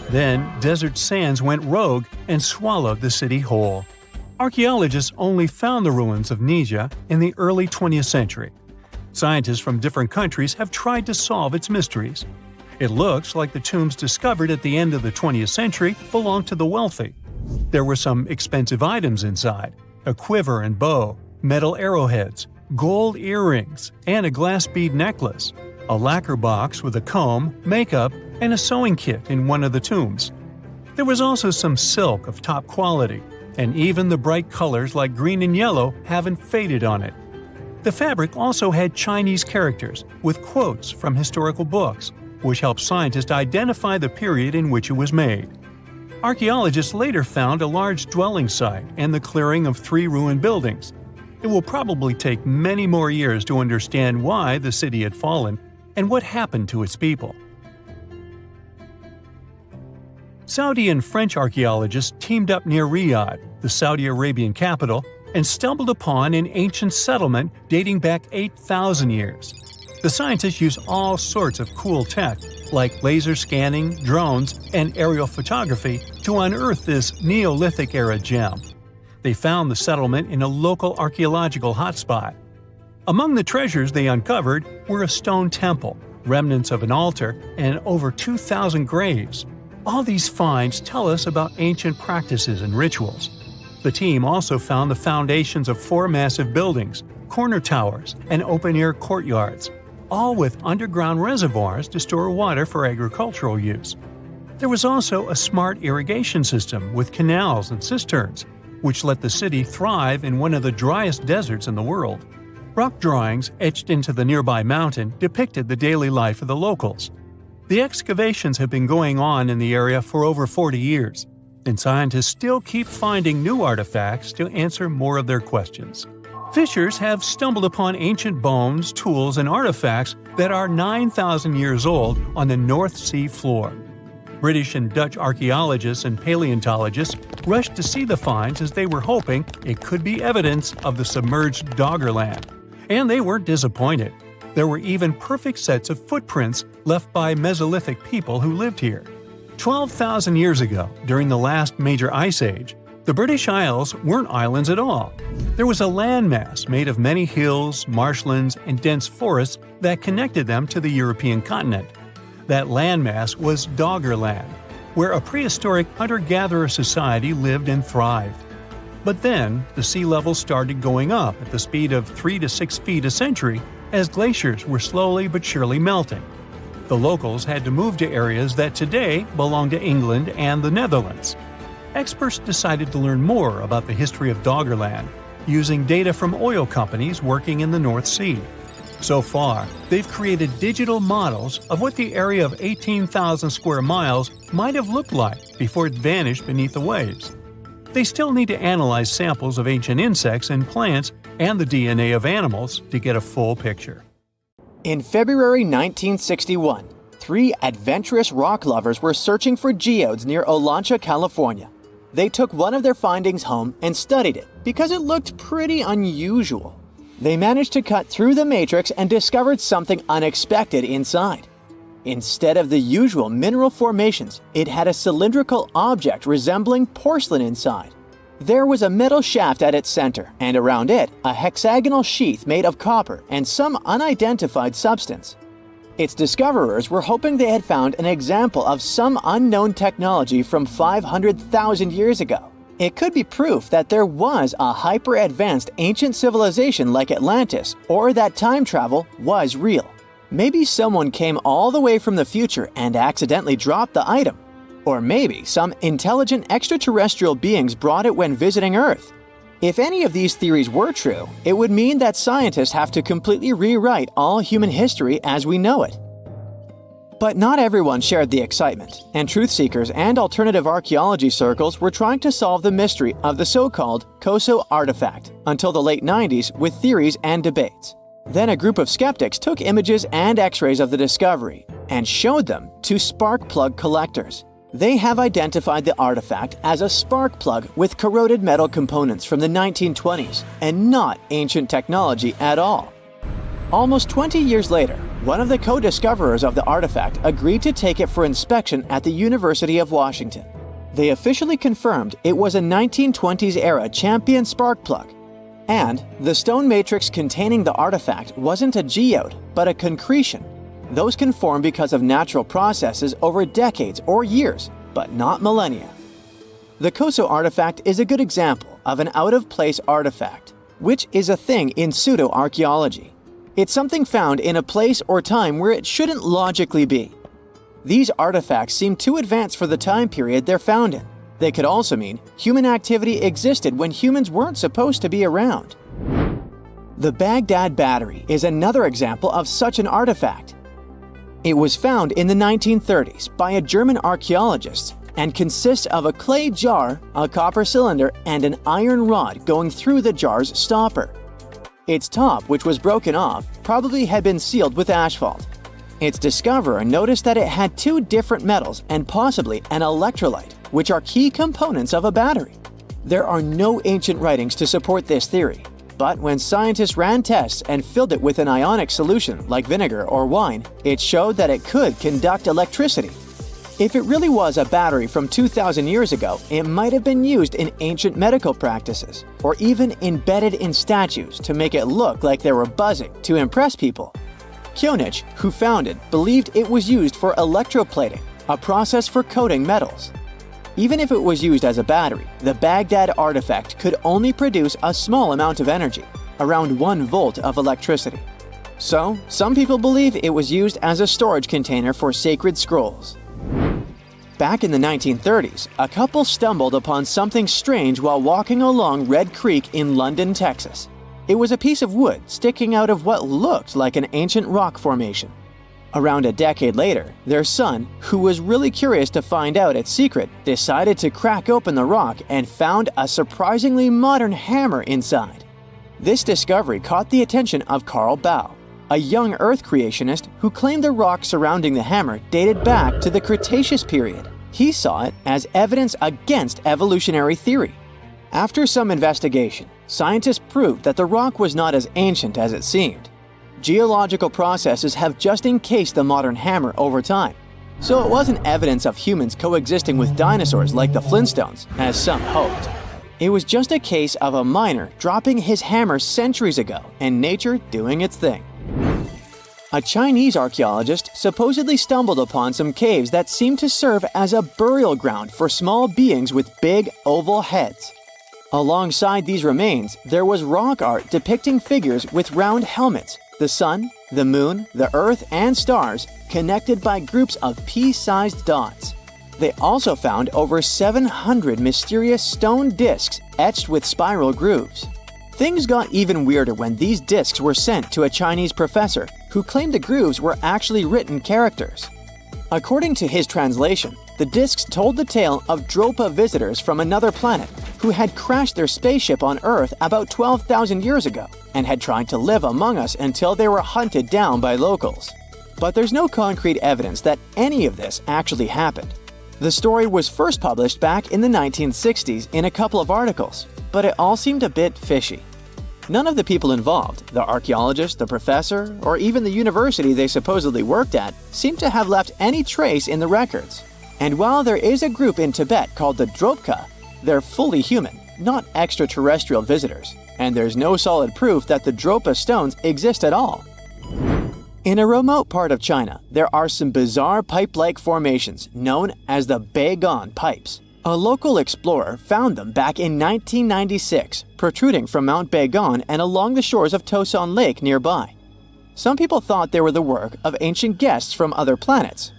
Then, desert sands went rogue and swallowed the city whole. Archaeologists only found the ruins of Nija in the early 20th century. Scientists from different countries have tried to solve its mysteries. It looks like the tombs discovered at the end of the 20th century belonged to the wealthy. There were some expensive items inside: a quiver and bow, metal arrowheads, gold earrings, and a glass bead necklace, a lacquer box with a comb, makeup, and a sewing kit in one of the tombs. There was also some silk of top quality, and even the bright colors like green and yellow haven't faded on it. The fabric also had Chinese characters with quotes from historical books, which helped scientists identify the period in which it was made. Archaeologists later found a large dwelling site and the clearing of 3 ruined buildings. It will probably take many more years to understand why the city had fallen and what happened to its people. Saudi and French archaeologists teamed up near Riyadh, the Saudi Arabian capital, and stumbled upon an ancient settlement dating back 8,000 years. The scientists used all sorts of cool tech, like laser scanning, drones, and aerial photography, to unearth this Neolithic-era gem. They found the settlement in a local archaeological hotspot. Among the treasures they uncovered were a stone temple, remnants of an altar, and over 2,000 graves. All these finds tell us about ancient practices and rituals. The team also found the foundations of 4 massive buildings, corner towers, and open-air courtyards, all with underground reservoirs to store water for agricultural use. There was also a smart irrigation system with canals and cisterns, which let the city thrive in one of the driest deserts in the world. Rock drawings etched into the nearby mountain depicted the daily life of the locals. The excavations have been going on in the area for over 40 years, and scientists still keep finding new artifacts to answer more of their questions. Fishers have stumbled upon ancient bones, tools, and artifacts that are 9,000 years old on the North Sea floor. British and Dutch archaeologists and paleontologists rushed to see the finds as they were hoping it could be evidence of the submerged Doggerland. And they weren't disappointed. There were even perfect sets of footprints left by Mesolithic people who lived here. 12,000 years ago, during the last major ice age, the British Isles weren't islands at all. There was a landmass made of many hills, marshlands, and dense forests that connected them to the European continent. That landmass was Doggerland, where a prehistoric hunter-gatherer society lived and thrived. But then, the sea level started going up at the speed of 3 to 6 feet a century as glaciers were slowly but surely melting. The locals had to move to areas that today belong to England and the Netherlands. Experts decided to learn more about the history of Doggerland, using data from oil companies working in the North Sea. So far, they've created digital models of what the area of 18,000 square miles might have looked like before it vanished beneath the waves. They still need to analyze samples of ancient insects and plants and the DNA of animals to get a full picture. In February 1961, 3 adventurous rock lovers were searching for geodes near Olancha, California. They took one of their findings home and studied it because it looked pretty unusual. They managed to cut through the matrix and discovered something unexpected inside. Instead of the usual mineral formations, it had a cylindrical object resembling porcelain inside. There was a metal shaft at its center, and around it, a hexagonal sheath made of copper and some unidentified substance. Its discoverers were hoping they had found an example of some unknown technology from 500,000 years ago. It could be proof that there was a hyper-advanced ancient civilization like Atlantis, or that time travel was real. Maybe someone came all the way from the future and accidentally dropped the item. Or maybe some intelligent extraterrestrial beings brought it when visiting Earth. If any of these theories were true, it would mean that scientists have to completely rewrite all human history as we know it. But not everyone shared the excitement, and truth seekers and alternative archaeology circles were trying to solve the mystery of the so-called Koso artifact until the late 90s with theories and debates. Then a group of skeptics took images and x-rays of the discovery and showed them to spark plug collectors. They have identified the artifact as a spark plug with corroded metal components from the 1920s and not ancient technology at all. Almost 20 years later, one of the co-discoverers of the artifact agreed to take it for inspection at the University of Washington. They officially confirmed it was a 1920s-era champion spark plug. And the stone matrix containing the artifact wasn't a geode, but a concretion. Those can form because of natural processes over decades or years, but not millennia. The Koso artifact is a good example of an out-of-place artifact, which is a thing in pseudo-archaeology. It's something found in a place or time where it shouldn't logically be. These artifacts seem too advanced for the time period they're found in. They could also mean human activity existed when humans weren't supposed to be around. The Baghdad Battery is another example of such an artifact. It was found in the 1930s by a German archaeologist and consists of a clay jar, a copper cylinder, and an iron rod going through the jar's stopper. Its top, which was broken off, probably had been sealed with asphalt. Its discoverer noticed that it had 2 different metals and possibly an electrolyte, which are key components of a battery. There are no ancient writings to support this theory, but when scientists ran tests and filled it with an ionic solution like vinegar or wine, it showed that it could conduct electricity. If it really was a battery from 2,000 years ago, it might have been used in ancient medical practices, or even embedded in statues to make it look like they were buzzing to impress people. Kionich, who found it, believed it was used for electroplating, a process for coating metals. Even if it was used as a battery, the Baghdad artifact could only produce a small amount of energy, around 1 volt of electricity. So, some people believe it was used as a storage container for sacred scrolls. Back in the 1930s, a couple stumbled upon something strange while walking along Red Creek in London, Texas. It was a piece of wood sticking out of what looked like an ancient rock formation. Around a decade later, their son, who was really curious to find out its secret, decided to crack open the rock and found a surprisingly modern hammer inside. This discovery caught the attention of Carl Baugh, a young Earth creationist who claimed the rock surrounding the hammer dated back to the Cretaceous period. He saw it as evidence against evolutionary theory. After some investigation, scientists proved that the rock was not as ancient as it seemed. Geological processes have just encased the modern hammer over time, so it wasn't evidence of humans coexisting with dinosaurs like the Flintstones, as some hoped. It was just a case of a miner dropping his hammer centuries ago and nature doing its thing. A Chinese archaeologist supposedly stumbled upon some caves that seemed to serve as a burial ground for small beings with big, oval heads. Alongside these remains, there was rock art depicting figures with round helmets, the sun, the moon, the earth, and stars connected by groups of pea-sized dots. They also found over 700 mysterious stone discs etched with spiral grooves. Things got even weirder when these discs were sent to a Chinese professor who claimed the grooves were actually written characters. According to his translation, the discs told the tale of Dropa visitors from another planet who had crashed their spaceship on Earth about 12,000 years ago and had tried to live among us until they were hunted down by locals. But there's no concrete evidence that any of this actually happened. The story was first published back in the 1960s in a couple of articles, but it all seemed a bit fishy. None of the people involved, the archaeologist, the professor, or even the university they supposedly worked at, seemed to have left any trace in the records. And while there is a group in Tibet called the Dropka, they're fully human, not extraterrestrial visitors, and there's no solid proof that the Dropa stones exist at all. In a remote part of China, there are some bizarre pipe-like formations known as the Beigan pipes. A local explorer found them back in 1996, protruding from Mount Beigan and along the shores of Tosan Lake nearby. Some people thought they were the work of ancient guests from other planets.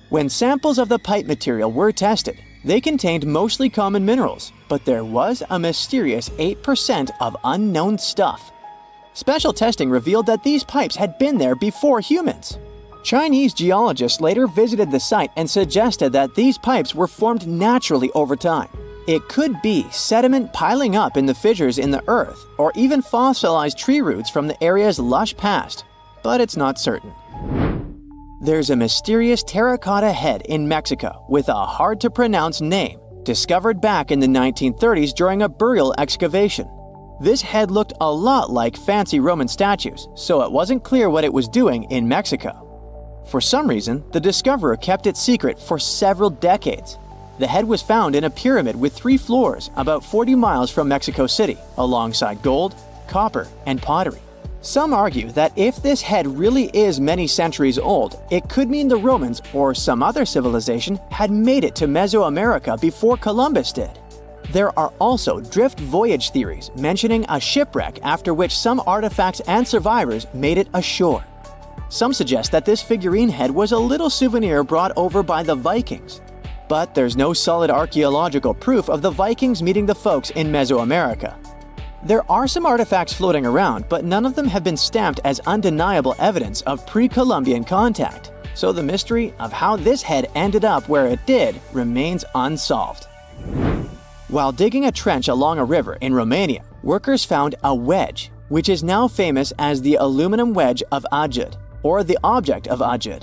When samples of the pipe material were tested, they contained mostly common minerals, but there was a mysterious 8% of unknown stuff. Special testing revealed that these pipes had been there before humans. Chinese geologists later visited the site and suggested that these pipes were formed naturally over time. It could be sediment piling up in the fissures in the earth, or even fossilized tree roots from the area's lush past, but it's not certain. There's a mysterious terracotta head in Mexico with a hard-to-pronounce name, discovered back in the 1930s during a burial excavation. This head looked a lot like fancy Roman statues, so it wasn't clear what it was doing in Mexico. For some reason, the discoverer kept it secret for several decades. The head was found in a pyramid with 3 floors about 40 miles from Mexico City, alongside gold, copper, and pottery. Some argue that if this head really is many centuries old, it could mean the Romans or some other civilization had made it to Mesoamerica before Columbus did. There are also drift voyage theories mentioning a shipwreck after which some artifacts and survivors made it ashore. Some suggest that this figurine head was a little souvenir brought over by the Vikings. But there's no solid archaeological proof of the Vikings meeting the folks in Mesoamerica. There are some artifacts floating around, but none of them have been stamped as undeniable evidence of pre-Columbian contact. So the mystery of how this head ended up where it did remains unsolved. While digging a trench along a river in Romania, workers found a wedge, which is now famous as the aluminum wedge of Ajud, or the object of Ajud.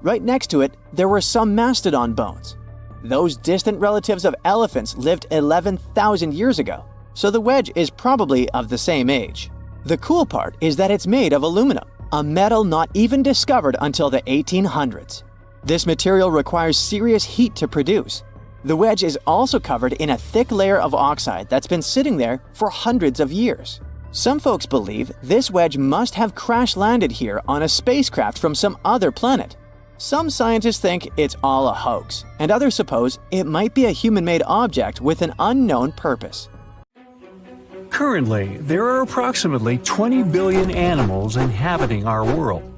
Right next to it, there were some mastodon bones. Those distant relatives of elephants lived 11,000 years ago, so the wedge is probably of the same age. The cool part is that it's made of aluminum, a metal not even discovered until the 1800s. This material requires serious heat to produce. The wedge is also covered in a thick layer of oxide that's been sitting there for hundreds of years. Some folks believe this wedge must have crash-landed here on a spacecraft from some other planet. Some scientists think it's all a hoax, and others suppose it might be a human-made object with an unknown purpose. Currently, there are approximately 20 billion animals inhabiting our world.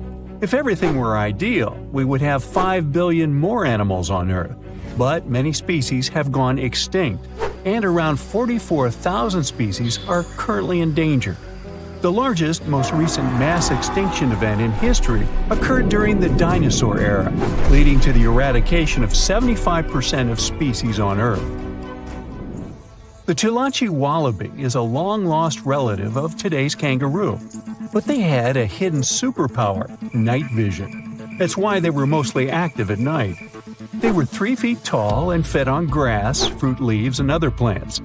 If everything were ideal, we would have 5 billion more animals on Earth. But many species have gone extinct, and around 44,000 species are currently in danger. The largest, most recent mass extinction event in history occurred during the dinosaur era, leading to the eradication of 75% of species on Earth. The Tulachi wallaby is a long-lost relative of today's kangaroo, but they had a hidden superpower, night vision. That's why they were mostly active at night. They were 3 feet tall and fed on grass, fruit leaves, and other plants.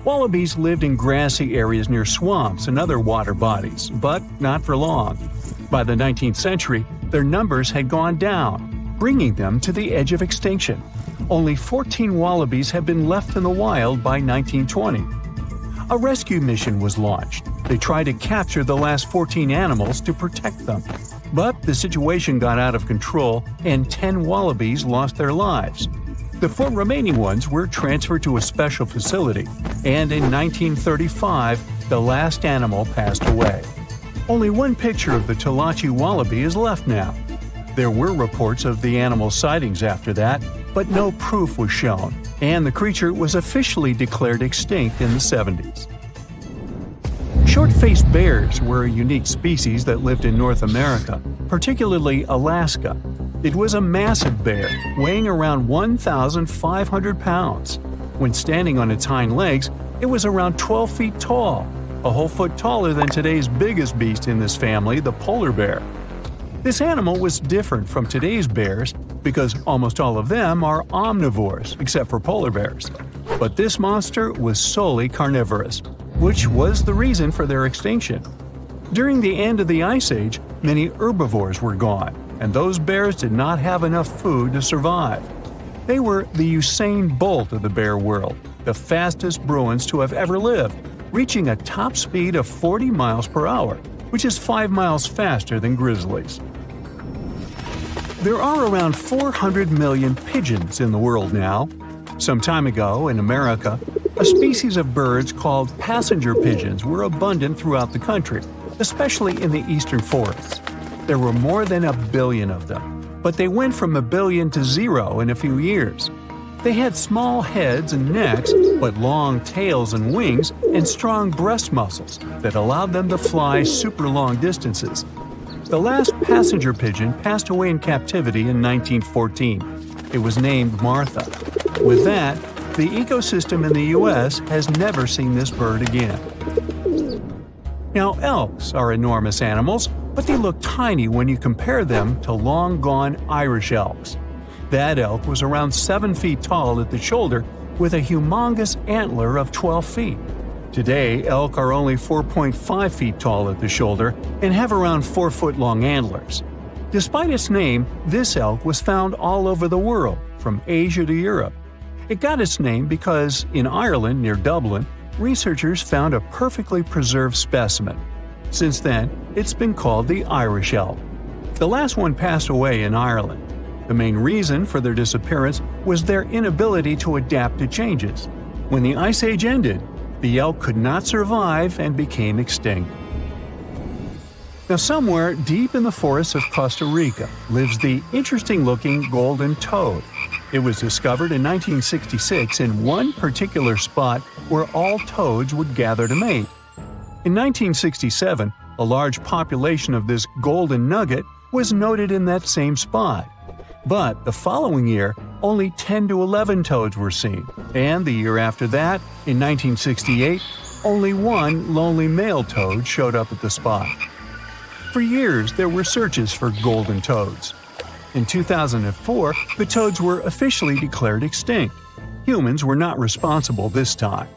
Wallabies lived in grassy areas near swamps and other water bodies, but not for long. By the 19th century, their numbers had gone down, bringing them to the edge of extinction. Only 14 wallabies had been left in the wild by 1920. A rescue mission was launched. They tried to capture the last 14 animals to protect them. But the situation got out of control and 10 wallabies lost their lives. The 4 remaining ones were transferred to a special facility, and in 1935, the last animal passed away. Only one picture of the Tulachi wallaby is left now. There were reports of the animal's sightings after that, but no proof was shown, and the creature was officially declared extinct in the 70s. Short-faced bears were a unique species that lived in North America, particularly Alaska. It was a massive bear, weighing around 1,500 pounds. When standing on its hind legs, it was around 12 feet tall, a whole foot taller than today's biggest beast in this family, the polar bear. This animal was different from today's bears because almost all of them are omnivores, except for polar bears. But this monster was solely carnivorous, which was the reason for their extinction. During the end of the Ice Age, many herbivores were gone, and those bears did not have enough food to survive. They were the Usain Bolt of the bear world, the fastest Bruins to have ever lived, reaching a top speed of 40 miles per hour, which is 5 miles faster than grizzlies. There are around 400 million pigeons in the world now. Some time ago, in America, a species of birds called passenger pigeons were abundant throughout the country, especially in the eastern forests. There were more than 1 billion of them, but they went from 1 billion to 0 in a few years. They had small heads and necks, but long tails and wings and strong breast muscles that allowed them to fly super long distances. The last passenger pigeon passed away in captivity in 1914. It was named Martha. With that, the ecosystem in the U.S. has never seen this bird again. Now, elks are enormous animals, but they look tiny when you compare them to long-gone Irish elks. That elk was around 7 feet tall at the shoulder with a humongous antler of 12 feet. Today, elk are only 4.5 feet tall at the shoulder and have around 4-foot-long antlers. Despite its name, this elk was found all over the world, from Asia to Europe. It got its name because, in Ireland near Dublin, researchers found a perfectly preserved specimen. Since then, it's been called the Irish elk. The last one passed away in Ireland. The main reason for their disappearance was their inability to adapt to changes. When the Ice Age ended, the elk could not survive and became extinct. Now, somewhere deep in the forests of Costa Rica lives the interesting-looking golden toad. It was discovered in 1966 in one particular spot where all toads would gather to mate. In 1967, a large population of this golden nugget was noted in that same spot. But the following year, only 10 to 11 toads were seen, and the year after that, in 1968, only one lonely male toad showed up at the spot. For years, there were searches for golden toads. In 2004, the toads were officially declared extinct. Humans were not responsible this time.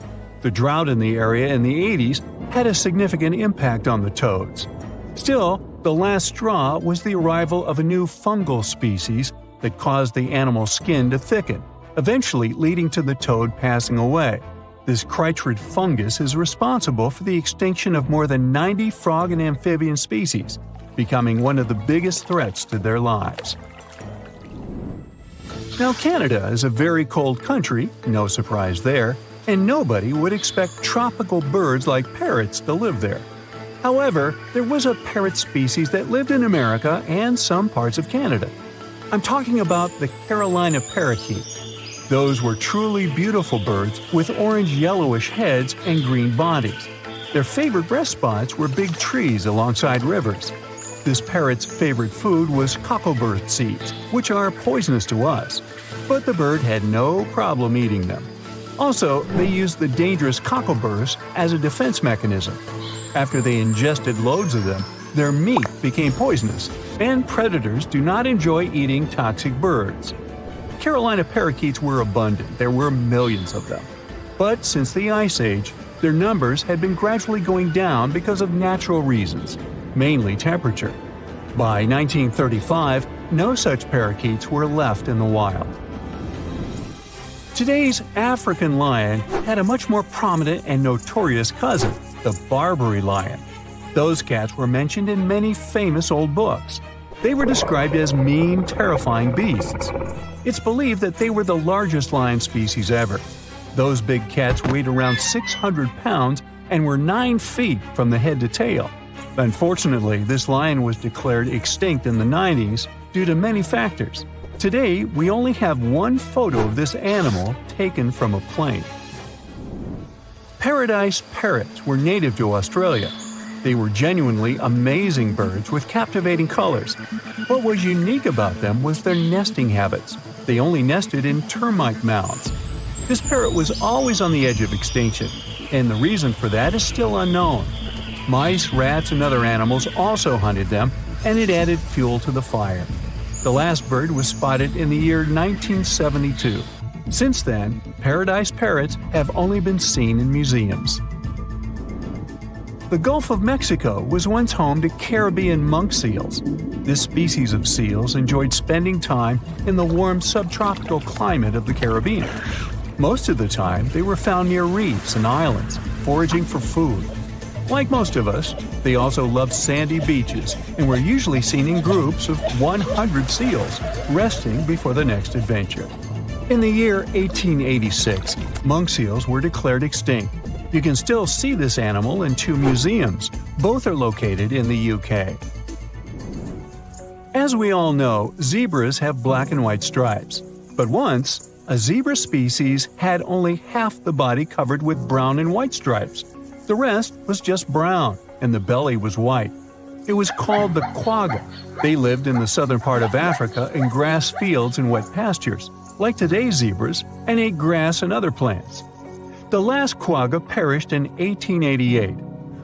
The drought in the area in the 80s had a significant impact on the toads. Still, the last straw was the arrival of a new fungal species that caused the animal's skin to thicken, eventually leading to the toad passing away. This chytrid fungus is responsible for the extinction of more than 90 frog and amphibian species, becoming one of the biggest threats to their lives. Now, Canada is a very cold country, no surprise there, and nobody would expect tropical birds like parrots to live there. However, there was a parrot species that lived in America and some parts of Canada. I'm talking about the Carolina parakeet. Those were truly beautiful birds with orange-yellowish heads and green bodies. Their favorite rest spots were big trees alongside rivers. This parrot's favorite food was cocklebur seeds, which are poisonous to us, but the bird had no problem eating them. Also, they used the dangerous cockleburs as a defense mechanism. After they ingested loads of them, their meat became poisonous, and predators do not enjoy eating toxic birds. Carolina parakeets were abundant, there were millions of them. But since the Ice Age, their numbers had been gradually going down because of natural reasons, mainly temperature. By 1935, no such parakeets were left in the wild. Today's African lion had a much more prominent and notorious cousin, the Barbary lion. Those cats were mentioned in many famous old books. They were described as mean, terrifying beasts. It's believed that they were the largest lion species ever. Those big cats weighed around 600 pounds and were 9 feet from the head to tail. Unfortunately, this lion was declared extinct in the 90s due to many factors. Today, we only have one photo of this animal taken from a plane. Paradise parrots were native to Australia. They were genuinely amazing birds with captivating colors. What was unique about them was their nesting habits. They only nested in termite mounds. This parrot was always on the edge of extinction, and the reason for that is still unknown. Mice, rats, and other animals also hunted them, and it added fuel to the fire. The last bird was spotted in the year 1972. Since then, paradise parrots have only been seen in museums. The Gulf of Mexico was once home to Caribbean monk seals. This species of seals enjoyed spending time in the warm subtropical climate of the Caribbean. Most of the time, they were found near reefs and islands, foraging for food. Like most of us, they also loved sandy beaches and were usually seen in groups of 100 seals, resting before the next adventure. In the year 1886, monk seals were declared extinct. You can still see this animal in 2 museums. Both are located in the UK. As we all know, zebras have black and white stripes. But once, a zebra species had only half the body covered with brown and white stripes. The rest was just brown, and the belly was white. It was called the quagga. They lived in the southern part of Africa in grass fields and wet pastures, like today's zebras, and ate grass and other plants. The last quagga perished in 1888,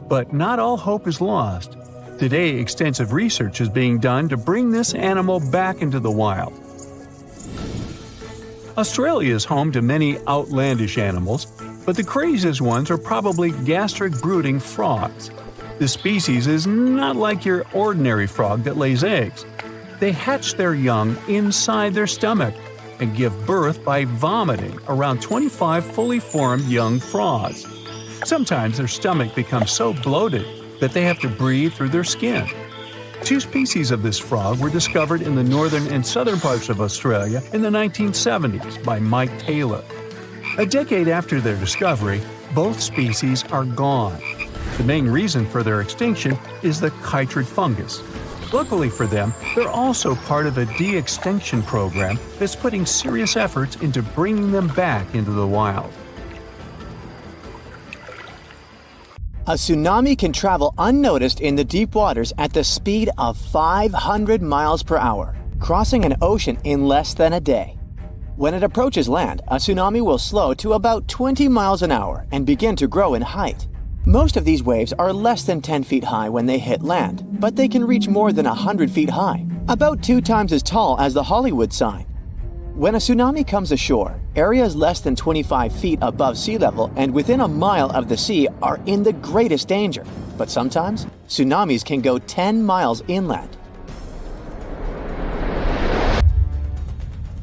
but not all hope is lost. Today, extensive research is being done to bring this animal back into the wild. Australia is home to many outlandish animals, but the craziest ones are probably gastric brooding frogs. This species is not like your ordinary frog that lays eggs. They hatch their young inside their stomach and give birth by vomiting around 25 fully formed young frogs. Sometimes their stomach becomes so bloated that they have to breathe through their skin. 2 species of this frog were discovered in the northern and southern parts of Australia in the 1970s by Mike Taylor. A decade after their discovery, both species are gone. The main reason for their extinction is the chytrid fungus. Luckily for them, they're also part of a de-extinction program that's putting serious efforts into bringing them back into the wild. A tsunami can travel unnoticed in the deep waters at the speed of 500 miles per hour, crossing an ocean in less than a day. When it approaches land, a tsunami will slow to about 20 miles an hour and begin to grow in height. Most of these waves are less than 10 feet high when they hit land, but they can reach more than 100 feet high, about 2 times as tall as the Hollywood sign. When a tsunami comes ashore, areas less than 25 feet above sea level and within a mile of the sea are in the greatest danger. But sometimes, tsunamis can go 10 miles inland.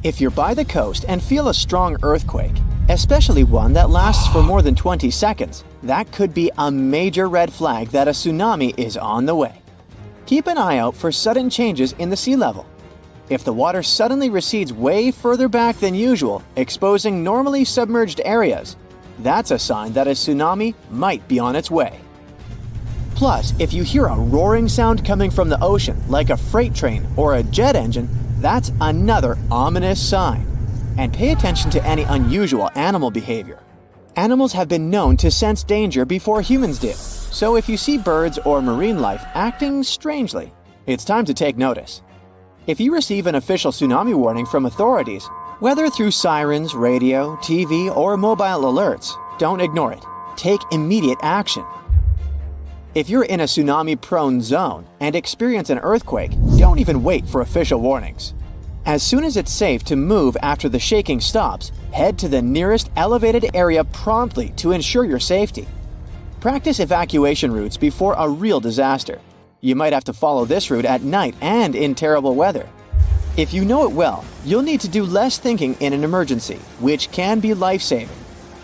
If you're by the coast and feel a strong earthquake, especially one that lasts for more than 20 seconds, that could be a major red flag that a tsunami is on the way. Keep an eye out for sudden changes in the sea level. If the water suddenly recedes way further back than usual, exposing normally submerged areas, that's a sign that a tsunami might be on its way. Plus, if you hear a roaring sound coming from the ocean, like a freight train or a jet engine, that's another ominous sign. And pay attention to any unusual animal behavior. Animals have been known to sense danger before humans do. So if you see birds or marine life acting strangely, it's time to take notice. If you receive an official tsunami warning from authorities, whether through sirens, radio, TV, or mobile alerts, don't ignore it. Take immediate action. If you're in a tsunami-prone zone and experience an earthquake, don't even wait for official warnings. As soon as it's safe to move after the shaking stops, head to the nearest elevated area promptly to ensure your safety. Practice evacuation routes before a real disaster. You might have to follow this route at night and in terrible weather. If you know it well, you'll need to do less thinking in an emergency, which can be life-saving.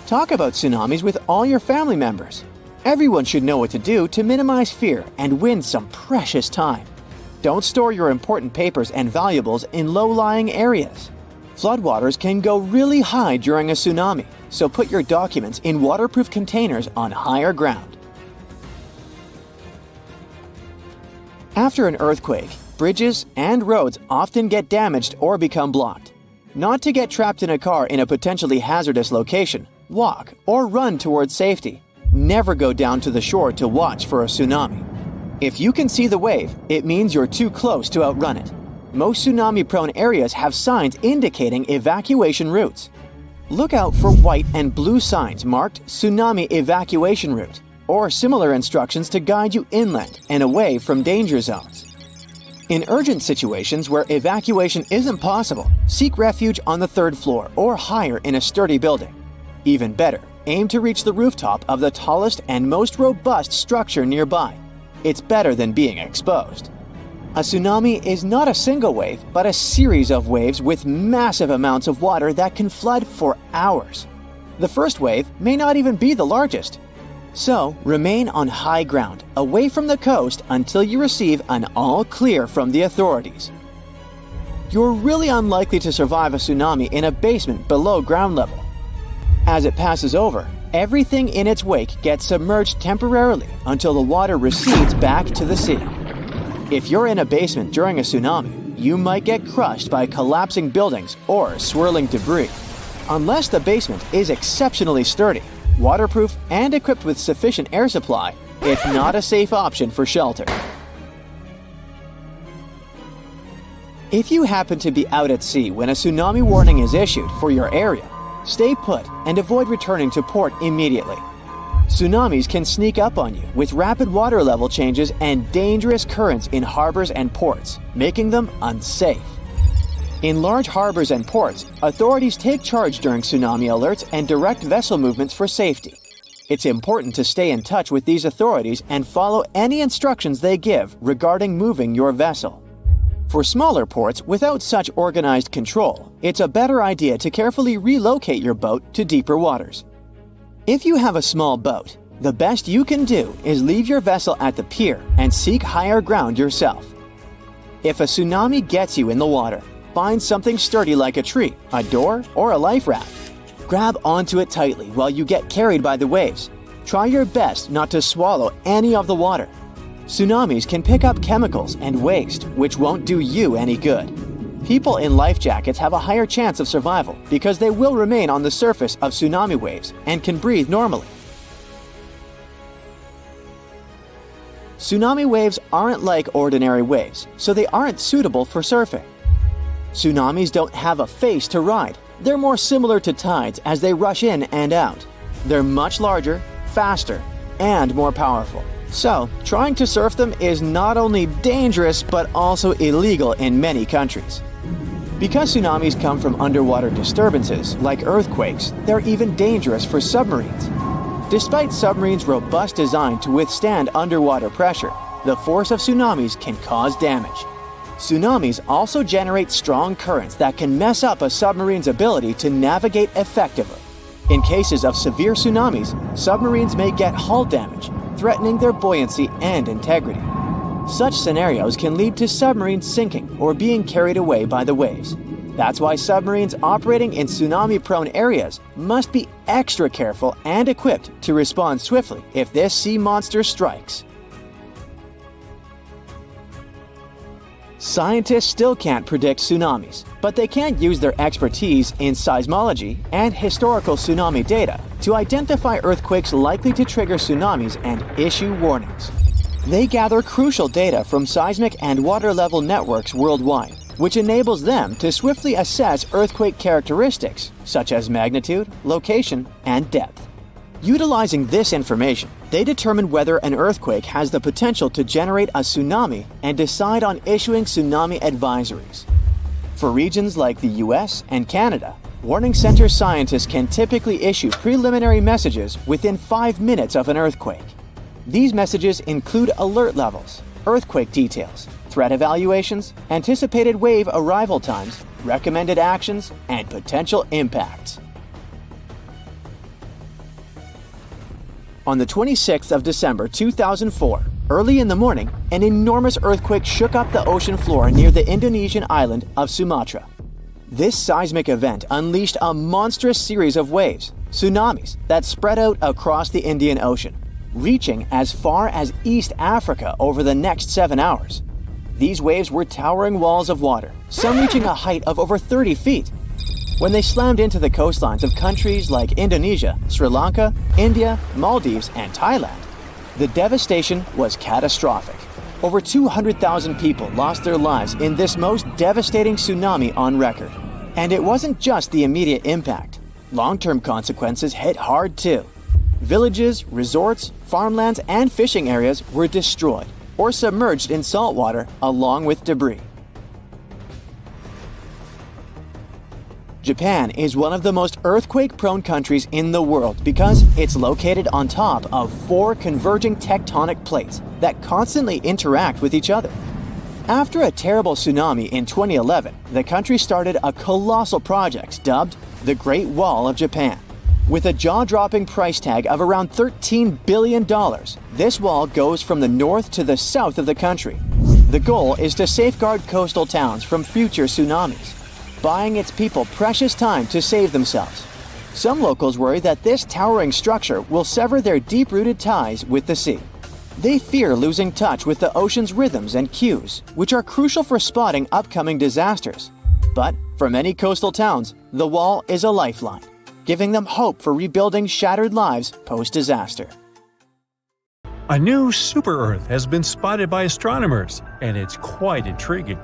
Talk about tsunamis with all your family members. Everyone should know what to do to minimize fear and win some precious time. Don't store your important papers and valuables in low-lying areas. Floodwaters can go really high during a tsunami, so put your documents in waterproof containers on higher ground. After an earthquake, bridges and roads often get damaged or become blocked. Not to get trapped in a car in a potentially hazardous location, walk or run towards safety. Never go down to the shore to watch for a tsunami. If you can see the wave, it means you're too close to outrun it. Most tsunami-prone areas have signs indicating evacuation routes. Look out for white and blue signs marked Tsunami Evacuation Route, or similar instructions to guide you inland and away from danger zones. In urgent situations where evacuation isn't possible, seek refuge on the third floor or higher in a sturdy building. Even better, aim to reach the rooftop of the tallest and most robust structure nearby. It's better than being exposed. A tsunami is not a single wave, but a series of waves with massive amounts of water that can flood for hours. The first wave may not even be the largest. So, remain on high ground, away from the coast until you receive an all clear from the authorities. You're really unlikely to survive a tsunami in a basement below ground level. As it passes over, everything in its wake gets submerged temporarily until the water recedes back to the sea. If you're in a basement during a tsunami, you might get crushed by collapsing buildings or swirling debris. Unless the basement is exceptionally sturdy, waterproof, and equipped with sufficient air supply, it's not a safe option for shelter. If you happen to be out at sea when a tsunami warning is issued for your area, stay put and avoid returning to port immediately. Tsunamis can sneak up on you with rapid water level changes and dangerous currents in harbors and ports, making them unsafe. In large harbors and ports, authorities take charge during tsunami alerts and direct vessel movements for safety. It's important to stay in touch with these authorities and follow any instructions they give regarding moving your vessel. For smaller ports without such organized control, it's a better idea to carefully relocate your boat to deeper waters. If you have a small boat, the best you can do is leave your vessel at the pier and seek higher ground yourself. If a tsunami gets you in the water, find something sturdy like a tree, a door, or a life raft. Grab onto it tightly while you get carried by the waves. Try your best not to swallow any of the water. Tsunamis can pick up chemicals and waste, which won't do you any good. People in life jackets have a higher chance of survival because they will remain on the surface of tsunami waves and can breathe normally. Tsunami waves aren't like ordinary waves, so they aren't suitable for surfing. Tsunamis don't have a face to ride. They're more similar to tides as they rush in and out. They're much larger, faster, and more powerful. So, trying to surf them is not only dangerous but also illegal in many countries. Because tsunamis come from underwater disturbances, like earthquakes, they're even dangerous for submarines. Despite submarines' robust design to withstand underwater pressure, the force of tsunamis can cause damage. Tsunamis also generate strong currents that can mess up a submarine's ability to navigate effectively. In cases of severe tsunamis, submarines may get hull damage, threatening their buoyancy and integrity. Such scenarios can lead to submarines sinking or being carried away by the waves. That's why submarines operating in tsunami-prone areas must be extra careful and equipped to respond swiftly if this sea monster strikes. Scientists still can't predict tsunamis, but they can use their expertise in seismology and historical tsunami data to identify earthquakes likely to trigger tsunamis and issue warnings. They gather crucial data from seismic and water level networks worldwide, which enables them to swiftly assess earthquake characteristics such as magnitude, location, and depth. Utilizing this information, they determine whether an earthquake has the potential to generate a tsunami and decide on issuing tsunami advisories. For regions like the US and Canada, warning center scientists can typically issue preliminary messages within 5 minutes of an earthquake. These messages include alert levels, earthquake details, threat evaluations, anticipated wave arrival times, recommended actions, and potential impacts. On the 26th of December 2004, early in the morning, an enormous earthquake shook up the ocean floor near the Indonesian island of Sumatra. This seismic event unleashed a monstrous series of waves, tsunamis, that spread out across the Indian Ocean, reaching as far as East Africa over the next 7 hours. These waves were towering walls of water, some reaching a height of over 30 feet. When they slammed into the coastlines of countries like Indonesia, Sri Lanka, India, Maldives, and Thailand, the devastation was catastrophic. Over 200,000 people lost their lives in this most devastating tsunami on record. And it wasn't just the immediate impact. Long-term consequences hit hard too. Villages, resorts, farmlands, and fishing areas were destroyed or submerged in salt water along with debris. Japan is one of the most earthquake-prone countries in the world because it's located on top of 4 converging tectonic plates that constantly interact with each other. After a terrible tsunami in 2011, the country started a colossal project dubbed the Great Wall of Japan. With a jaw-dropping price tag of around $13 billion, this wall goes from the north to the south of the country. The goal is to safeguard coastal towns from future tsunamis, buying its people precious time to save themselves. Some locals worry that this towering structure will sever their deep-rooted ties with the sea. They fear losing touch with the ocean's rhythms and cues, which are crucial for spotting upcoming disasters. But for many coastal towns, the wall is a lifeline, giving them hope for rebuilding shattered lives post-disaster. A new super-Earth has been spotted by astronomers, and it's quite intriguing.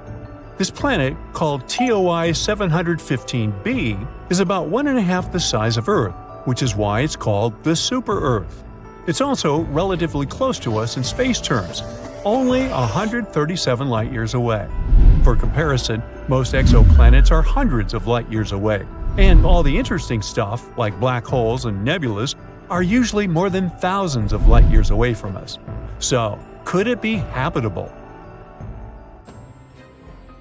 This planet, called TOI 715b, is about 1.5 the size of Earth, which is why it's called the super-Earth. It's also relatively close to us in space terms, only 137 light-years away. For comparison, most exoplanets are hundreds of light-years away, and all the interesting stuff, like black holes and nebulas, are usually more than thousands of light-years away from us. So, could it be habitable?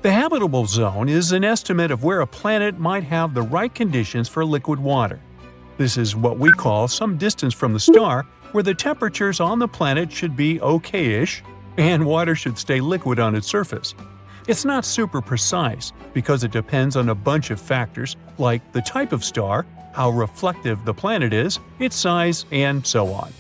The habitable zone is an estimate of where a planet might have the right conditions for liquid water. This is what we call some distance from the star, where the temperatures on the planet should be okay-ish, and water should stay liquid on its surface. It's not super precise, because it depends on a bunch of factors like the type of star, how reflective the planet is, its size, and so on.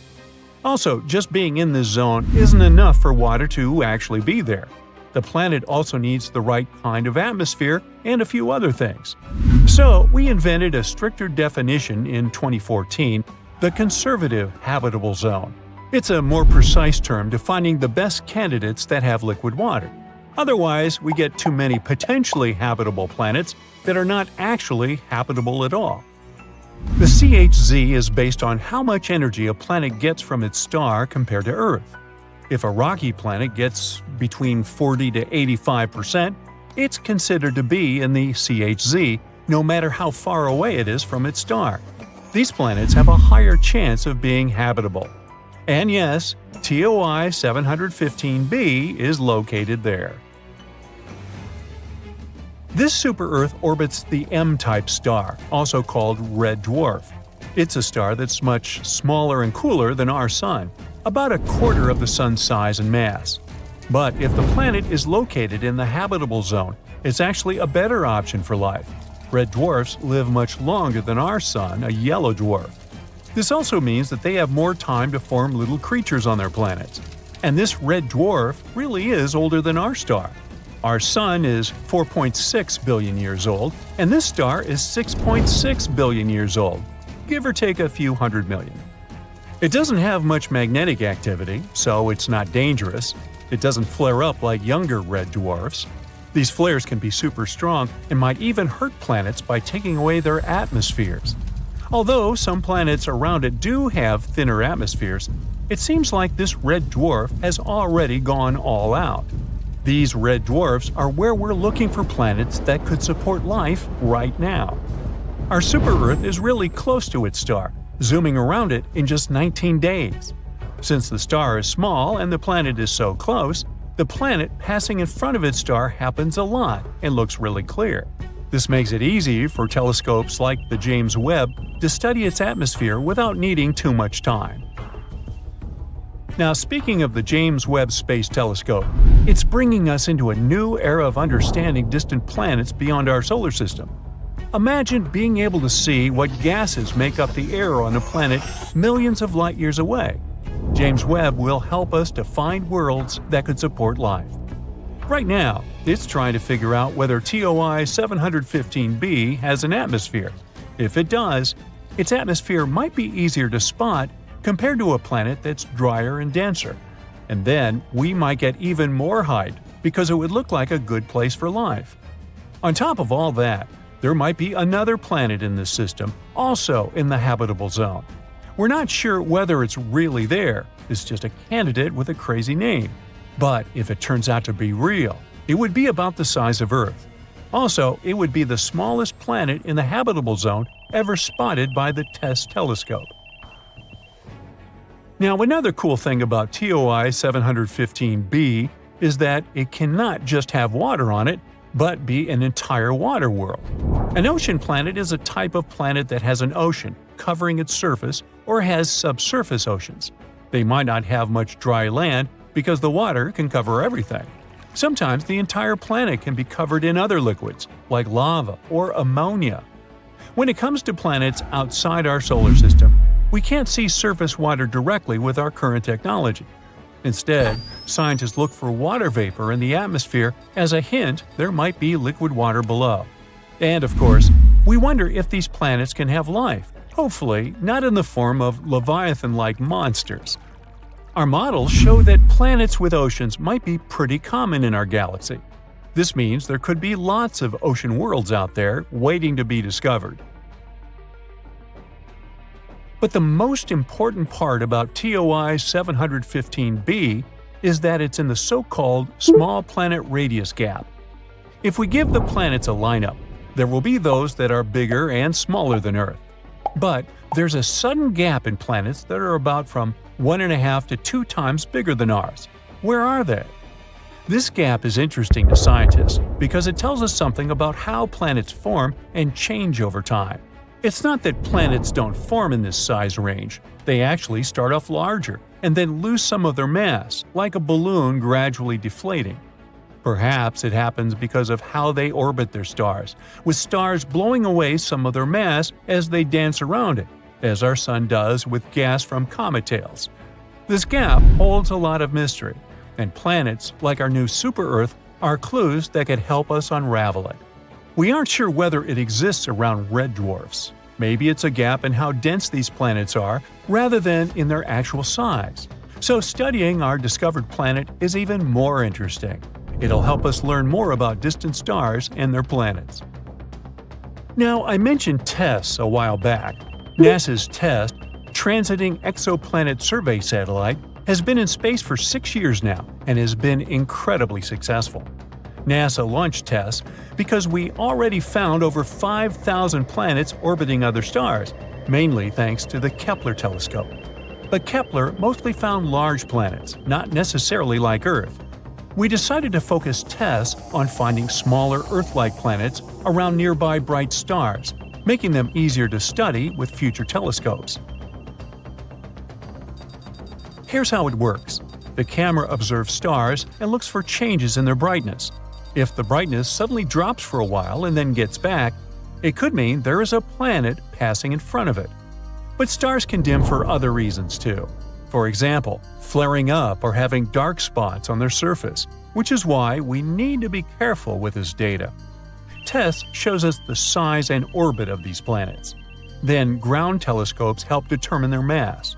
Also, just being in this zone isn't enough for water to actually be there. The planet also needs the right kind of atmosphere and a few other things. So, we invented a stricter definition in 2014, the conservative habitable zone. It's a more precise term defining the best candidates that have liquid water. Otherwise, we get too many potentially habitable planets that are not actually habitable at all. The CHZ is based on how much energy a planet gets from its star compared to Earth. If a rocky planet gets between 40 to 85%, it's considered to be in the CHZ, no matter how far away it is from its star. These planets have a higher chance of being habitable. And yes, TOI 715b is located there. This super-Earth orbits the M-type star, also called red dwarf. It's a star that's much smaller and cooler than our Sun, about a quarter of the Sun's size and mass. But if the planet is located in the habitable zone, it's actually a better option for life. Red dwarfs live much longer than our Sun, a yellow dwarf. This also means that they have more time to form little creatures on their planets. And this red dwarf really is older than our star. Our Sun is 4.6 billion years old, and this star is 6.6 billion years old, give or take a few hundred million. It doesn't have much magnetic activity, so it's not dangerous. It doesn't flare up like younger red dwarfs. These flares can be super strong and might even hurt planets by taking away their atmospheres. Although some planets around it do have thinner atmospheres, it seems like this red dwarf has already gone all out. These red dwarfs are where we're looking for planets that could support life right now. Our super-Earth is really close to its star, zooming around it in just 19 days. Since the star is small and the planet is so close, the planet passing in front of its star happens a lot and looks really clear. This makes it easy for telescopes like the James Webb to study its atmosphere without needing too much time. Now, speaking of the James Webb Space Telescope, it's bringing us into a new era of understanding distant planets beyond our solar system. Imagine being able to see what gases make up the air on a planet millions of light years away. James Webb will help us to find worlds that could support life. Right now, it's trying to figure out whether TOI 715b has an atmosphere. If it does, its atmosphere might be easier to spot compared to a planet that's drier and denser. And then we might get even more height because it would look like a good place for life. On top of all that, there might be another planet in this system, also in the habitable zone. We're not sure whether it's really there, it's just a candidate with a crazy name. But if it turns out to be real, it would be about the size of Earth. Also, it would be the smallest planet in the habitable zone ever spotted by the TESS telescope. Now, another cool thing about TOI 715b is that it cannot just have water on it, but be an entire water world. An ocean planet is a type of planet that has an ocean covering its surface or has subsurface oceans. They might not have much dry land because the water can cover everything. Sometimes the entire planet can be covered in other liquids, like lava or ammonia. When it comes to planets outside our solar system, we can't see surface water directly with our current technology. Instead, scientists look for water vapor in the atmosphere as a hint there might be liquid water below. And of course, we wonder if these planets can have life, hopefully not in the form of Leviathan-like monsters. Our models show that planets with oceans might be pretty common in our galaxy. This means there could be lots of ocean worlds out there waiting to be discovered. But the most important part about TOI 715b is that it's in the so-called Small Planet Radius Gap. If we give the planets a lineup, there will be those that are bigger and smaller than Earth. But there's a sudden gap in planets that are about from 1.5 to 2 times bigger than ours. Where are they? This gap is interesting to scientists because it tells us something about how planets form and change over time. It's not that planets don't form in this size range. They actually start off larger and then lose some of their mass, like a balloon gradually deflating. Perhaps it happens because of how they orbit their stars, with stars blowing away some of their mass as they dance around it, as our Sun does with gas from comet tails. This gap holds a lot of mystery, and planets, like our new super-Earth, are clues that could help us unravel it. We aren't sure whether it exists around red dwarfs. Maybe it's a gap in how dense these planets are, rather than in their actual size. So studying our discovered planet is even more interesting. It'll help us learn more about distant stars and their planets. Now, I mentioned TESS a while back. NASA's TESS, Transiting Exoplanet Survey Satellite, has been in space for 6 years now and has been incredibly successful. NASA launched TESS because we already found over 5,000 planets orbiting other stars, mainly thanks to the Kepler telescope. But Kepler mostly found large planets, not necessarily like Earth. We decided to focus TESS on finding smaller Earth-like planets around nearby bright stars, making them easier to study with future telescopes. Here's how it works. The camera observes stars and looks for changes in their brightness. If the brightness suddenly drops for a while and then gets back, it could mean there is a planet passing in front of it. But stars can dim for other reasons too. For example, flaring up or having dark spots on their surface, which is why we need to be careful with this data. TESS shows us the size and orbit of these planets. Then ground telescopes help determine their mass.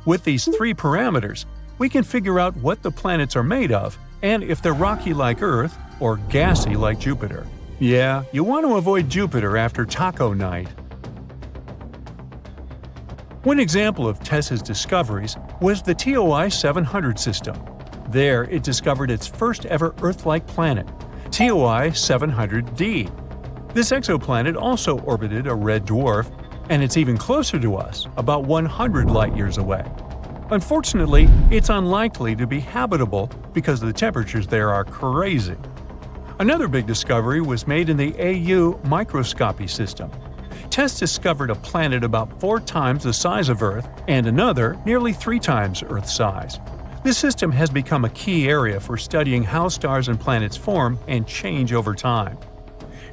With these three parameters, we can figure out what the planets are made of and if they're rocky like Earth or gassy like Jupiter. Yeah, you want to avoid Jupiter after taco night. One example of TESS's discoveries was the TOI 700 system. There, it discovered its first ever Earth-like planet, TOI 700d. This exoplanet also orbited a red dwarf, and it's even closer to us, about 100 light-years away. Unfortunately, it's unlikely to be habitable because the temperatures there are crazy. Another big discovery was made in the AU microscopy system. TESS discovered a planet about 4 times the size of Earth and another nearly 3 times Earth's size. This system has become a key area for studying how stars and planets form and change over time.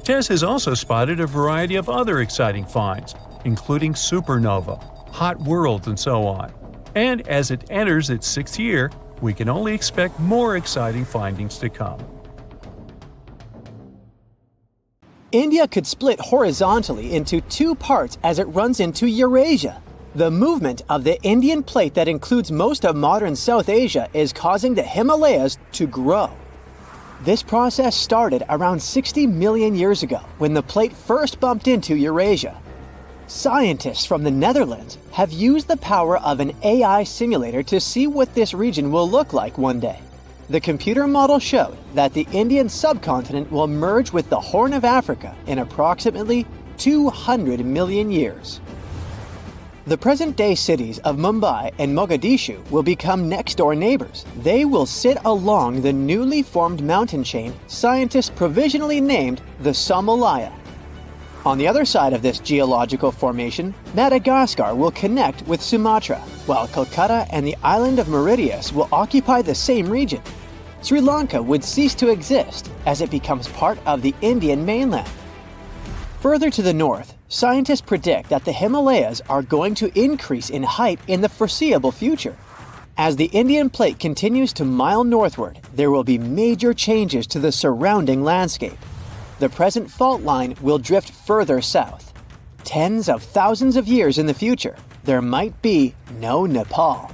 TESS has also spotted a variety of other exciting finds, including supernova, hot worlds, and so on. And as it enters its 6th year, we can only expect more exciting findings to come. India could split horizontally into 2 parts as it runs into Eurasia. The movement of the Indian plate that includes most of modern South Asia is causing the Himalayas to grow. This process started around 60 million years ago when the plate first bumped into Eurasia. Scientists from the Netherlands have used the power of an AI simulator to see what this region will look like one day. The computer model showed that the Indian subcontinent will merge with the Horn of Africa in approximately 200 million years. The present-day cities of Mumbai and Mogadishu will become next-door neighbors. They will sit along the newly formed mountain chain scientists provisionally named the Somalaya. On the other side of this geological formation, Madagascar will connect with Sumatra, while Kolkata and the island of Mauritius will occupy the same region. Sri Lanka would cease to exist as it becomes part of the Indian mainland. Further to the north, scientists predict that the Himalayas are going to increase in height in the foreseeable future. As the Indian plate continues to mile northward, there will be major changes to the surrounding landscape. The present fault line will drift further south. Tens of thousands of years in the future, there might be no Nepal.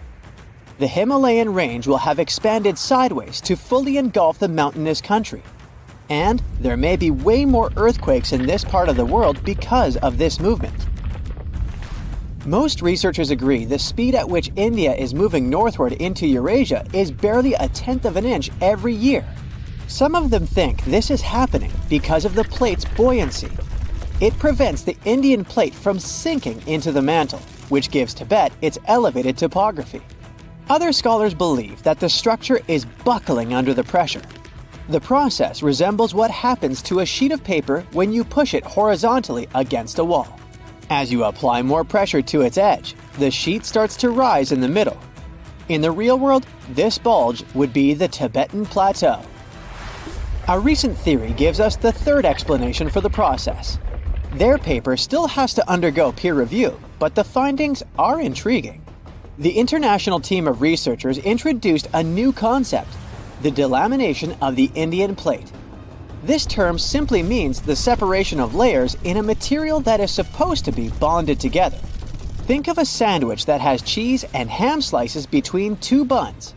The Himalayan range will have expanded sideways to fully engulf the mountainous country. And there may be way more earthquakes in this part of the world because of this movement. Most researchers agree the speed at which India is moving northward into Eurasia is barely 1/10 of an inch every year. Some of them think this is happening because of the plate's buoyancy. It prevents the Indian plate from sinking into the mantle, which gives Tibet its elevated topography. Other scholars believe that the structure is buckling under the pressure. The process resembles what happens to a sheet of paper when you push it horizontally against a wall. As you apply more pressure to its edge, the sheet starts to rise in the middle. In the real world, this bulge would be the Tibetan Plateau. A recent theory gives us the third explanation for the process. Their paper still has to undergo peer review, but the findings are intriguing. The international team of researchers introduced a new concept, the delamination of the Indian plate. This term simply means the separation of layers in a material that is supposed to be bonded together. Think of a sandwich that has cheese and ham slices between 2 buns.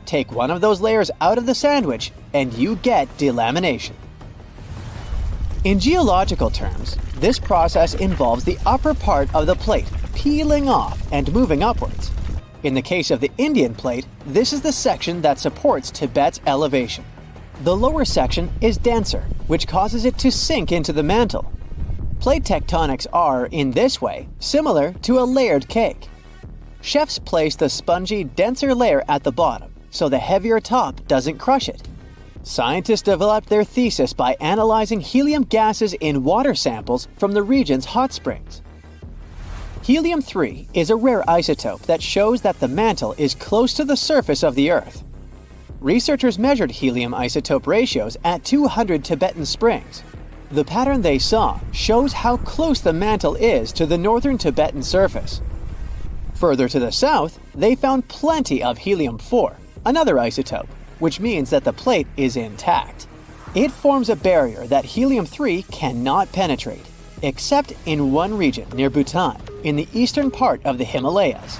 Take one of those layers out of the sandwich and you get delamination. In geological terms, this process involves the upper part of the plate peeling off and moving upwards. In the case of the Indian plate, this is the section that supports Tibet's elevation. The lower section is denser, which causes it to sink into the mantle. Plate tectonics are, in this way, similar to a layered cake. Chefs place the spongy, denser layer at the bottom, so the heavier top doesn't crush it. Scientists developed their thesis by analyzing helium gases in water samples from the region's hot springs. Helium-3 is a rare isotope that shows that the mantle is close to the surface of the Earth. Researchers measured helium isotope ratios at 200 Tibetan springs. The pattern they saw shows how close the mantle is to the northern Tibetan surface. Further to the south, they found plenty of helium-4, another isotope, which means that the plate is intact. It forms a barrier that helium-3 cannot penetrate, except in one region near Bhutan, in the eastern part of the Himalayas.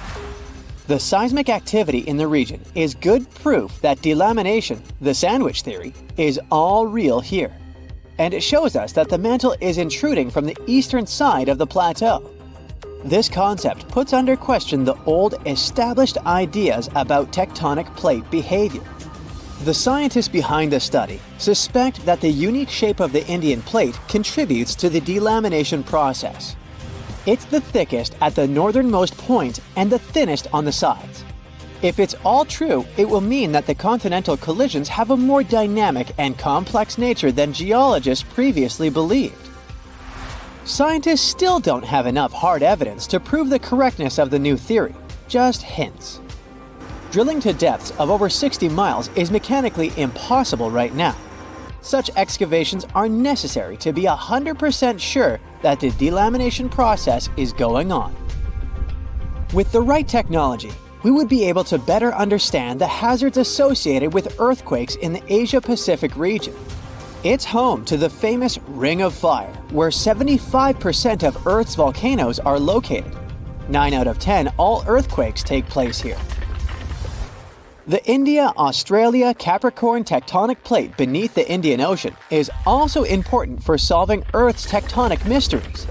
The seismic activity in the region is good proof that delamination, the sandwich theory, is all real here. And it shows us that the mantle is intruding from the eastern side of the plateau. This concept puts under question the old established ideas about tectonic plate behavior. The scientists behind the study suspect that the unique shape of the Indian plate contributes to the delamination process. It's the thickest at the northernmost point and the thinnest on the sides. If it's all true, it will mean that the continental collisions have a more dynamic and complex nature than geologists previously believed. Scientists still don't have enough hard evidence to prove the correctness of the new theory, just hints. Drilling to depths of over 60 miles is mechanically impossible right now. Such excavations are necessary to be 100% sure that the delamination process is going on. With the right technology, we would be able to better understand the hazards associated with earthquakes in the Asia-Pacific region. It's home to the famous Ring of Fire, where 75% of Earth's volcanoes are located. 9 out of 10 all earthquakes take place here. The India-Australia-Capricorn tectonic plate beneath the Indian Ocean is also important for solving Earth's tectonic mysteries.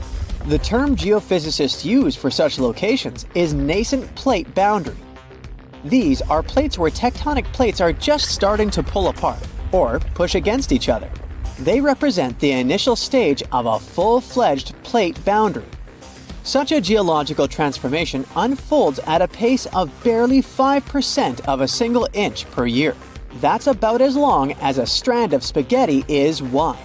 The term geophysicists use for such locations is nascent plate boundary. These are plates where tectonic plates are just starting to pull apart or push against each other. They represent the initial stage of a full-fledged plate boundary. Such a geological transformation unfolds at a pace of barely 5% of a single inch per year. That's about as long as a strand of spaghetti is wide.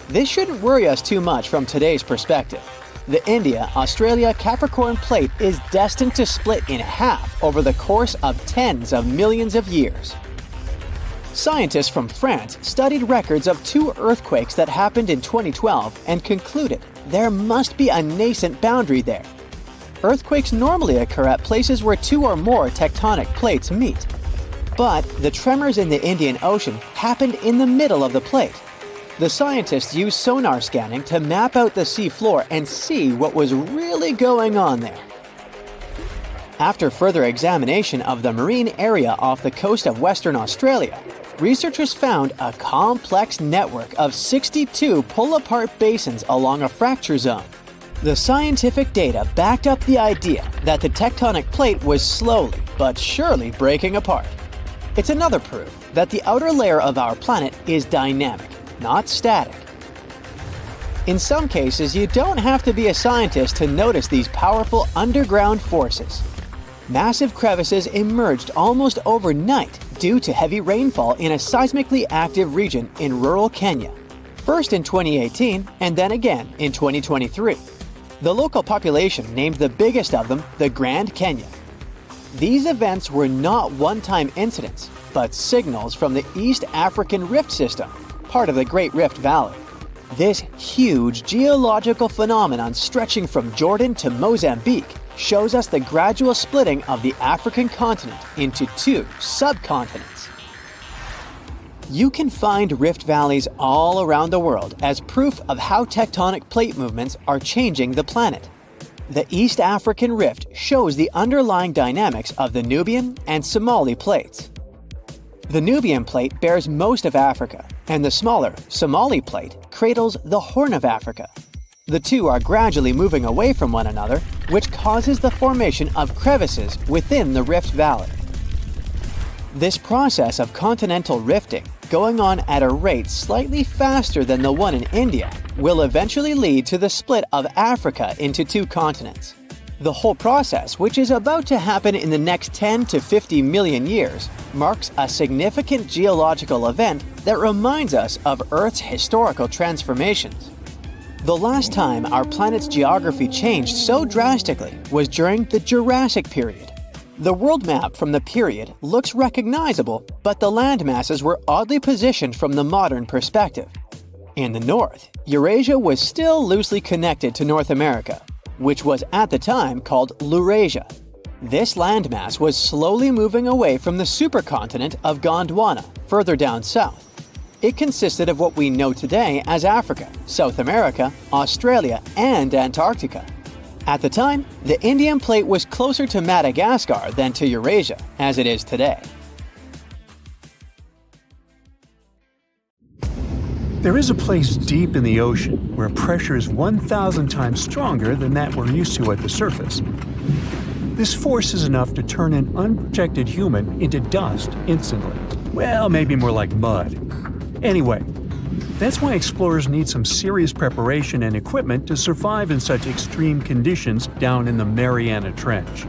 This shouldn't worry us too much from today's perspective. The India-Australia-Capricorn plate is destined to split in half over the course of tens of millions of years. Scientists from France studied records of 2 earthquakes that happened in 2012 and concluded there must be a nascent boundary there. Earthquakes normally occur at places where 2 or more tectonic plates meet. But the tremors in the Indian Ocean happened in the middle of the plate. The scientists used sonar scanning to map out the sea floor and see what was really going on there. After further examination of the marine area off the coast of Western Australia, researchers found a complex network of 62 pull-apart basins along a fracture zone. The scientific data backed up the idea that the tectonic plate was slowly but surely breaking apart. It's another proof that the outer layer of our planet is dynamic, not static. In some cases, you don't have to be a scientist to notice these powerful underground forces. Massive crevices emerged almost overnight due to heavy rainfall in a seismically active region in rural Kenya, first in 2018 and then again in 2023. The local population named the biggest of them the Grand Canyon. These events were not one-time incidents, but signals from the East African Rift System, part of the Great Rift Valley. This huge geological phenomenon stretching from Jordan to Mozambique shows us the gradual splitting of the African continent into 2 subcontinents. You can find rift valleys all around the world as proof of how tectonic plate movements are changing the planet. The East African Rift shows the underlying dynamics of the Nubian and Somali plates. The Nubian plate bears most of Africa, and the smaller Somali plate cradles the Horn of Africa. The 2 are gradually moving away from one another, which causes the formation of crevices within the Rift Valley. This process of continental rifting, going on at a rate slightly faster than the one in India, will eventually lead to the split of Africa into 2 continents. The whole process, which is about to happen in the next 10 to 50 million years, marks a significant geological event that reminds us of Earth's historical transformations. The last time our planet's geography changed so drastically was during the Jurassic period. The world map from the period looks recognizable, but the land masses were oddly positioned from the modern perspective. In the north, Eurasia was still loosely connected to North America, which was at the time called Laurasia. This landmass was slowly moving away from the supercontinent of Gondwana, further down south. It consisted of what we know today as Africa, South America, Australia, and Antarctica. At the time, the Indian plate was closer to Madagascar than to Eurasia, as it is today. There is a place deep in the ocean where pressure is 1,000 times stronger than that we're used to at the surface. This force is enough to turn an unprotected human into dust instantly. Well, maybe more like mud. Anyway, that's why explorers need some serious preparation and equipment to survive in such extreme conditions down in the Mariana Trench.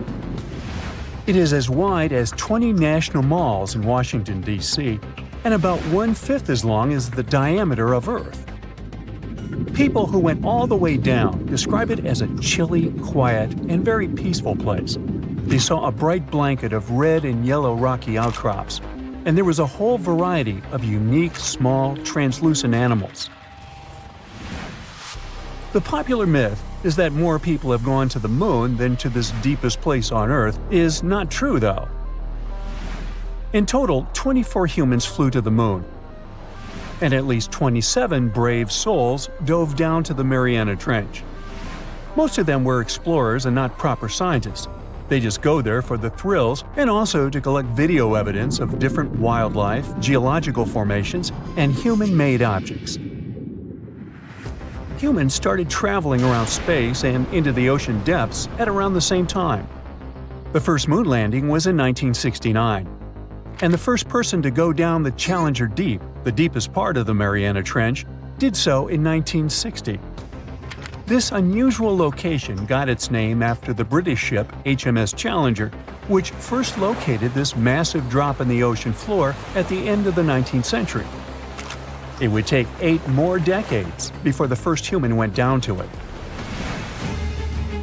It is as wide as 20 national malls in Washington, D.C., and about 1/5 as long as the diameter of Earth. People who went all the way down describe it as a chilly, quiet, and very peaceful place. They saw a bright blanket of red and yellow rocky outcrops, and there was a whole variety of unique, small, translucent animals. The popular myth is that more people have gone to the moon than to this deepest place on Earth is not true, though. In total, 24 humans flew to the moon, and at least 27 brave souls dove down to the Mariana Trench. Most of them were explorers and not proper scientists. They just go there for the thrills and also to collect video evidence of different wildlife, geological formations, and human-made objects. Humans started traveling around space and into the ocean depths at around the same time. The first moon landing was in 1969. And the first person to go down the Challenger Deep, the deepest part of the Mariana Trench, did so in 1960. This unusual location got its name after the British ship HMS Challenger, which first located this massive drop in the ocean floor at the end of the 19th century. It would take 8 more decades before the first human went down to it.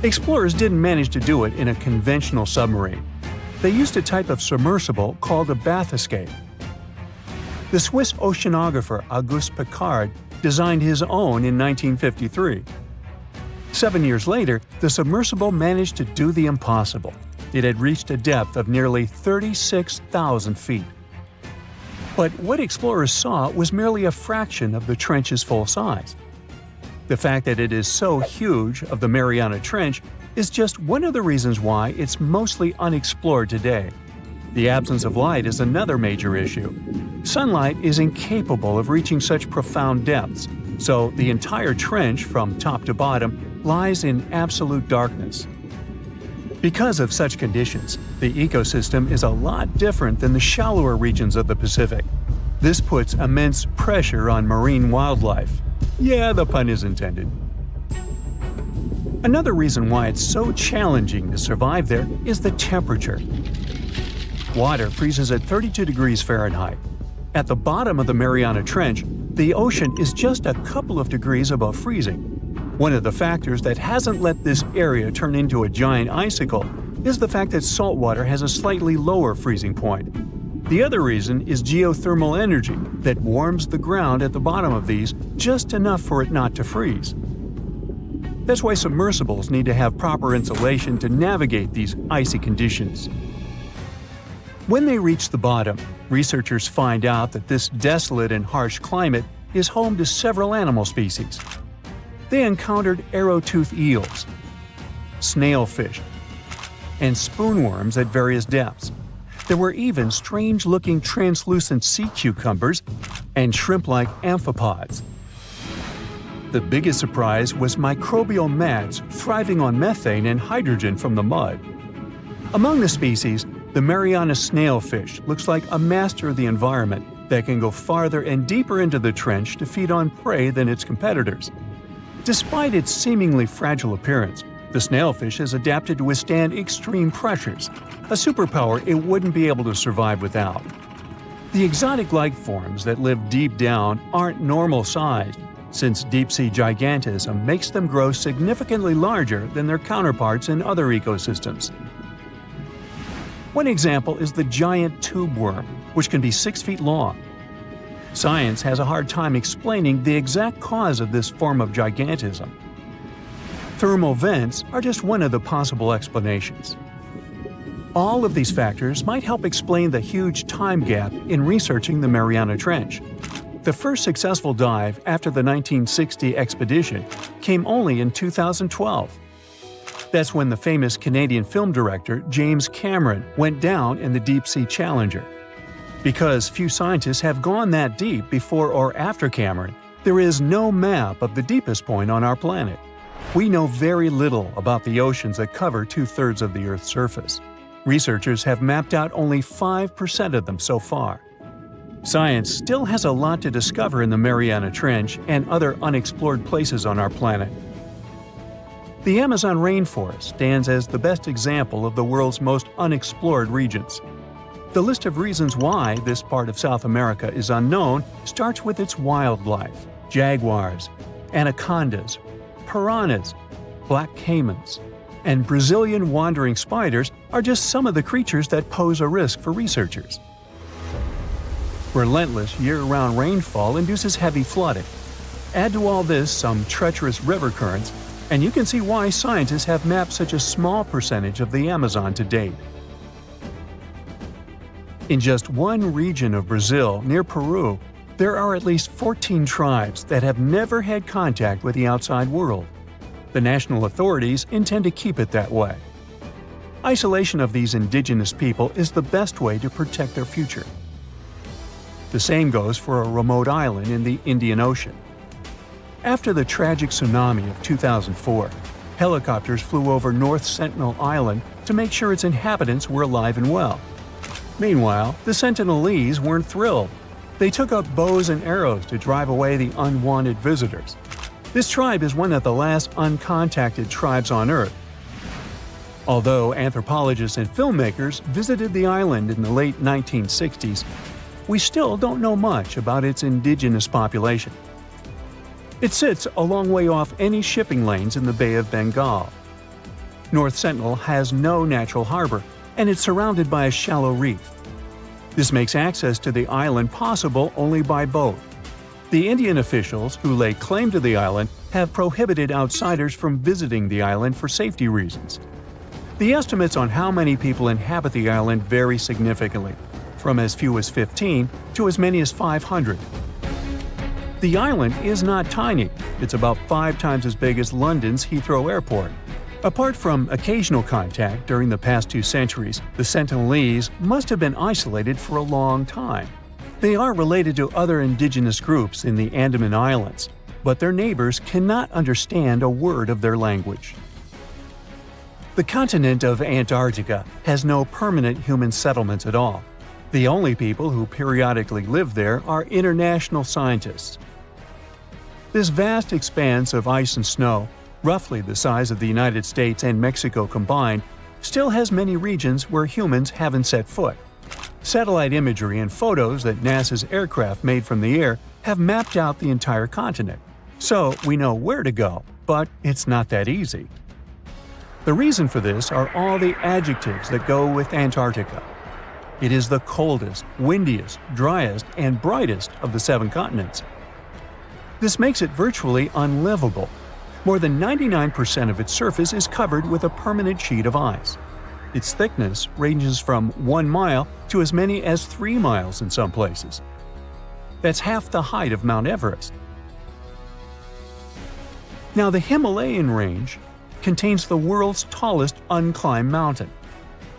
Explorers didn't manage to do it in a conventional submarine. They used a type of submersible called a bathyscaphe. The Swiss oceanographer Auguste Piccard designed his own in 1953. 7 years later, the submersible managed to do the impossible. It had reached a depth of nearly 36,000 feet. But what explorers saw was merely a fraction of the trench's full size. The fact that it is so huge of the Mariana Trench is just one of the reasons why it's mostly unexplored today. The absence of light is another major issue. Sunlight is incapable of reaching such profound depths, so the entire trench, from top to bottom, lies in absolute darkness. Because of such conditions, the ecosystem is a lot different than the shallower regions of the Pacific. This puts immense pressure on marine wildlife. Yeah, the pun is intended. Another reason why it's so challenging to survive there is the temperature. Water freezes at 32 degrees Fahrenheit. At the bottom of the Mariana Trench, the ocean is just a couple of degrees above freezing. One of the factors that hasn't let this area turn into a giant icicle is the fact that salt water has a slightly lower freezing point. The other reason is geothermal energy that warms the ground at the bottom of these just enough for it not to freeze. That's why submersibles need to have proper insulation to navigate these icy conditions. When they reach the bottom, researchers find out that this desolate and harsh climate is home to several animal species. They encountered arrow-toothed eels, snailfish, and spoonworms at various depths. There were even strange-looking translucent sea cucumbers and shrimp-like amphipods. The biggest surprise was microbial mats thriving on methane and hydrogen from the mud. Among the species, the Mariana snailfish looks like a master of the environment that can go farther and deeper into the trench to feed on prey than its competitors. Despite its seemingly fragile appearance, the snailfish has adapted to withstand extreme pressures, a superpower it wouldn't be able to survive without. The exotic life forms that live deep down aren't normal-sized, since deep-sea gigantism makes them grow significantly larger than their counterparts in other ecosystems. One example is the giant tube worm, which can be 6 feet long. Science has a hard time explaining the exact cause of this form of gigantism. Thermal vents are just one of the possible explanations. All of these factors might help explain the huge time gap in researching the Mariana Trench. The first successful dive after the 1960 expedition came only in 2012. That's when the famous Canadian film director James Cameron went down in the Deep-Sea Challenger. Because few scientists have gone that deep before or after Cameron, there is no map of the deepest point on our planet. We know very little about the oceans that cover 2/3 of the Earth's surface. Researchers have mapped out only 5% of them so far. Science still has a lot to discover in the Mariana Trench and other unexplored places on our planet. The Amazon rainforest stands as the best example of the world's most unexplored regions. The list of reasons why this part of South America is unknown starts with its wildlife: jaguars, anacondas, piranhas, black caimans, and Brazilian wandering spiders are just some of the creatures that pose a risk for researchers. Relentless year-round rainfall induces heavy flooding. Add to all this some treacherous river currents, and you can see why scientists have mapped such a small percentage of the Amazon to date. In just one region of Brazil, near Peru, there are at least 14 tribes that have never had contact with the outside world. The national authorities intend to keep it that way. Isolation of these indigenous people is the best way to protect their future. The same goes for a remote island in the Indian Ocean. After the tragic tsunami of 2004, helicopters flew over North Sentinel Island to make sure its inhabitants were alive and well. Meanwhile, the Sentinelese weren't thrilled. They took up bows and arrows to drive away the unwanted visitors. This tribe is one of the last uncontacted tribes on Earth. Although anthropologists and filmmakers visited the island in the late 1960s, we still don't know much about its indigenous population. It sits a long way off any shipping lanes in the Bay of Bengal. North Sentinel has no natural harbor, and it's surrounded by a shallow reef. This makes access to the island possible only by boat. The Indian officials who lay claim to the island have prohibited outsiders from visiting the island for safety reasons. The estimates on how many people inhabit the island vary significantly, from as few as 15 to as many as 500. The island is not tiny. It's about 5 times as big as London's Heathrow Airport. Apart from occasional contact during the past 2 centuries, the Sentinelese must have been isolated for a long time. They are related to other indigenous groups in the Andaman Islands, but their neighbors cannot understand a word of their language. The continent of Antarctica has no permanent human settlements at all. The only people who periodically live there are international scientists. This vast expanse of ice and snow, roughly the size of the United States and Mexico combined, still has many regions where humans haven't set foot. Satellite imagery and photos that NASA's aircraft made from the air have mapped out the entire continent. So we know where to go, but it's not that easy. The reason for this are all the adjectives that go with Antarctica. It is the coldest, windiest, driest, and brightest of the 7 continents. This makes it virtually unlivable. More than 99% of its surface is covered with a permanent sheet of ice. Its thickness ranges from 1 mile to as many as 3 miles in some places. That's half the height of Mount Everest. Now, the Himalayan range contains the world's tallest unclimbed mountain.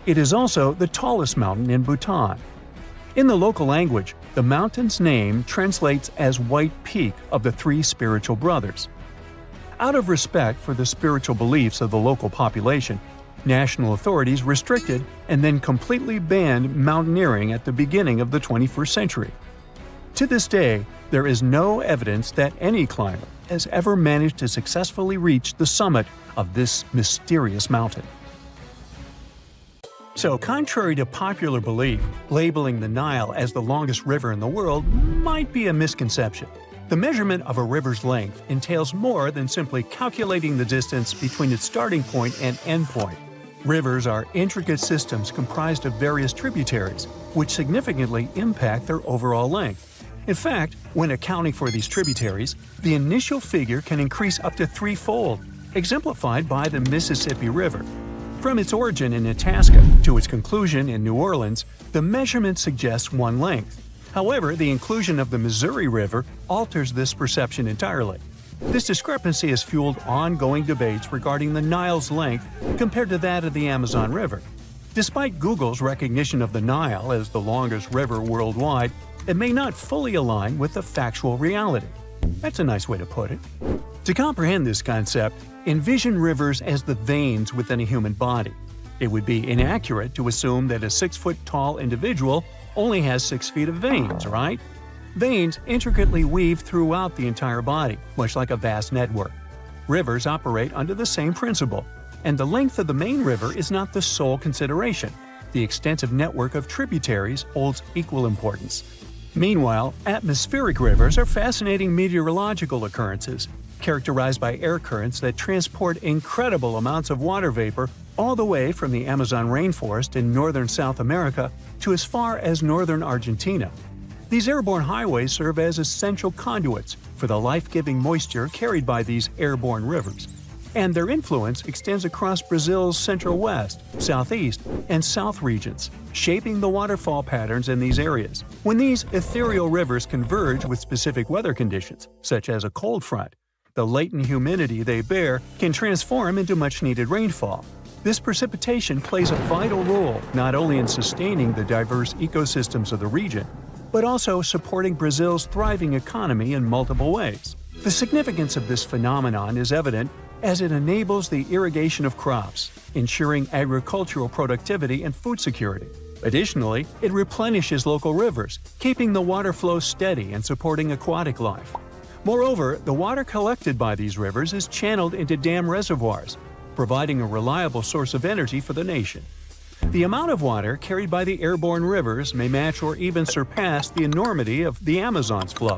It is also the tallest mountain in Bhutan. In the local language, the mountain's name translates as White Peak of the 3 spiritual brothers. Out of respect for the spiritual beliefs of the local population, national authorities restricted and then completely banned mountaineering at the beginning of the 21st century. To this day, there is no evidence that any climber has ever managed to successfully reach the summit of this mysterious mountain. So, contrary to popular belief, labeling the Nile as the longest river in the world might be a misconception. The measurement of a river's length entails more than simply calculating the distance between its starting point and end point. Rivers are intricate systems comprised of various tributaries, which significantly impact their overall length. In fact, when accounting for these tributaries, the initial figure can increase up to threefold, exemplified by the Mississippi River. From its origin in Itasca to its conclusion in New Orleans, the measurement suggests one length. However, the inclusion of the Missouri River alters this perception entirely. This discrepancy has fueled ongoing debates regarding the Nile's length compared to that of the Amazon River. Despite Google's recognition of the Nile as the longest river worldwide, it may not fully align with the factual reality. That's a nice way to put it. To comprehend this concept, envision rivers as the veins within a human body. It would be inaccurate to assume that a 6-foot-tall individual only has 6 feet of veins, right? Veins intricately weave throughout the entire body, much like a vast network. Rivers operate under the same principle, and the length of the main river is not the sole consideration. The extensive network of tributaries holds equal importance. Meanwhile, atmospheric rivers are fascinating meteorological occurrences, characterized by air currents that transport incredible amounts of water vapor all the way from the Amazon rainforest in northern South America to as far as northern Argentina. These airborne highways serve as essential conduits for the life-giving moisture carried by these airborne rivers, and their influence extends across Brazil's central west, southeast, and south regions, shaping the waterfall patterns in these areas. When these ethereal rivers converge with specific weather conditions, such as a cold front, the latent humidity they bear can transform into much-needed rainfall. This precipitation plays a vital role not only in sustaining the diverse ecosystems of the region, but also supporting Brazil's thriving economy in multiple ways. The significance of this phenomenon is evident as it enables the irrigation of crops, ensuring agricultural productivity and food security. Additionally, it replenishes local rivers, keeping the water flow steady and supporting aquatic life. Moreover, the water collected by these rivers is channeled into dam reservoirs, providing a reliable source of energy for the nation. The amount of water carried by the airborne rivers may match or even surpass the enormity of the Amazon's flow.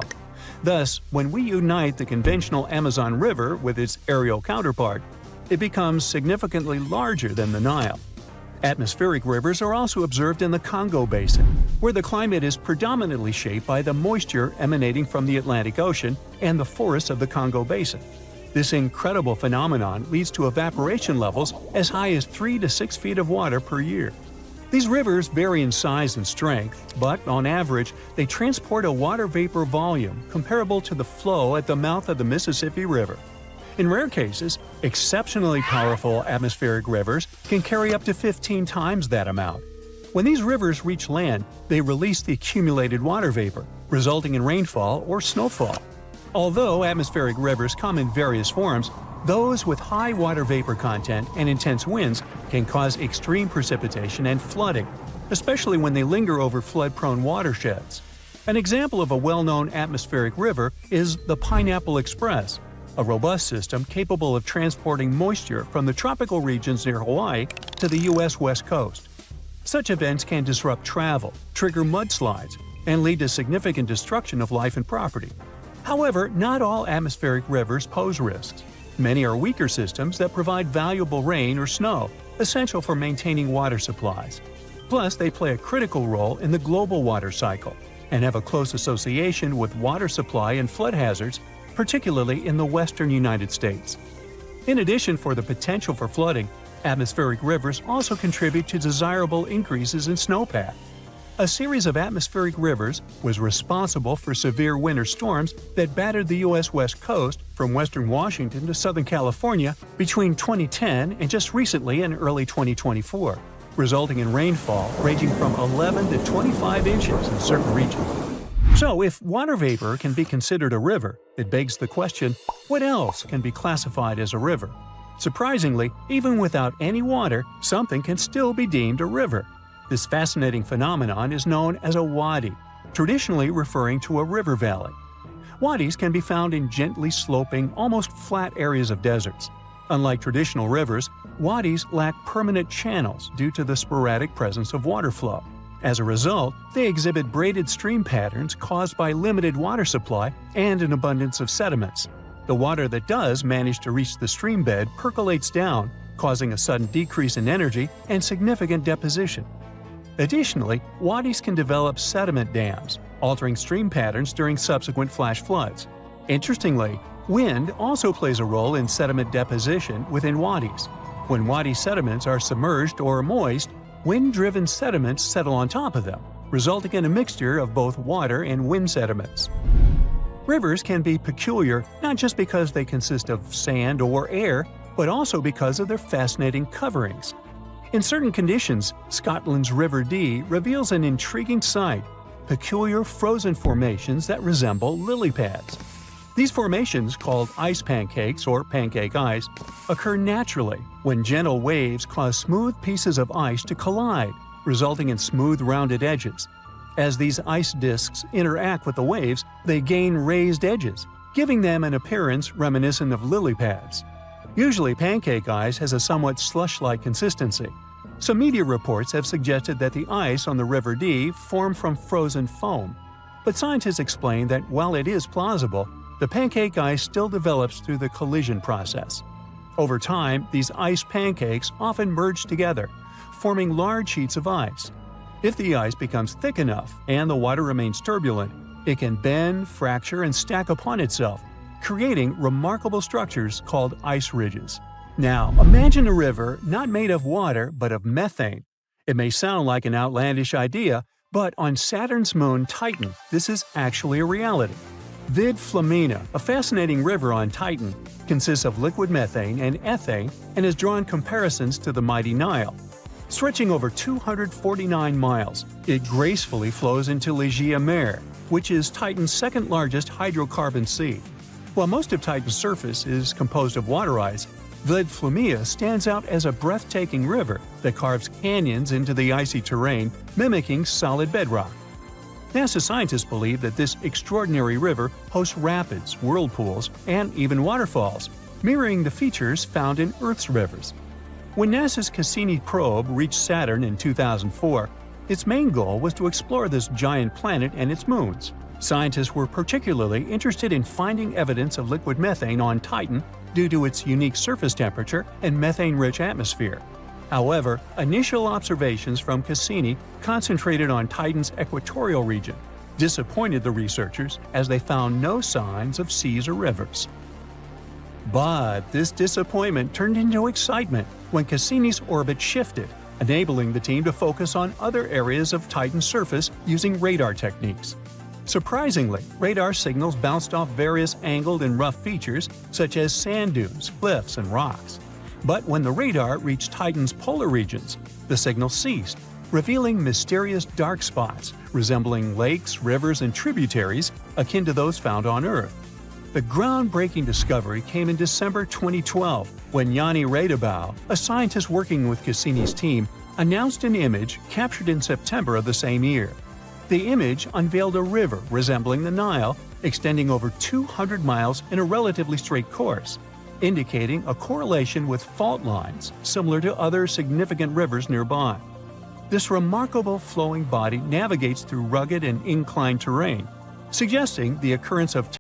Thus, when we unite the conventional Amazon River with its aerial counterpart, it becomes significantly larger than the Nile. Atmospheric rivers are also observed in the Congo Basin, where the climate is predominantly shaped by the moisture emanating from the Atlantic Ocean and the forests of the Congo Basin. This incredible phenomenon leads to evaporation levels as high as 3 to 6 feet of water per year. These rivers vary in size and strength, but on average, they transport a water vapor volume comparable to the flow at the mouth of the Mississippi River. In rare cases, exceptionally powerful atmospheric rivers can carry up to 15 times that amount. When these rivers reach land, they release the accumulated water vapor, resulting in rainfall or snowfall. Although atmospheric rivers come in various forms, those with high water vapor content and intense winds can cause extreme precipitation and flooding, especially when they linger over flood-prone watersheds. An example of a well-known atmospheric river is the Pineapple Express, a robust system capable of transporting moisture from the tropical regions near Hawaii to the U.S. West Coast. Such events can disrupt travel, trigger mudslides, and lead to significant destruction of life and property. However, not all atmospheric rivers pose risks. Many are weaker systems that provide valuable rain or snow, essential for maintaining water supplies. Plus, they play a critical role in the global water cycle and have a close association with water supply and flood hazards, particularly in the western United States. In addition for the potential for flooding, atmospheric rivers also contribute to desirable increases in snowpack. A series of atmospheric rivers was responsible for severe winter storms that battered the U.S. West Coast from western Washington to southern California between 2010 and just recently in early 2024, resulting in rainfall ranging from 11 to 25 inches in certain regions. So, if water vapor can be considered a river, it begs the question, what else can be classified as a river? Surprisingly, even without any water, something can still be deemed a river. This fascinating phenomenon is known as a wadi, traditionally referring to a river valley. Wadis can be found in gently sloping, almost flat areas of deserts. Unlike traditional rivers, wadis lack permanent channels due to the sporadic presence of water flow. As a result, they exhibit braided stream patterns caused by limited water supply and an abundance of sediments. The water that does manage to reach the stream bed percolates down, causing a sudden decrease in energy and significant deposition. Additionally, wadis can develop sediment dams, altering stream patterns during subsequent flash floods. Interestingly, wind also plays a role in sediment deposition within wadis. When wadi sediments are submerged or moist, wind-driven sediments settle on top of them, resulting in a mixture of both water and wind sediments. Rivers can be peculiar not just because they consist of sand or air, but also because of their fascinating coverings. In certain conditions, Scotland's River Dee reveals an intriguing sight: peculiar frozen formations that resemble lily pads. These formations, called ice pancakes or pancake ice, occur naturally when gentle waves cause smooth pieces of ice to collide, resulting in smooth rounded edges. As these ice disks interact with the waves, they gain raised edges, giving them an appearance reminiscent of lily pads. Usually, pancake ice has a somewhat slush-like consistency. Some media reports have suggested that the ice on the River Dee formed from frozen foam. But scientists explain that while it is plausible, the pancake ice still develops through the collision process. Over time, these ice pancakes often merge together, forming large sheets of ice. If the ice becomes thick enough and the water remains turbulent, it can bend, fracture, and stack upon itself, creating remarkable structures called ice ridges. Now, imagine a river not made of water but of methane. It may sound like an outlandish idea, but on Saturn's moon Titan, this is actually a reality. Vid Flamina, a fascinating river on Titan, consists of liquid methane and ethane and has drawn comparisons to the mighty Nile. Stretching over 249 miles, it gracefully flows into l'Egea Mare, which is Titan's second-largest hydrocarbon sea. While most of Titan's surface is composed of water ice, Vid Flamina stands out as a breathtaking river that carves canyons into the icy terrain, mimicking solid bedrock. NASA scientists believe that this extraordinary river hosts rapids, whirlpools, and even waterfalls, mirroring the features found in Earth's rivers. When NASA's Cassini probe reached Saturn in 2004, its main goal was to explore this giant planet and its moons. Scientists were particularly interested in finding evidence of liquid methane on Titan due to its unique surface temperature and methane-rich atmosphere. However, initial observations from Cassini, concentrated on Titan's equatorial region, disappointed the researchers as they found no signs of seas or rivers. But this disappointment turned into excitement when Cassini's orbit shifted, enabling the team to focus on other areas of Titan's surface using radar techniques. Surprisingly, radar signals bounced off various angled and rough features such as sand dunes, cliffs, and rocks. But when the radar reached Titan's polar regions, the signal ceased, revealing mysterious dark spots resembling lakes, rivers, and tributaries akin to those found on Earth. The groundbreaking discovery came in December 2012 when Yanni Radabau, a scientist working with Cassini's team, announced an image captured in September of the same year. The image unveiled a river resembling the Nile, extending over 200 miles in a relatively straight course, indicating a correlation with fault lines similar to other significant rivers nearby. This remarkable flowing body navigates through rugged and inclined terrain, suggesting the occurrence of